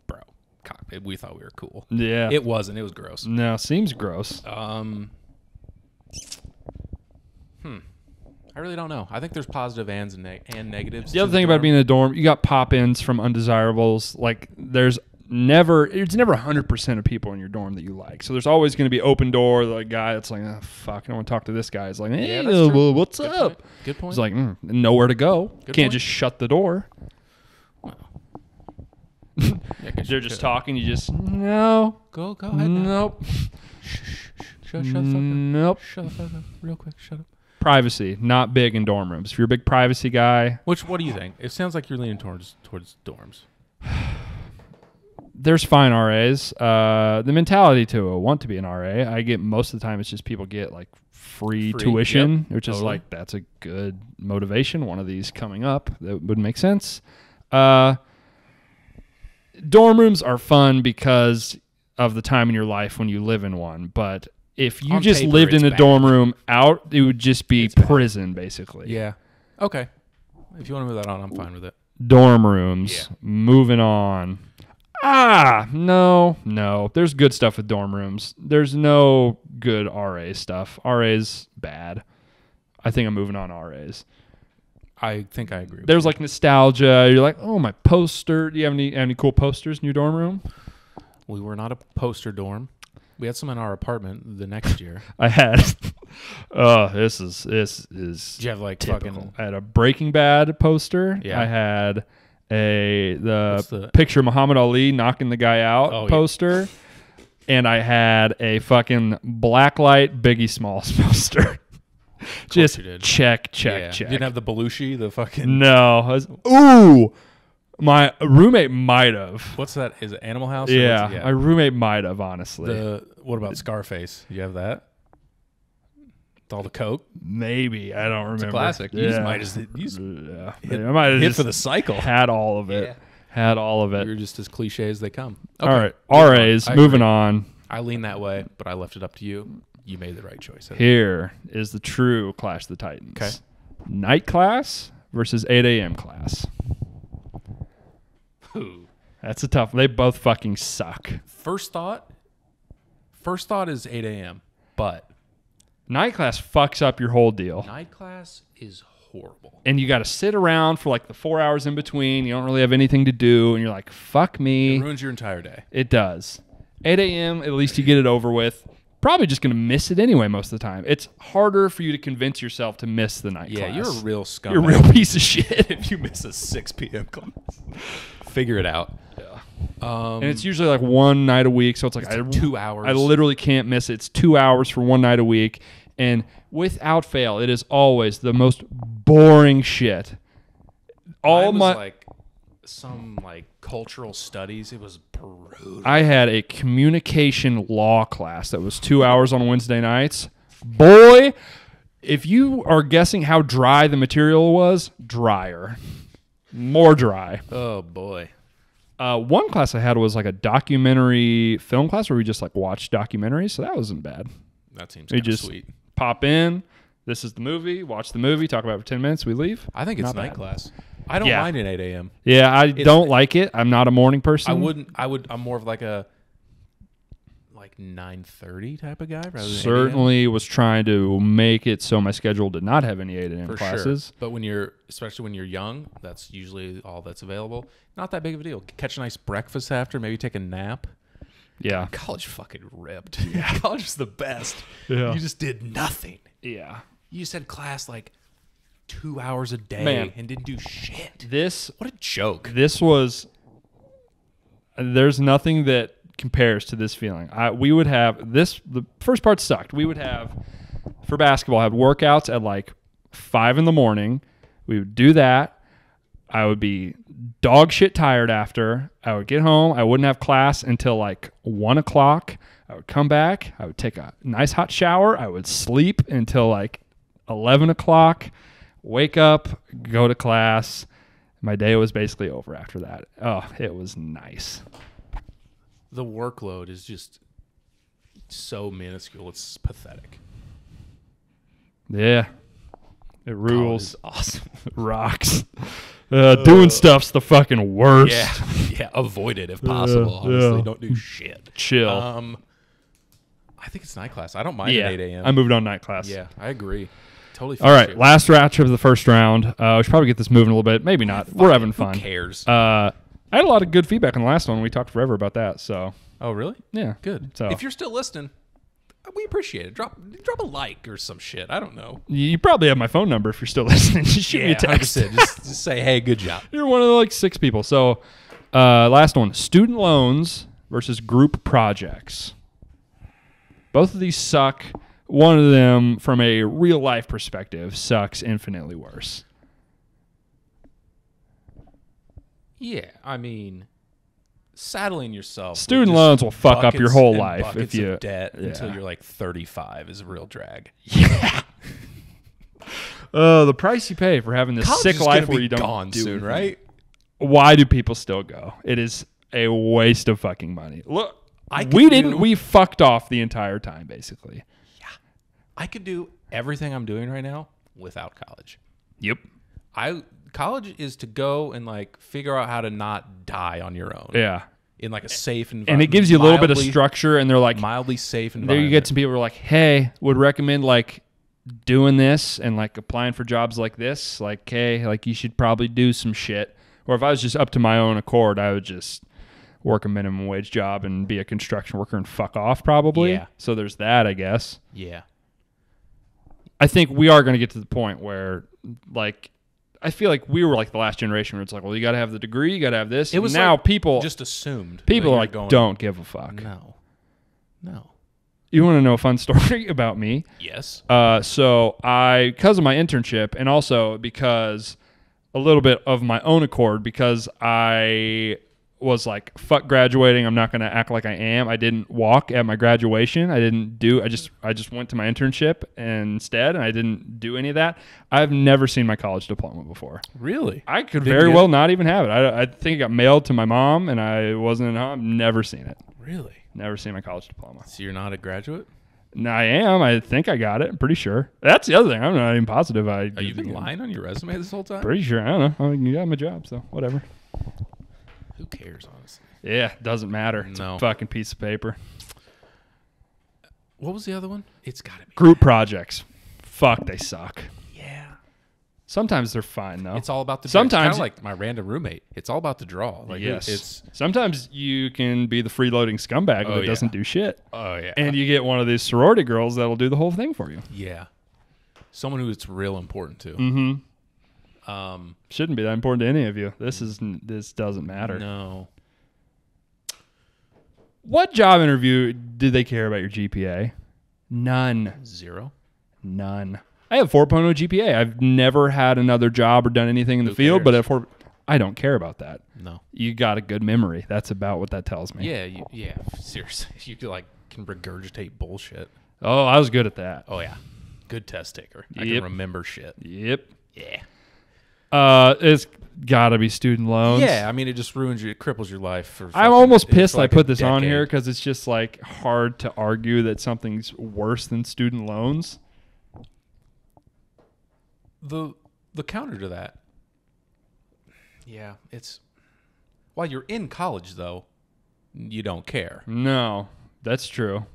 B: bro. Cockpit. We thought we were cool.
A: Yeah,
B: it wasn't. It was gross.
A: No, seems gross.
B: I really don't know. I think there's positive and negatives.
A: The other thing about being in a dorm, you got pop-ins from undesirables. Like it's never 100% of people in your dorm that you like. So there's always going to be open door, the guy that's like, oh, fuck, I don't want to talk to this guy. He's like, hey, well, what's up?
B: Good point.
A: He's like, nowhere to go.
B: Good
A: Can't
B: point.
A: just shut the door.
B: Yeah,
A: They're just talking. You just, no.
B: Go ahead now.
A: Nope.
B: Shut the fuck up.
A: Nope.
B: Shut the fuck up. Real quick, shut up.
A: Privacy, not big in dorm rooms. If you're a big privacy guy.
B: What do you think? It sounds like you're leaning towards dorms.
A: There's fine RAs. The mentality to want to be an RA, I get most of the time it's just people get like free tuition, which is like, that's a good motivation. One of these coming up that would make sense. Dorm rooms are fun because of the time in your life when you live in one, but if you just lived in a dorm room out, it would just be prison, basically.
B: Yeah. Okay. If you want to move that on, I'm fine with it.
A: Dorm rooms. Yeah. Moving on. No. There's good stuff with dorm rooms. There's no good RA stuff. RA's bad. I think I'm moving on RAs.
B: I think I agree.
A: There's like nostalgia. You're like, oh, my poster. Do you have any cool posters in your dorm room?
B: We were not a poster dorm. We had some in our apartment the next year.
A: I had. This is.
B: Did you have like
A: typical.
B: fucking?
A: I had a Breaking Bad poster.
B: Yeah.
A: I had the picture of Muhammad Ali knocking the guy out poster, and I had a fucking Blacklight Biggie Smalls poster. Just check.
B: You didn't have the Belushi, the fucking.
A: No. My roommate might have.
B: What's that? Is it Animal House?
A: Yeah, my roommate might have, honestly.
B: What about Scarface? You have that? With all the coke?
A: Maybe. I don't remember.
B: It's a classic.
A: Yeah.
B: I
A: might have
B: hit for the cycle.
A: Had all of it.
B: Yeah.
A: Had all of it.
B: You're just as cliche as they come. Okay.
A: All right. RAs, moving on.
B: I lean that way, but I left it up to you. You made the right choice.
A: Here is the true Clash of the Titans.
B: Okay.
A: Night class versus 8 a.m. class. That's a tough. They both fucking suck.
B: First thought is 8 a.m., but
A: Night class fucks up your whole deal.
B: night class is horrible.
A: And you got to sit around for like the 4 hours in between. You don't really have anything to do. And you're like, fuck me.
B: It ruins your entire day.
A: It does. 8 a.m., at least you get it over with. Probably just going to miss it anyway most of the time. It's harder for you to convince yourself to miss the night class.
B: Yeah, you're a real scumbag.
A: You're a real piece of shit.
B: if you miss a 6 p.m. class. Figure it out.
A: Yeah. And it's usually like one night a week. So it's like
B: 2 hours.
A: I literally can't miss it. It's 2 hours for one night a week. And without fail, it is always the most boring shit.
B: Mine was like some like cultural studies. It was brutal.
A: I had a communication law class that was 2 hours on Wednesday nights. Boy, if you are guessing how dry the material was, drier. More dry.
B: Oh, boy.
A: One class I had was like a documentary film class where we just like watched documentaries. So that wasn't bad.
B: That seems kind of sweet.
A: Pop in. This is the movie. Watch the movie. Talk about it for 10 minutes. We leave.
B: I think it's
A: Not
B: night
A: bad.
B: class. I don't mind an 8 a.m.
A: Yeah, I don't like it. I'm not a morning person.
B: I'm more of like a 9:30 type of guy rather than 8 a.m.
A: Certainly was trying to make it so my schedule did not have any 8 a.m.
B: For
A: classes.
B: Sure. But especially when you're young, that's usually all that's available. Not that big of a deal. Catch a nice breakfast after, maybe take a nap.
A: Yeah.
B: College fucking ripped. Yeah. College is the best.
A: Yeah.
B: You just did nothing.
A: Yeah.
B: You just had class like 2 hours a day and didn't do shit.
A: What
B: a joke.
A: There's nothing that compares to this feeling. We would have the first part sucked. We would have, for basketball, have workouts at like 5 a.m. We would do that. I would be dog shit tired after. I would get home. I wouldn't have class until like 1 o'clock. I would come back. I would take a nice hot shower. I would sleep until like 11 o'clock. Wake up, go to class. My day was basically over after that. Oh, it was nice.
B: The workload is just so minuscule. It's pathetic.
A: Yeah. It rules.
B: Awesome.
A: It rocks. Doing stuff's the fucking worst.
B: Yeah. Avoid it if possible. Honestly, don't do shit.
A: Chill.
B: I think it's night class. I don't mind at 8 a.m.
A: I moved on night class.
B: Yeah, I agree. Totally.
A: All right, last ratchet of the first round. We should probably get this moving a little bit. Maybe not. We're having fun.
B: Who cares?
A: I had a lot of good feedback on the last one. We talked forever about that. So.
B: Oh, really?
A: Yeah.
B: Good.
A: So
B: if you're still listening, we appreciate it. Drop a like or some shit. I don't know.
A: You probably have my phone number if you're still listening. Just shoot me a text.
B: just say, hey, good job.
A: You're one of the 6 people. So last one, student loans versus group projects. Both of these suck. One of them, from a real life perspective, sucks infinitely worse.
B: Yeah, I mean, saddling yourself.
A: Student loans will fuck up your whole life if you
B: debt until you're like 35 is a real drag.
A: Yeah. The price you pay for having this sick life where you don't
B: gone
A: do
B: soon,
A: anything.
B: right?
A: Why do people still go? It is a waste of fucking money. Look, we fucked off the entire time, basically.
B: Yeah. I could do everything I'm doing right now without college.
A: Yep.
B: College is to go and figure out how to not die on your own.
A: Yeah.
B: In a safe environment.
A: And it gives you a little bit of structure, and they're
B: mildly safe environment.
A: There you get some people who are like, hey, would recommend doing this and applying for jobs like this. Hey, you should probably do some shit. Or if I was just up to my own accord, I would just work a minimum wage job and be a construction worker and fuck off probably.
B: Yeah.
A: So there's that, I guess.
B: Yeah.
A: I think we are going to get to the point where I feel like we were the last generation where it's well, you got to have the degree, you got to have this.
B: It was
A: now people
B: just assumed.
A: People are don't give a fuck.
B: No.
A: You want to know a fun story about me?
B: Yes.
A: So because of my internship and also because a little bit of my own accord, because I was fuck graduating, I'm not going to act like I am. I didn't walk at my graduation. I just went to my internship instead, and I didn't do any of that. I've never seen my college diploma before.
B: Really?
A: I could very well not even have it. I think it got mailed to my mom, and I wasn't at home. Never seen it.
B: Really?
A: Never seen my college diploma.
B: So you're not a graduate?
A: No, I am. I think I got it. I'm pretty sure. That's the other thing. I'm not even positive.
B: Are you been lying on your resume this whole time?
A: Pretty sure. I don't know. I got my job, so whatever.
B: Who cares, honestly?
A: Yeah, doesn't matter. It's
B: No.
A: a fucking piece of paper.
B: What was the other one? It's got to be
A: Group projects. Fuck, they suck.
B: Yeah.
A: Sometimes they're fine though.
B: It's all about the
A: Sometimes
B: it's kind of like my random roommate. It's all about the draw. Like
A: yes.
B: it's
A: Sometimes you can be the freeloading scumbag that doesn't do shit.
B: oh yeah.
A: And you get one of these sorority girls that'll do the whole thing for you.
B: Yeah. Someone who it's real important to.
A: Mm-hmm. Shouldn't be that important to any of you. This doesn't matter.
B: No.
A: What job interview did they care about your GPA? None.
B: 0.
A: None. I have 4.0 GPA. I've never had another job or done anything in the field,
B: cares?
A: but I don't care about that.
B: No.
A: You got a good memory. That's about what that tells me.
B: Yeah, yeah, seriously. You can regurgitate bullshit.
A: Oh, I was good at that.
B: Oh yeah. Good test taker. I
A: Yep.
B: can remember shit.
A: Yep.
B: Yeah.
A: It's got to be student loans.
B: Yeah, I mean it just ruins you, it cripples your life for
A: I'm almost
B: it's
A: pissed
B: like
A: I put
B: a
A: this on
B: decade.
A: here because it's just like hard to argue that something's worse than student loans.
B: The counter to that. Yeah, it's while you're in college though, you don't care.
A: No, that's true.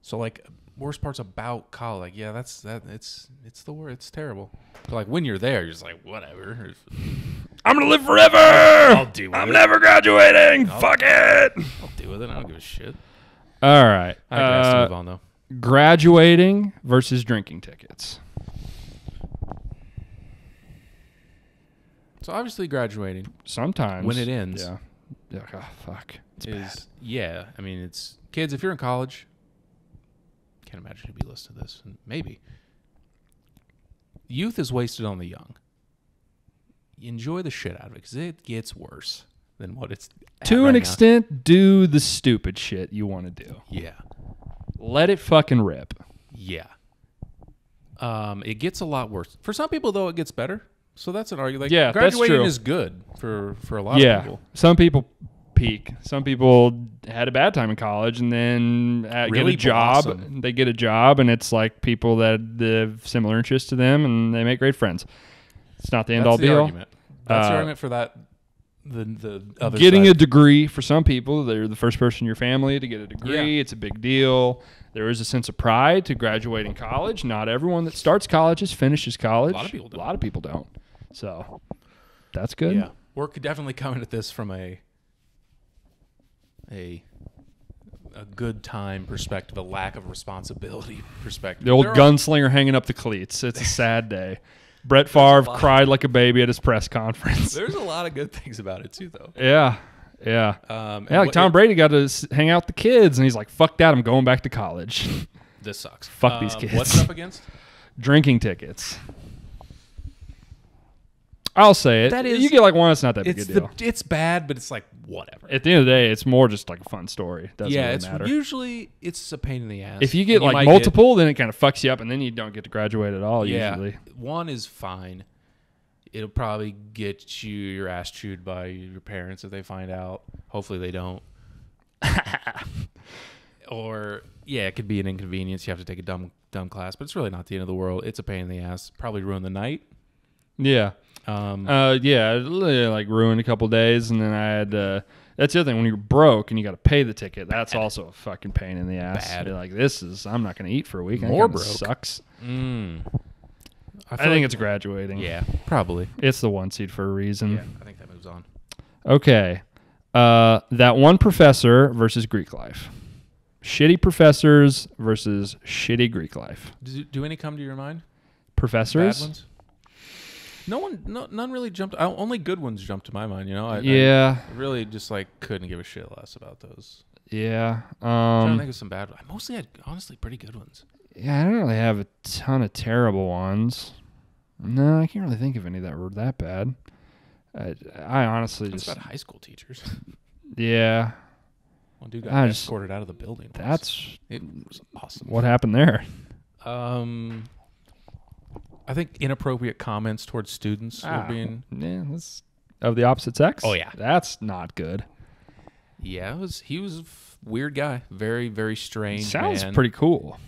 B: So like worst parts about college, like yeah, it's the worst. It's terrible. But like when you're there, you're just like whatever.
A: I'm gonna live forever.
B: I'll deal with
A: I'm
B: it.
A: never graduating. Fuck it.
B: I'll deal with it. I don't give a shit.
A: All right.
B: I have to move on though.
A: Graduating versus drinking tickets.
B: So obviously graduating
A: Sometimes
B: when it ends,
A: Yeah. Oh, fuck. It's bad.
B: yeah. I mean, it's kids. If you're in college, can't imagine you'd be listening to this. And maybe youth is wasted on the young. Enjoy the shit out of it because it gets worse than what it's at
A: To
B: right
A: an
B: now.
A: extent, do the stupid shit you want to do.
B: Yeah,
A: Let it fucking rip.
B: yeah. It gets a lot worse for some people, though. It gets better. So that's an argument. Like,
A: Yeah, that's
B: graduating
A: true.
B: is good for a lot of
A: Yeah.
B: people.
A: Some people peak. Some people had a bad time in college and then get
B: Really
A: a job.
B: blossom.
A: They get a job and it's like people that have similar interests to them and they make great friends. It's not the end all
B: That's
A: be
B: the
A: all.
B: argument. That's the argument for that. The other
A: Getting
B: side.
A: a degree for some people, they're the first person in your family to get a degree.
B: Yeah.
A: It's a big deal. There is a sense of pride to graduating college. Not everyone that starts college finishes college.
B: A lot of people don't.
A: A lot of people don't. So that's good.
B: Yeah, we're definitely coming at this from a good time perspective, a lack of responsibility perspective.
A: The old
B: There are-
A: gunslinger hanging up the cleats. It's a sad day. Brett Favre cried like a baby at his press conference.
B: There's a lot of good things about it too, though.
A: Yeah. Yeah.
B: And
A: Yeah, like
B: what-
A: Tom Brady got to hang out with the kids, and he's like, fuck that, I'm going back to college.
B: This sucks.
A: Fuck these kids.
B: What's it up against?
A: Drinking tickets. I'll say it.
B: That is-
A: you get like one, it's not that big a deal.
B: It's bad, but it's like whatever.
A: At the end of the day, it's more just like a fun story. Doesn't
B: Yeah,
A: really
B: it's
A: matter.
B: usually it's a pain in the ass.
A: If you get
B: And
A: like
B: might
A: multiple, then it kind of fucks you up, and then you don't get to graduate at all usually.
B: one is fine. It'll probably get your ass chewed by your parents if they find out. Hopefully they don't. Or yeah, it could be an inconvenience. You have to take a dumb class, but it's really not the end of the world. It's a pain in the ass. Probably ruin the night.
A: Yeah.
B: Yeah,
A: It like ruined a couple days, and then I had. That's the other thing when you're broke and you got to pay the ticket. That's also a fucking pain in the ass.
B: Bad.
A: You're like, I'm not going to eat for a week.
B: More
A: That kinda
B: broke.
A: sucks.
B: I
A: I think it's graduating.
B: yeah, probably.
A: It's the one seed for a reason.
B: Yeah, I think that moves on.
A: Okay. That one professor versus Greek life. Shitty professors versus shitty Greek life.
B: Do any come to your mind?
A: Professors?
B: Bad ones? None really jumped. Only good ones jumped to my mind. You know, I really just like couldn't give a shit less about those.
A: Yeah.
B: I'm trying to think of some bad ones. I mostly had honestly pretty good ones.
A: Yeah, I don't really have a ton of terrible ones. No, I can't really think of any that were that bad. I honestly
B: That's
A: just...
B: about high school teachers.
A: Yeah.
B: One dude got
A: I just-
B: escorted out of the building.
A: It
B: was awesome.
A: what happened there.
B: I think inappropriate comments towards students were being.
A: Yeah, that's of the opposite sex?
B: Oh, yeah.
A: That's not good.
B: Yeah, he was a weird guy. Very, very strange.
A: Sounds
B: man.
A: pretty cool.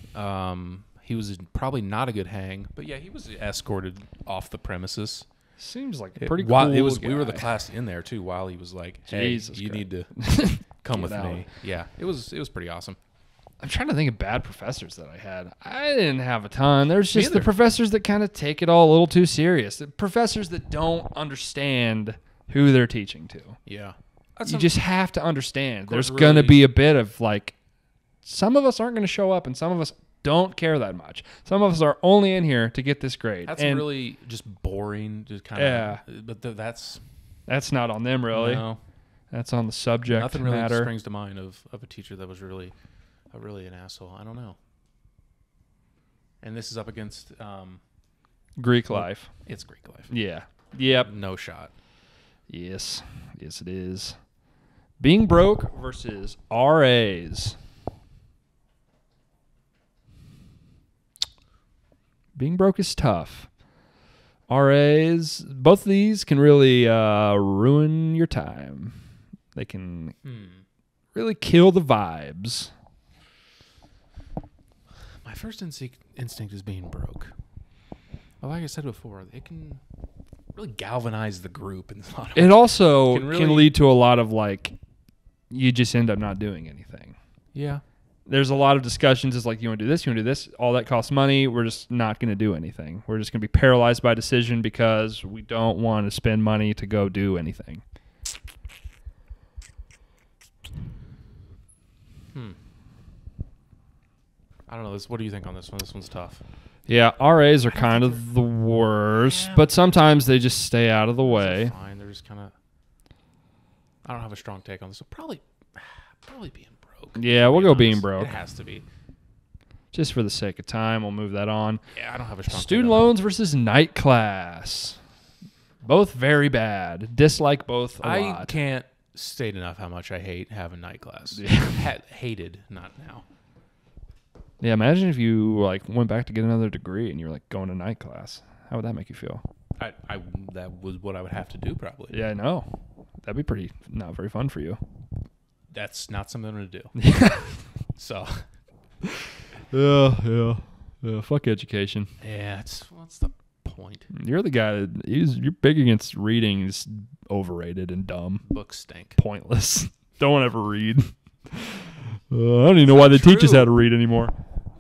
B: He was probably not a good hang, but yeah, he was escorted off the premises.
A: Seems like a pretty cool
B: It was.
A: guy.
B: We were the class in there too. While he was like, "Hey,
A: Jesus
B: you
A: Christ.
B: need to come with
A: out.
B: me." Yeah, it was pretty awesome.
A: I'm trying to think of bad professors that I had. I didn't have a ton. There's just the
B: Neither.
A: professors that kind of take it all a little too serious. The professors that don't understand who they're teaching to.
B: Yeah,
A: You just have to understand. There's
B: really-
A: going to be a bit of like, some of us aren't going to show up and some of us don't care that much. Some of us are only in here to get this grade.
B: that's
A: and
B: really just boring. Just kind of.
A: Yeah.
B: But that's
A: that's not on them, really.
B: no,
A: That's on the subject
B: nothing really
A: matter.
B: springs to mind of a teacher that was really an asshole. I don't know. And this is up against
A: Greek life.
B: it's Greek life.
A: Yeah. Yep.
B: No shot.
A: Yes. Yes, it is. Being broke versus RAs. Being broke is tough. RAs, both of these can really ruin your time. They can really kill the vibes.
B: My first instinct is being broke. But like I said before, it can really galvanize the group in a lot of ways.
A: It also
B: Can really-
A: can lead to a lot of like, you just end up not doing anything.
B: Yeah.
A: There's a lot of discussions. It's like, you want to do this, you want to do this. All that costs money. We're just not going to do anything. We're just going to be paralyzed by decision because we don't want to spend money to go do anything.
B: I don't know. What do you think on this one? This one's tough.
A: Yeah, RAs are kind of the worst, but sometimes they just stay out of the way.
B: Fine. They're just kind of. I don't have a strong take on this. So probably being broke.
A: Yeah, we'll go being broke.
B: It has to be.
A: Just for the sake of time, we'll move that on.
B: Yeah, I don't have a strong
A: Student
B: take on
A: loans versus night class. Both very bad. Dislike both a
B: that. I
A: lot.
B: can't state enough how much I hate having night class.
A: Yeah.
B: Hated, not now.
A: Yeah, imagine if you like went back to get another degree and you were like going to night class. How would that make you feel?
B: That was what I would have to do probably.
A: Yeah, I know. That'd be pretty not very fun for you.
B: That's not something I'm going to do. So.
A: Yeah. Fuck education.
B: Yeah, what's the point?
A: You're the guy that you're big against reading. It's overrated and dumb,
B: Books stink.
A: pointless. Don't ever read. I don't even know why they teach us how to read anymore.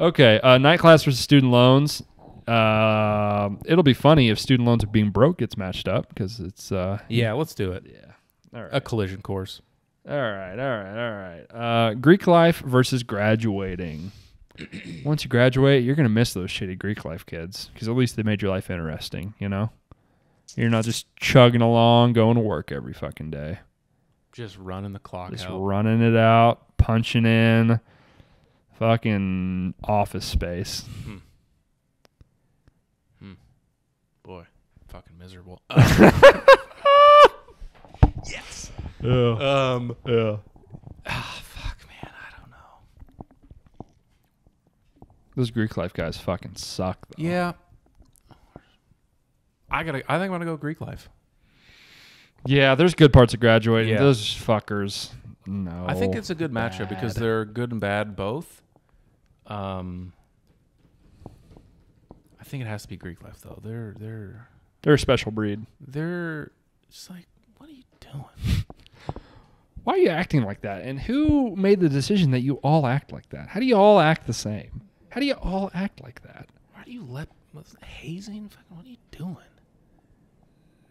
A: Okay, night class versus student loans. It'll be funny if student loans are being broke gets matched up because it's
B: Yeah, let's do it.
A: yeah. All right.
B: A collision course.
A: All right. Greek life versus graduating. Once you graduate, you're going to miss those shitty Greek life kids because at least they made your life interesting, you know? You're not just chugging along, going to work every fucking day.
B: Just running the clock
A: Just
B: out.
A: running it out, punching in fucking office space.
B: Boy, fucking miserable. Yes.
A: Yeah. Yeah.
B: Fuck, man, I don't know.
A: Those Greek life guys fucking suck, though.
B: Yeah. I think I'm gonna go Greek life.
A: Yeah, there's good parts of graduating.
B: Yeah.
A: Those fuckers, no.
B: I think it's a good matchup because
A: bad.
B: they're good and bad both. I think it has to be Greek life though.
A: They're a special breed.
B: They're just like, what are you doing?
A: Why are you acting like that? And who made the decision that you all act like that? How do you all act the same? How do you all act like that?
B: Why do you hazing? Fucking, what are you doing?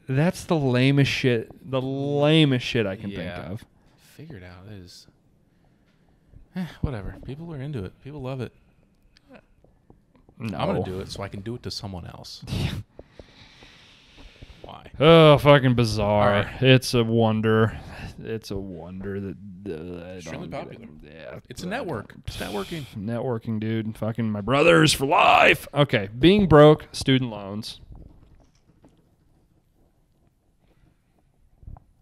A: That's the lamest shit. The lamest shit I can think
B: Yeah.
A: of.
B: Figured out it is. Whatever. People are into it. People love it.
A: No.
B: I'm gonna do it so I can do it to someone else. Why?
A: Oh, fucking bizarre.
B: All right.
A: It's a wonder. It's a wonder that
B: Extremely popular.
A: Yeah.
B: It's a network. It's networking.
A: Networking, dude. Fucking my brothers for life. Okay. Being broke, student loans.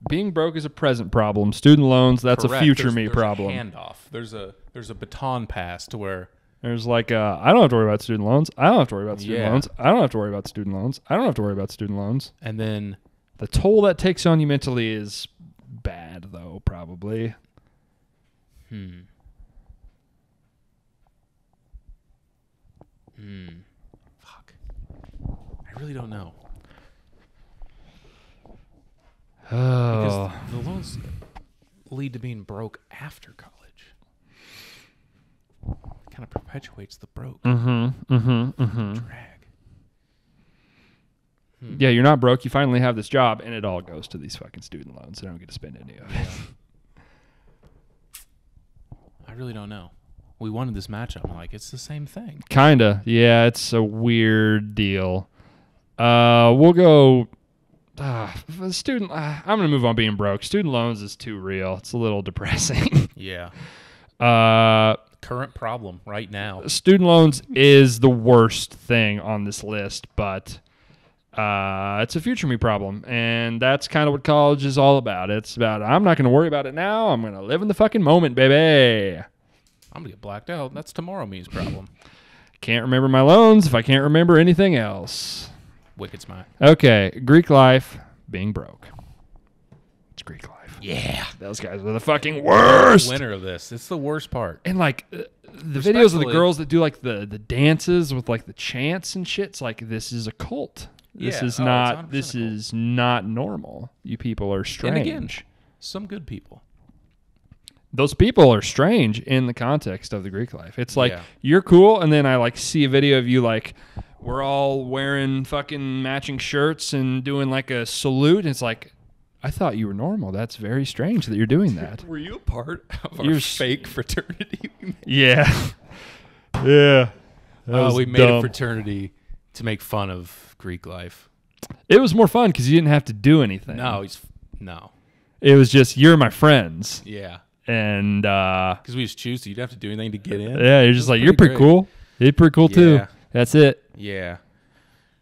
A: Being broke is a present problem. Student loans, that's
B: Correct.
A: a future
B: There's
A: me problem.
B: A handoff. There's a baton pass to where
A: There's like, I don't have to worry about student loans. I don't have to worry about student
B: Yeah.
A: loans. I don't have to worry about student loans. I don't have to worry about student loans.
B: and then
A: The toll that takes on you mentally is bad, though, probably.
B: Fuck. I really don't know. Because
A: Oh.
B: the loans lead to being broke after college. It kind of perpetuates the broke drag.
A: Yeah, you're not broke. You finally have this job, and it all goes to these fucking student loans. They don't get to spend any of it.
B: I really don't know. We wanted this matchup. I'm like, it's the same thing.
A: Kinda. Yeah, it's a weird deal. We'll go. Student. I'm gonna move on being broke. Student loans is too real. It's a little depressing.
B: Yeah.
A: Uh,
B: Current problem right now.
A: student loans is the worst thing on this list, but it's a future me problem, and that's kind of what college is all about. It's about I'm not going to worry about it now. I'm going to live in the fucking moment, baby.
B: I'm going to get blacked out. That's tomorrow me's problem.
A: Can't remember my loans if I can't remember anything else.
B: Wicked smart.
A: Okay, Greek life, being broke. It's Greek life.
B: Yeah.
A: Those guys are the fucking worst.
B: Winner of this. It's the worst part.
A: And like the videos of the girls that do like the dances with like the chants and shit. It's like this is a cult. This
B: Yeah.
A: is
B: Oh, it's
A: not.
B: 100%
A: This
B: a cult.
A: is not normal. You people are strange.
B: And again, some good people.
A: Those people are strange in the context of the Greek life. It's like
B: Yeah.
A: you're cool, and then I like see a video of you like we're all wearing fucking matching shirts and doing like a salute. And it's like I thought you were normal. That's very strange that you're doing that.
B: Were you a part of
A: You're
B: our fake fraternity?
A: Yeah, yeah. That was
B: we made a
A: dumb.
B: fraternity to make fun of Greek life.
A: It was more fun because you didn't have to do anything.
B: No.
A: It was just you're my friends,
B: Yeah.
A: and
B: Because we just choose to. You don't have to do anything to get in.
A: yeah, you're just
B: That's
A: like you're pretty
B: great.
A: cool. You're pretty cool too.
B: Yeah.
A: That's it.
B: Yeah.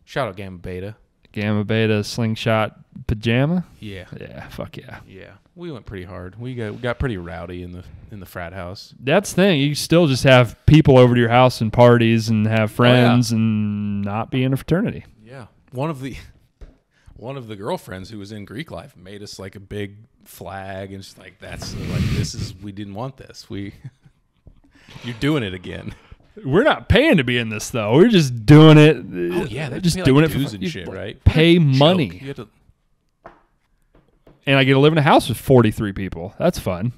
B: Shout out Gamma Beta.
A: Gamma Beta slingshot pajama.
B: Yeah.
A: Yeah, fuck yeah.
B: Yeah. We went pretty hard. We got pretty rowdy in the frat house.
A: That's the thing. You still just have people over to your house and parties and have friends and not be in a fraternity.
B: Yeah. One of the girlfriends who was in Greek life made us like a big flag and she's like, that's like we didn't want this. You're doing it again.
A: We're not paying to be in this though. We're just doing it.
B: Oh yeah, they
A: just
B: pay,
A: doing
B: like,
A: it for
B: dues
A: fun.
B: and
A: You
B: shit, right?
A: Pay
B: What a
A: money.
B: joke. You had to,
A: And I get to live in a house with 43 people. That's fun.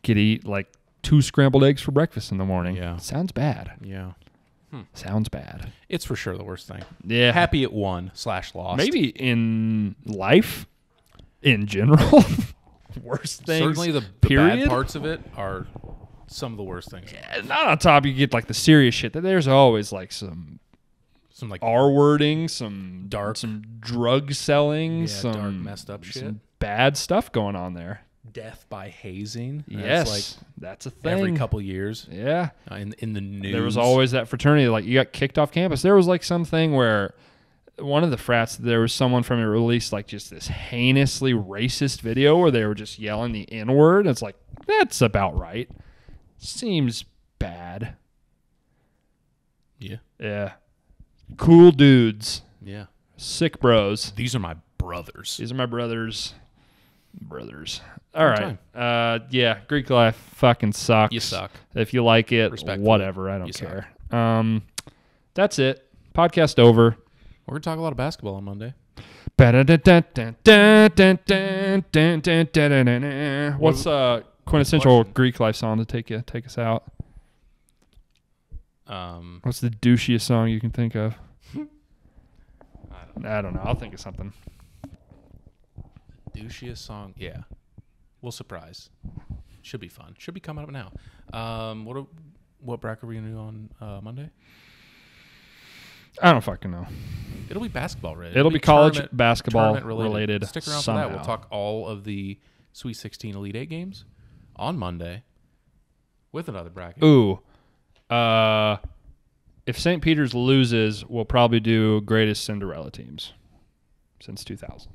A: Get to eat like 2 scrambled eggs for breakfast in the morning.
B: Yeah.
A: Sounds bad.
B: yeah.
A: Sounds bad.
B: It's for sure the worst thing.
A: Yeah.
B: Happy it won / lost.
A: Maybe in life, in general, worst things.
B: Certainly the
A: period.
B: bad parts of it are some of the worst things.
A: And not on top, you get like the serious shit. There's always like some
B: Some like
A: R wording, some
B: Dark.
A: some drug selling,
B: Yeah,
A: some
B: dark, messed up shit.
A: some bad stuff going on there.
B: death by hazing.
A: Yes,
B: That's
A: that's a
B: like
A: thing.
B: every couple years
A: Yeah.
B: in the news.
A: There was always that fraternity, like you got kicked off campus. There was like something where one of the frats, there was someone from it released like just this heinously racist video where they were just yelling the N-word. It's like, that's about right. Seems bad.
B: Yeah.
A: Yeah. Cool dudes.
B: Yeah.
A: Sick bros.
B: These are my brothers.
A: These are my brothers. All
B: Good
A: right. Yeah, Greek life fucking sucks.
B: You suck.
A: If you like it,
B: Respectfully,
A: whatever. I
B: you
A: don't
B: suck.
A: care. That's it. Podcast over.
B: We're gonna talk a lot of basketball on Monday.
A: What's quintessential
B: question?
A: Greek life song to take us out?
B: Um,
A: What's the douchiest song you can think of? I don't know. I'll think of something.
B: douchiest song. Yeah. We'll surprise. Should be fun. Should be coming up now. What bracket are we gonna do on Monday?
A: I don't fucking know.
B: It'll be basketball related.
A: It'll be college
B: tournament-
A: basketball
B: tournament
A: related
B: Stick around
A: somehow.
B: for that. We'll talk all of the Sweet 16 Elite 8 games on Monday with another bracket.
A: Ooh. If St. Peter's loses, we'll probably do greatest Cinderella teams since 2000.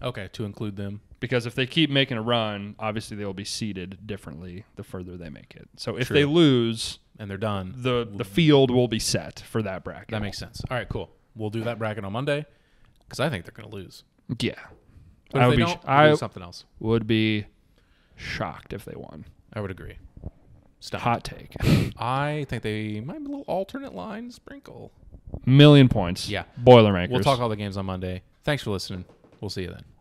B: Okay, to include them.
A: Because if they keep making a run, obviously they will be seeded differently the further they make it. So if
B: True.
A: they lose,
B: And they're done.
A: the field will be set for that bracket.
B: That makes sense. All right, cool. We'll do that bracket on Monday because I think they're going to lose.
A: Yeah.
B: But if they don't, we'll do something else.
A: would be shocked if they won.
B: I would agree. Stop.
A: Hot take.
B: I think they might be a little alternate line sprinkle.
A: Million points.
B: Yeah.
A: Boilermakers.
B: We'll talk all the games on Monday. Thanks for listening. We'll see you then.